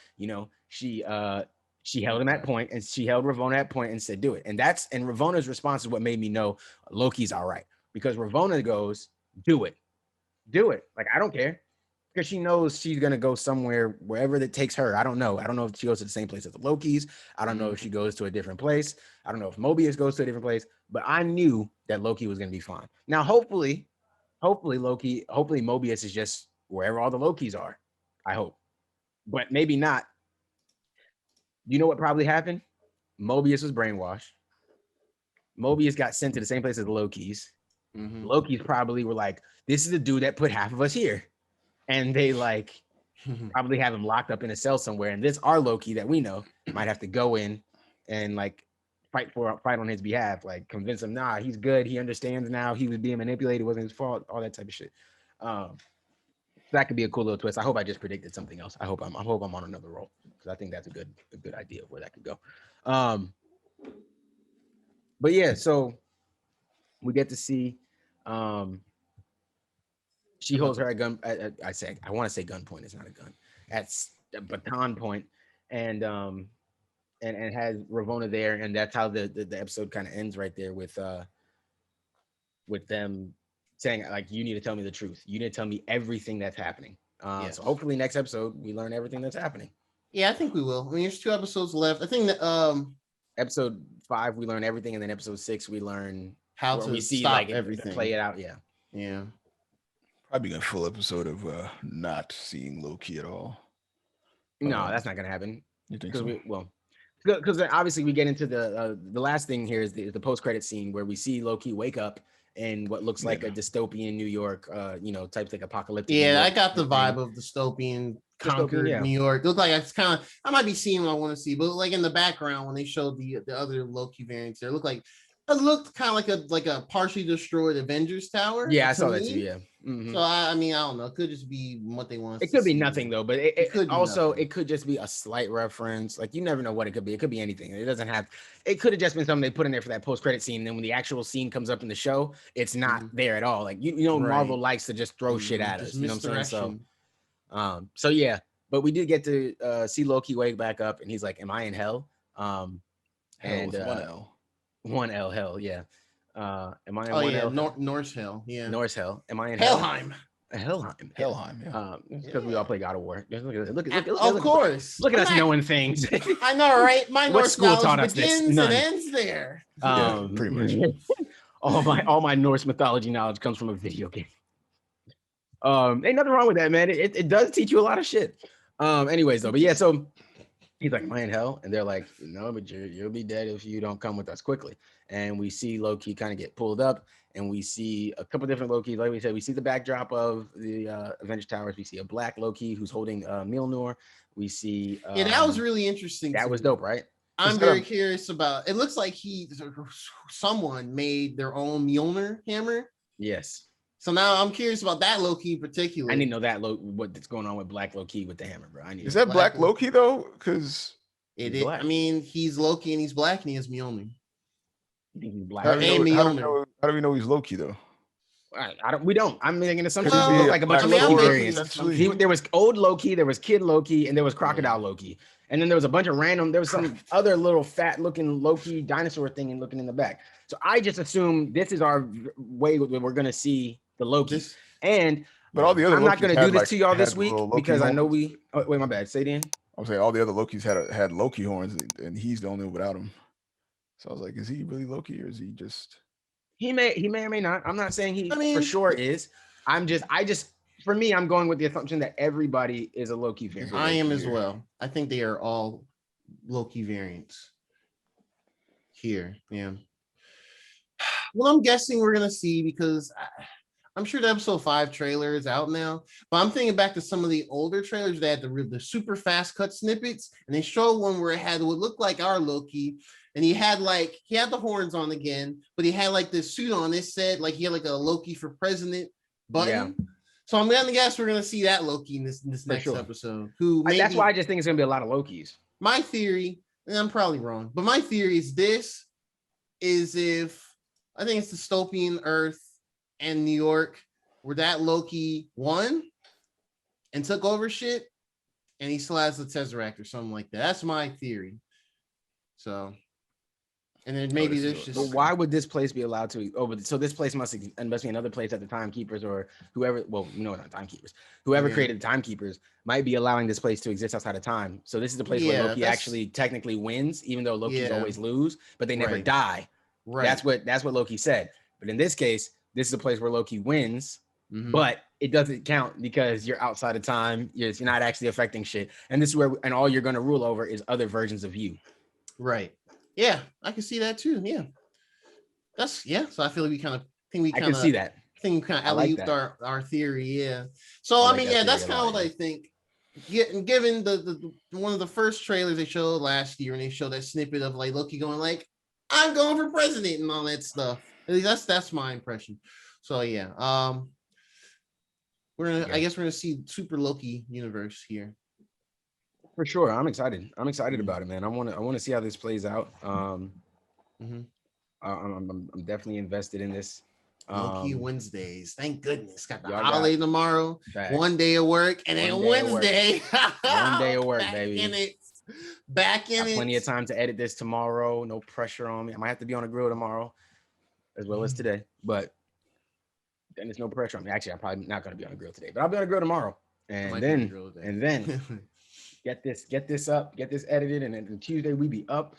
She held him at point, and she held Ravonna at point and said, do it. And Ravonna's response is what made me know Loki's all right, because Ravonna goes, do it. Like, I don't care. Because she knows she's gonna go somewhere, wherever that takes her. I don't know if she goes to the same place as the Lokis. I don't know if she goes to a different place. I don't know if Mobius goes to a different place. But I knew that Loki was gonna be fine. Now, hopefully Mobius is just wherever all the Lokis are. I hope, but maybe not. You know what probably happened? Mobius was brainwashed. Mobius got sent to the same place as the Lokis. Lokis probably were like, "This is the dude that put half of us here." And they probably have him locked up in a cell somewhere. And our Loki that we know might have to go in and fight on his behalf, convince him, nah, he's good. He understands now. He was being manipulated. It wasn't his fault. All that type of shit. That could be a cool little twist. I hope I just predicted something else. I hope I'm on another roll, because I think that's a good idea of where that could go. But yeah, so we get to see. She holds her at gun. I want to say gunpoint. It's not a gun. At a baton point, and has Ravonna there, and that's how the episode kind of ends right there with them saying, you need to tell me the truth. You need to tell me everything that's happening. So hopefully next episode we learn everything that's happening. Yeah, I think we will. I mean, there's 2 episodes left. I think that episode 5 we learn everything, and then episode 6 we learn how to stop everything, play it out. Yeah. Probably a full episode of not seeing Loki at all. No, that's not gonna happen. You think so? Because obviously we get into the last thing here is the post-credit scene where we see Loki wake up in what looks like a dystopian New York, type apocalyptic. Yeah, I got the vibe of dystopian conquered New York. It looked like it's kind of, I might be seeing what I want to see, but in the background when they showed the other Loki variants there, it looked kind of like a partially destroyed Avengers Tower. Yeah, I saw that too. Yeah. Mm-hmm. So I mean, I don't know. It could just be what they want. It could be nothing though, but it could just be a slight reference. You never know what it could be. It could be anything. It doesn't have. It could have just been something they put in there for that post-credit scene. And then when the actual scene comes up in the show, it's not there at all. Marvel likes to just throw shit at us. You know what I'm saying? So yeah. But we did get to see Loki wake back up, and he's like, "Am I in hell?" Hell And with one L. One L, hell, yeah. Am I in one one L? Norse hell, yeah. Norse hell. Am I in Helheim? Helheim, yeah. Helheim, yeah. Because we all play God of War. Look of course. Look at us knowing things. I know, right? My Norse school taught knowledge us this? begins None. and ends there. Yeah, pretty much. all my Norse mythology knowledge comes from a video game. Ain't nothing wrong with that, man. It does teach you a lot of shit. Anyways, though, but yeah, so he's like, "Am I in hell?" And they're like, "No, but you'll be dead if you don't come with us quickly." And we see Loki kind of get pulled up, and we see a couple different Lokis. Like we said, we see the backdrop of the Avengers Towers. We see a black Loki who's holding Mjolnir. We see that was really interesting. That was dope, right? I'm very curious about. It looks like someone made their own Mjolnir hammer. Yes. So now I'm curious about that Loki in particular. I need to know that what's going on with Black Loki with the hammer, bro. Is that Black Loki though? Because it is. I mean, he's Loki and he's black and he has Mjolnir. He's black. How do we know he's Loki though? We don't. I'm making an assumption. Like a bunch of Loki variants. There was old Loki, there was kid Loki, and there was crocodile Loki. And then there was a bunch of random. There was some other little fat looking Loki dinosaur thing and looking in the back. So I just assume this is our way that we're gonna see the Loki. But all the other I'm not going to do this to y'all this week because I know horns. wait, my bad. Say it in. I'm saying all the other Lokis had Loki horns, and he's the only one without them. So I was like, is he really Loki or is he just? He may or may not. I'm not saying he for sure is. I just for me, I'm going with the assumption that everybody is a Loki variant. I am as well. I think they are all Loki variants here. Yeah. Well, I'm guessing we're gonna see because I'm sure the episode 5 trailer is out now, but I'm thinking back to some of the older trailers that had the super fast cut snippets, and they showed one where it had what looked like our Loki, and he had the horns on again, but he had like this suit on. It said like he had like a Loki for president button. Yeah. So I'm gonna guess we're gonna see that Loki in this next episode. That's why I just think it's gonna be a lot of Lokis. My theory, and I'm probably wrong, but my theory is if I think it's dystopian Earth and New York, where that Loki won and took over shit, and he still has the Tesseract or something like that. That's my theory. So, and then maybe there's just. But why would this place be allowed to? So this place must be another place that the timekeepers or whoever. Well, not timekeepers. Whoever created the timekeepers might be allowing this place to exist outside of time. So this is the place where Loki actually technically wins, even though Loki's always lose, but they never die. Right. That's what Loki said. But in this case, this is a place where Loki wins, but it doesn't count because you're outside of time. You're not actually affecting shit. And this is where, and all you're going to rule over is other versions of you. Right. Yeah, I can see that too. Yeah. So I feel like I can see that. I think we kind of alley-ooped our theory. Yeah. So, that's kind of what I think. Given the one of the first trailers they showed last year, and they showed that snippet of like Loki going like, I'm going for president and all that stuff. At least that's my impression. So yeah, I guess we're gonna see Super Loki universe here. For sure, I'm excited. I'm excited about it, man. I want to see how this plays out. I'm definitely invested in this. Loki Wednesdays, thank goodness. Got the holiday tomorrow. Back. 1 day of work, and then Wednesday. 1 day of work, baby. Back in it. Plenty of time to edit this tomorrow. No pressure on me. I might have to be on a grill tomorrow, as well as today. But then there's no pressure on me. Actually, I'm probably not going to be on a grill today, but I'll be on a grill tomorrow. And then get this up, get this edited, and then Tuesday we be up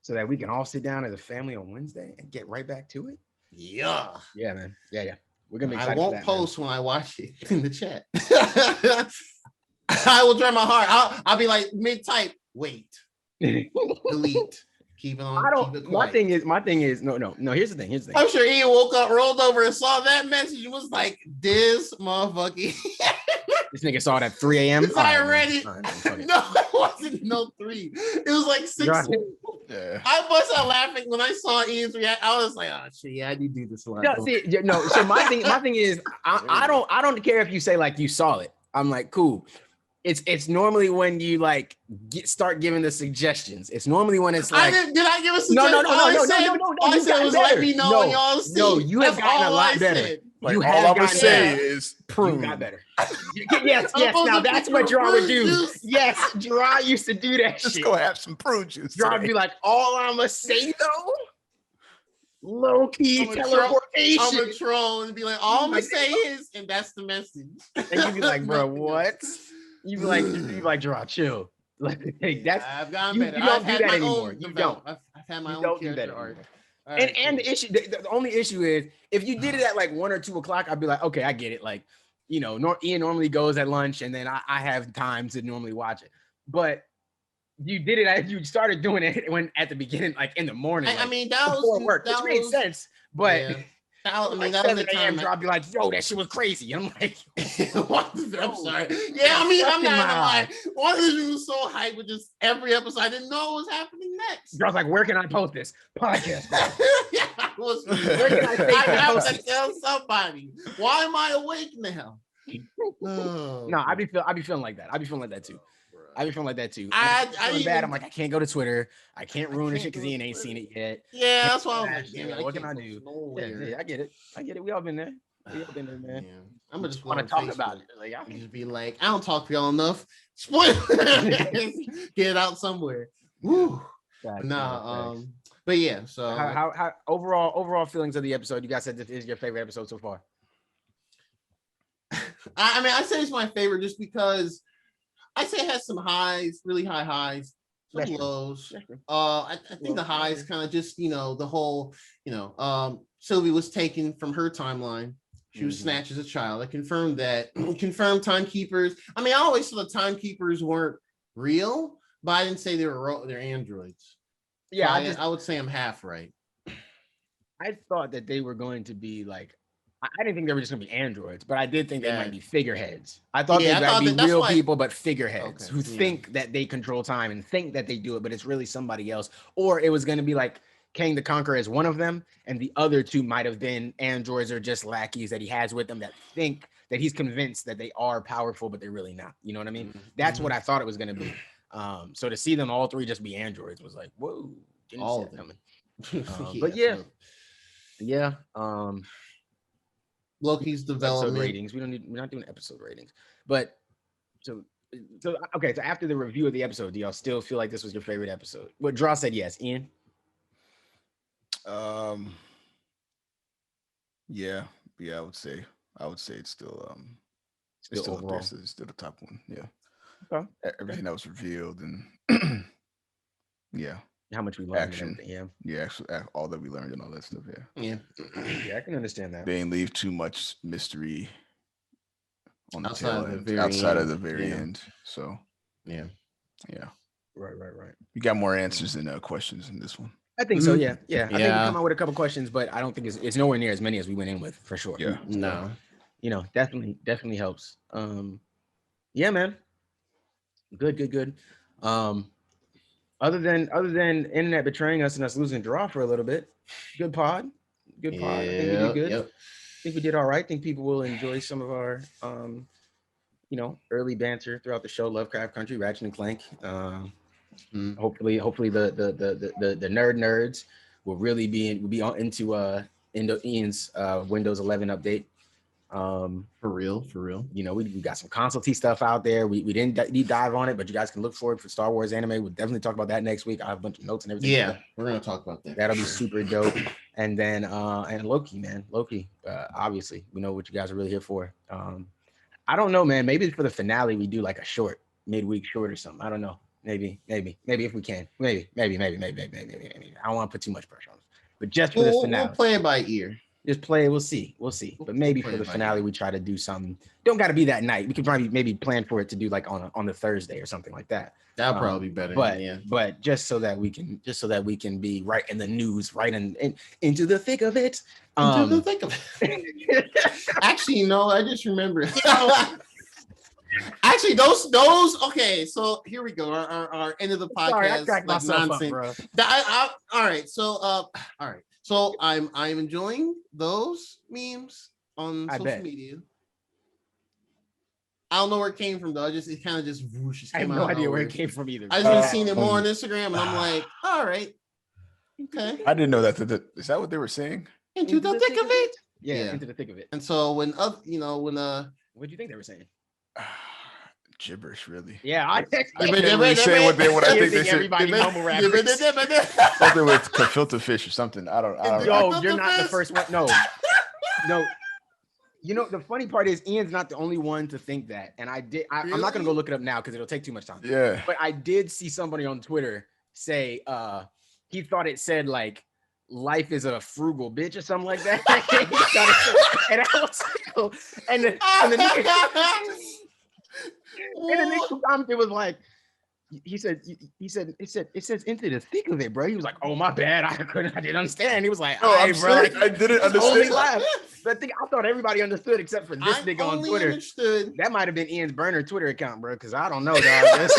so that we can all sit down as a family on Wednesday and get right back to it. Yeah, man. Yeah. We're gonna be excited. I won't post when I watch it in the chat. I will try my heart. I'll be like mid-type. Wait. Delete. Keep it on. Keep it quiet. My thing is no. Here's the thing. I'm sure Iain woke up, rolled over, and saw that message and was like, this motherfucker. This nigga saw it at 3 a.m. I read it. No, it wasn't 3. It was like 6. Yeah. I bust out laughing when I saw Ian's reaction. I was like, oh shit, yeah, I need to do this a lot. So my thing is, I don't care if you say like you saw it. I'm like, cool. It's normally when you like start giving the suggestions. It's normally when it's like, did I give a suggestion? No. I said was let me know y'all see. No, you have gotten a lot better. Like, all I'm gonna say is prune. You got better. Yes. Now that's what Gerard would do. Yes, Gerard used to do that shit. Just go have some prune juice. Gerard would be like, all I'm gonna say though, Loki teleportation. I'm a troll and be like, all I'm gonna say is, and that's the message. And you'd be like, bro, what? You'd be like, Gerard, chill. Like, hey, that's I've gotten better. You don't do that anymore. You don't. I've had my own character arc. Right, and the issue, the only issue is if you did it at like 1 or 2 o'clock, I'd be like, okay, I get it. Like, you know, Ian normally goes at lunch, and then I have time to normally watch it. But you did it. You started doing it when at the beginning, like in the morning. I mean, that was before work, which made sense. But yeah. I mean, like that was the time. I'd be like, yo, that shit was crazy. And I'm like, I'm sorry. Yeah, I mean, I'm not gonna lie. One of the reasons was so hyped with just every episode. I didn't know what was happening next. I was like, where can I post this podcast? Yeah, where can I have to tell somebody. Why am I awake now? No, I'd be feeling like that. I'd be feeling like that too. I bad. I'm like, I can't go to Twitter. I can't ruin the shit because Ian ain't seen it yet. Yeah, that's why I was like, what can I do? Yeah, I get it. We all been there. Man. Yeah. I'm just want to talk about it. Like, I just be like, I don't talk to y'all enough. Spoiler. Get it out somewhere. Woo. But yeah. So how overall feelings of the episode? You guys said this is your favorite episode so far. I mean, I say it's my favorite just because I say it has some highs, really high highs, some lows. I think the highs kind of just, you know, the whole, you know, Sylvie was taken from her timeline. She was snatched as a child. I confirmed that. Confirmed timekeepers. I mean, I always thought the timekeepers weren't real, but I didn't say they're androids. Yeah, so I would say I'm half right. I thought that they were going to be like, I didn't think they were just going to be androids, but I did think they might be figureheads. I thought they might be real people, but figureheads who think that they control time and think that they do it, but it's really somebody else. Or it was going to be like Kang the Conqueror as one of them, and the other two might have been androids or just lackeys that he has with him that think that he's convinced that they are powerful, but they're really not. You know what I mean? Mm-hmm. That's what I thought it was going to be. So to see them all three just be androids was like, whoa. All of them. But yeah. Loki's development ratings. We're not doing episode ratings, but so okay. So after the review of the episode, do y'all still feel like this was your favorite episode? What Draw said yes. Ian. Yeah. I would say it's still still up there. It's still the top one. Yeah. Okay. Everything that was revealed and yeah. How much we learned. Action. Yeah, actually, all that we learned and all that stuff. Yeah, I can understand that. They didn't leave too much mystery on the outside of the very end. So, yeah. Right. You got more answers than questions in this one. I think so. Yeah. I think we come out with a couple questions, but I don't think it's nowhere near as many as we went in with for sure. Yeah. No. You know, definitely helps. Yeah, man. Good. Other than internet betraying us and us losing Draw for a little bit, good pod. I think we did good. Yep. I think we did all right. I think people will enjoy some of our, early banter throughout the show. Lovecraft Country, Ratchet and Clank. Hopefully the nerds will really be into Ian's Windows 11 update. For real. You know, we got some console stuff out there. We didn't deep dive on it, but you guys can look forward for Star Wars anime. We'll definitely talk about that next week. I have a bunch of notes and everything. Yeah, we're gonna talk about that. That'll be super dope. And then and Loki, man. Obviously, we know what you guys are really here for. I don't know, man. Maybe for the finale we do like a short midweek short or something. I don't know. Maybe if we can. Maybe. I don't want to put too much pressure on us. But just for this finale. We'll play it by ear. Just play it. We'll see. But maybe for the finale, we try to do something. Don't got to be that night. We could probably maybe plan for it to do like on the Thursday or something like that. That'll probably be better. But just so that we can be right in the news, right into the thick of it. Actually, I just remembered. Actually, those. Okay, so here we go. Our end of the podcast. Sorry, I cracked myself up, bro. All right. So So I'm enjoying those memes on social media. I don't know where it came from though. It kind of just whoosh. I have no idea where it came from either. I just been seeing it more on Instagram, and I'm like, all right, okay. I didn't know that. Is that what they were saying? Into the thick of it. Yeah, Into the Thick of It. And so when what do you think they were saying? Gibberish, really. Yeah, I can't really say what I think they said. Everybody humble rappers. Something with filter fish or something. I don't. Yo, you're not the first one. No. You know, the funny part is Ian's not the only one to think that. And I'm not going to go look it up now because it'll take too much time. Yeah. But I did see somebody on Twitter say he thought it said like, life is a frugal bitch or something like that. And I was like, and the next comment, it was like, he said it says Into the Thick of It, bro. He was like, oh, my bad. I didn't understand. He was like, no, I'm bro, like, I didn't understand. But I thought everybody understood except for this nigga on Twitter. Understood. That might have been Ian's burner Twitter account, bro, because I don't know, dog.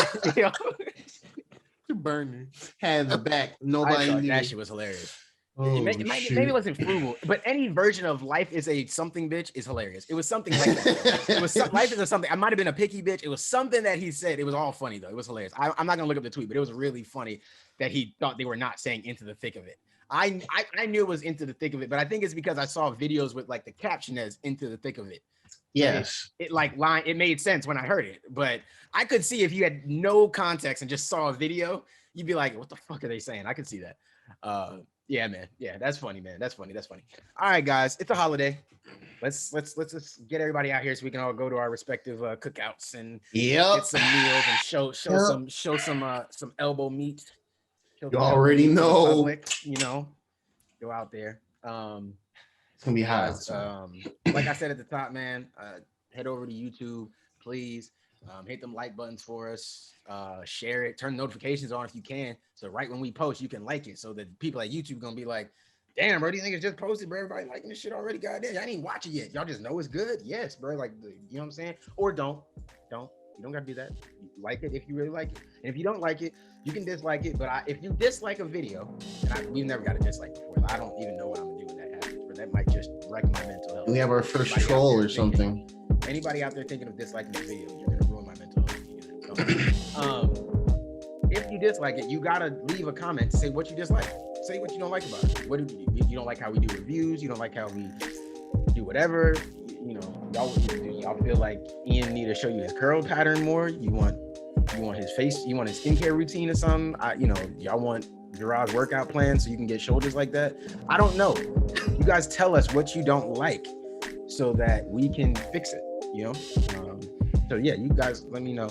Burner had the back. Nobody knew. That shit was hilarious. Maybe it wasn't frugal, but any version of life is a something bitch is hilarious. It was something like that. It was life is a something. I might have been a picky bitch. It was something that he said. It was all funny though. It was hilarious. I'm not gonna look up the tweet, but it was really funny that he thought they were not saying Into the Thick of It. I knew it was Into the Thick of It, but I think it's because I saw videos with like the caption as Into the Thick of It. Yes, it made sense when I heard it, but I could see if you had no context and just saw a video, you'd be like, what the fuck are they saying? I could see that. Yeah, man. Yeah, that's funny, man. That's funny. All right, guys, it's a holiday. Let's get everybody out here so we can all go to our respective cookouts and get some meals and show some elbow meat. You already know. Public, go out there. It's gonna be hot. Like I said at the top, man, head over to YouTube, please. Hit them like buttons for us. Share it. Turn notifications on if you can. So right when we post, you can like it. So that people at YouTube gonna be like, "Damn, bro, do you think it's just posted, bro? Everybody liking this shit already? Goddamn, y'all ain't watch it yet. Y'all just know it's good. Yes, bro. Like, you know what I'm saying? Or don't. You don't gotta do that. You like it if you really like it. And if you don't like it, you can dislike it. But if you dislike a video, and we've never got a dislike before. I don't even know what I'm gonna do when that happens. But that might just wreck my mental health. We have our first troll or something. Anybody out there thinking of disliking the video, you're gonna ruin my mental health. If you dislike it, you gotta leave a comment to say what you dislike. Say what you don't like about it. What you don't like how we do reviews? You don't like how we do whatever? Y'all feel like Ian need to show you his curl pattern more? You want his face? You want his skincare routine or something? Y'all want Gerard's workout plan so you can get shoulders like that? I don't know. You guys tell us what you don't like so that we can fix it. So yeah, you guys let me know.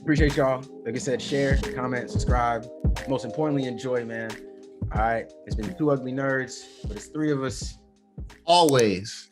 Appreciate y'all. Like I said, share, comment, subscribe. Most importantly, enjoy, man. All right. It's been 2 Ugly Nerds, but it's 3 of us. Always.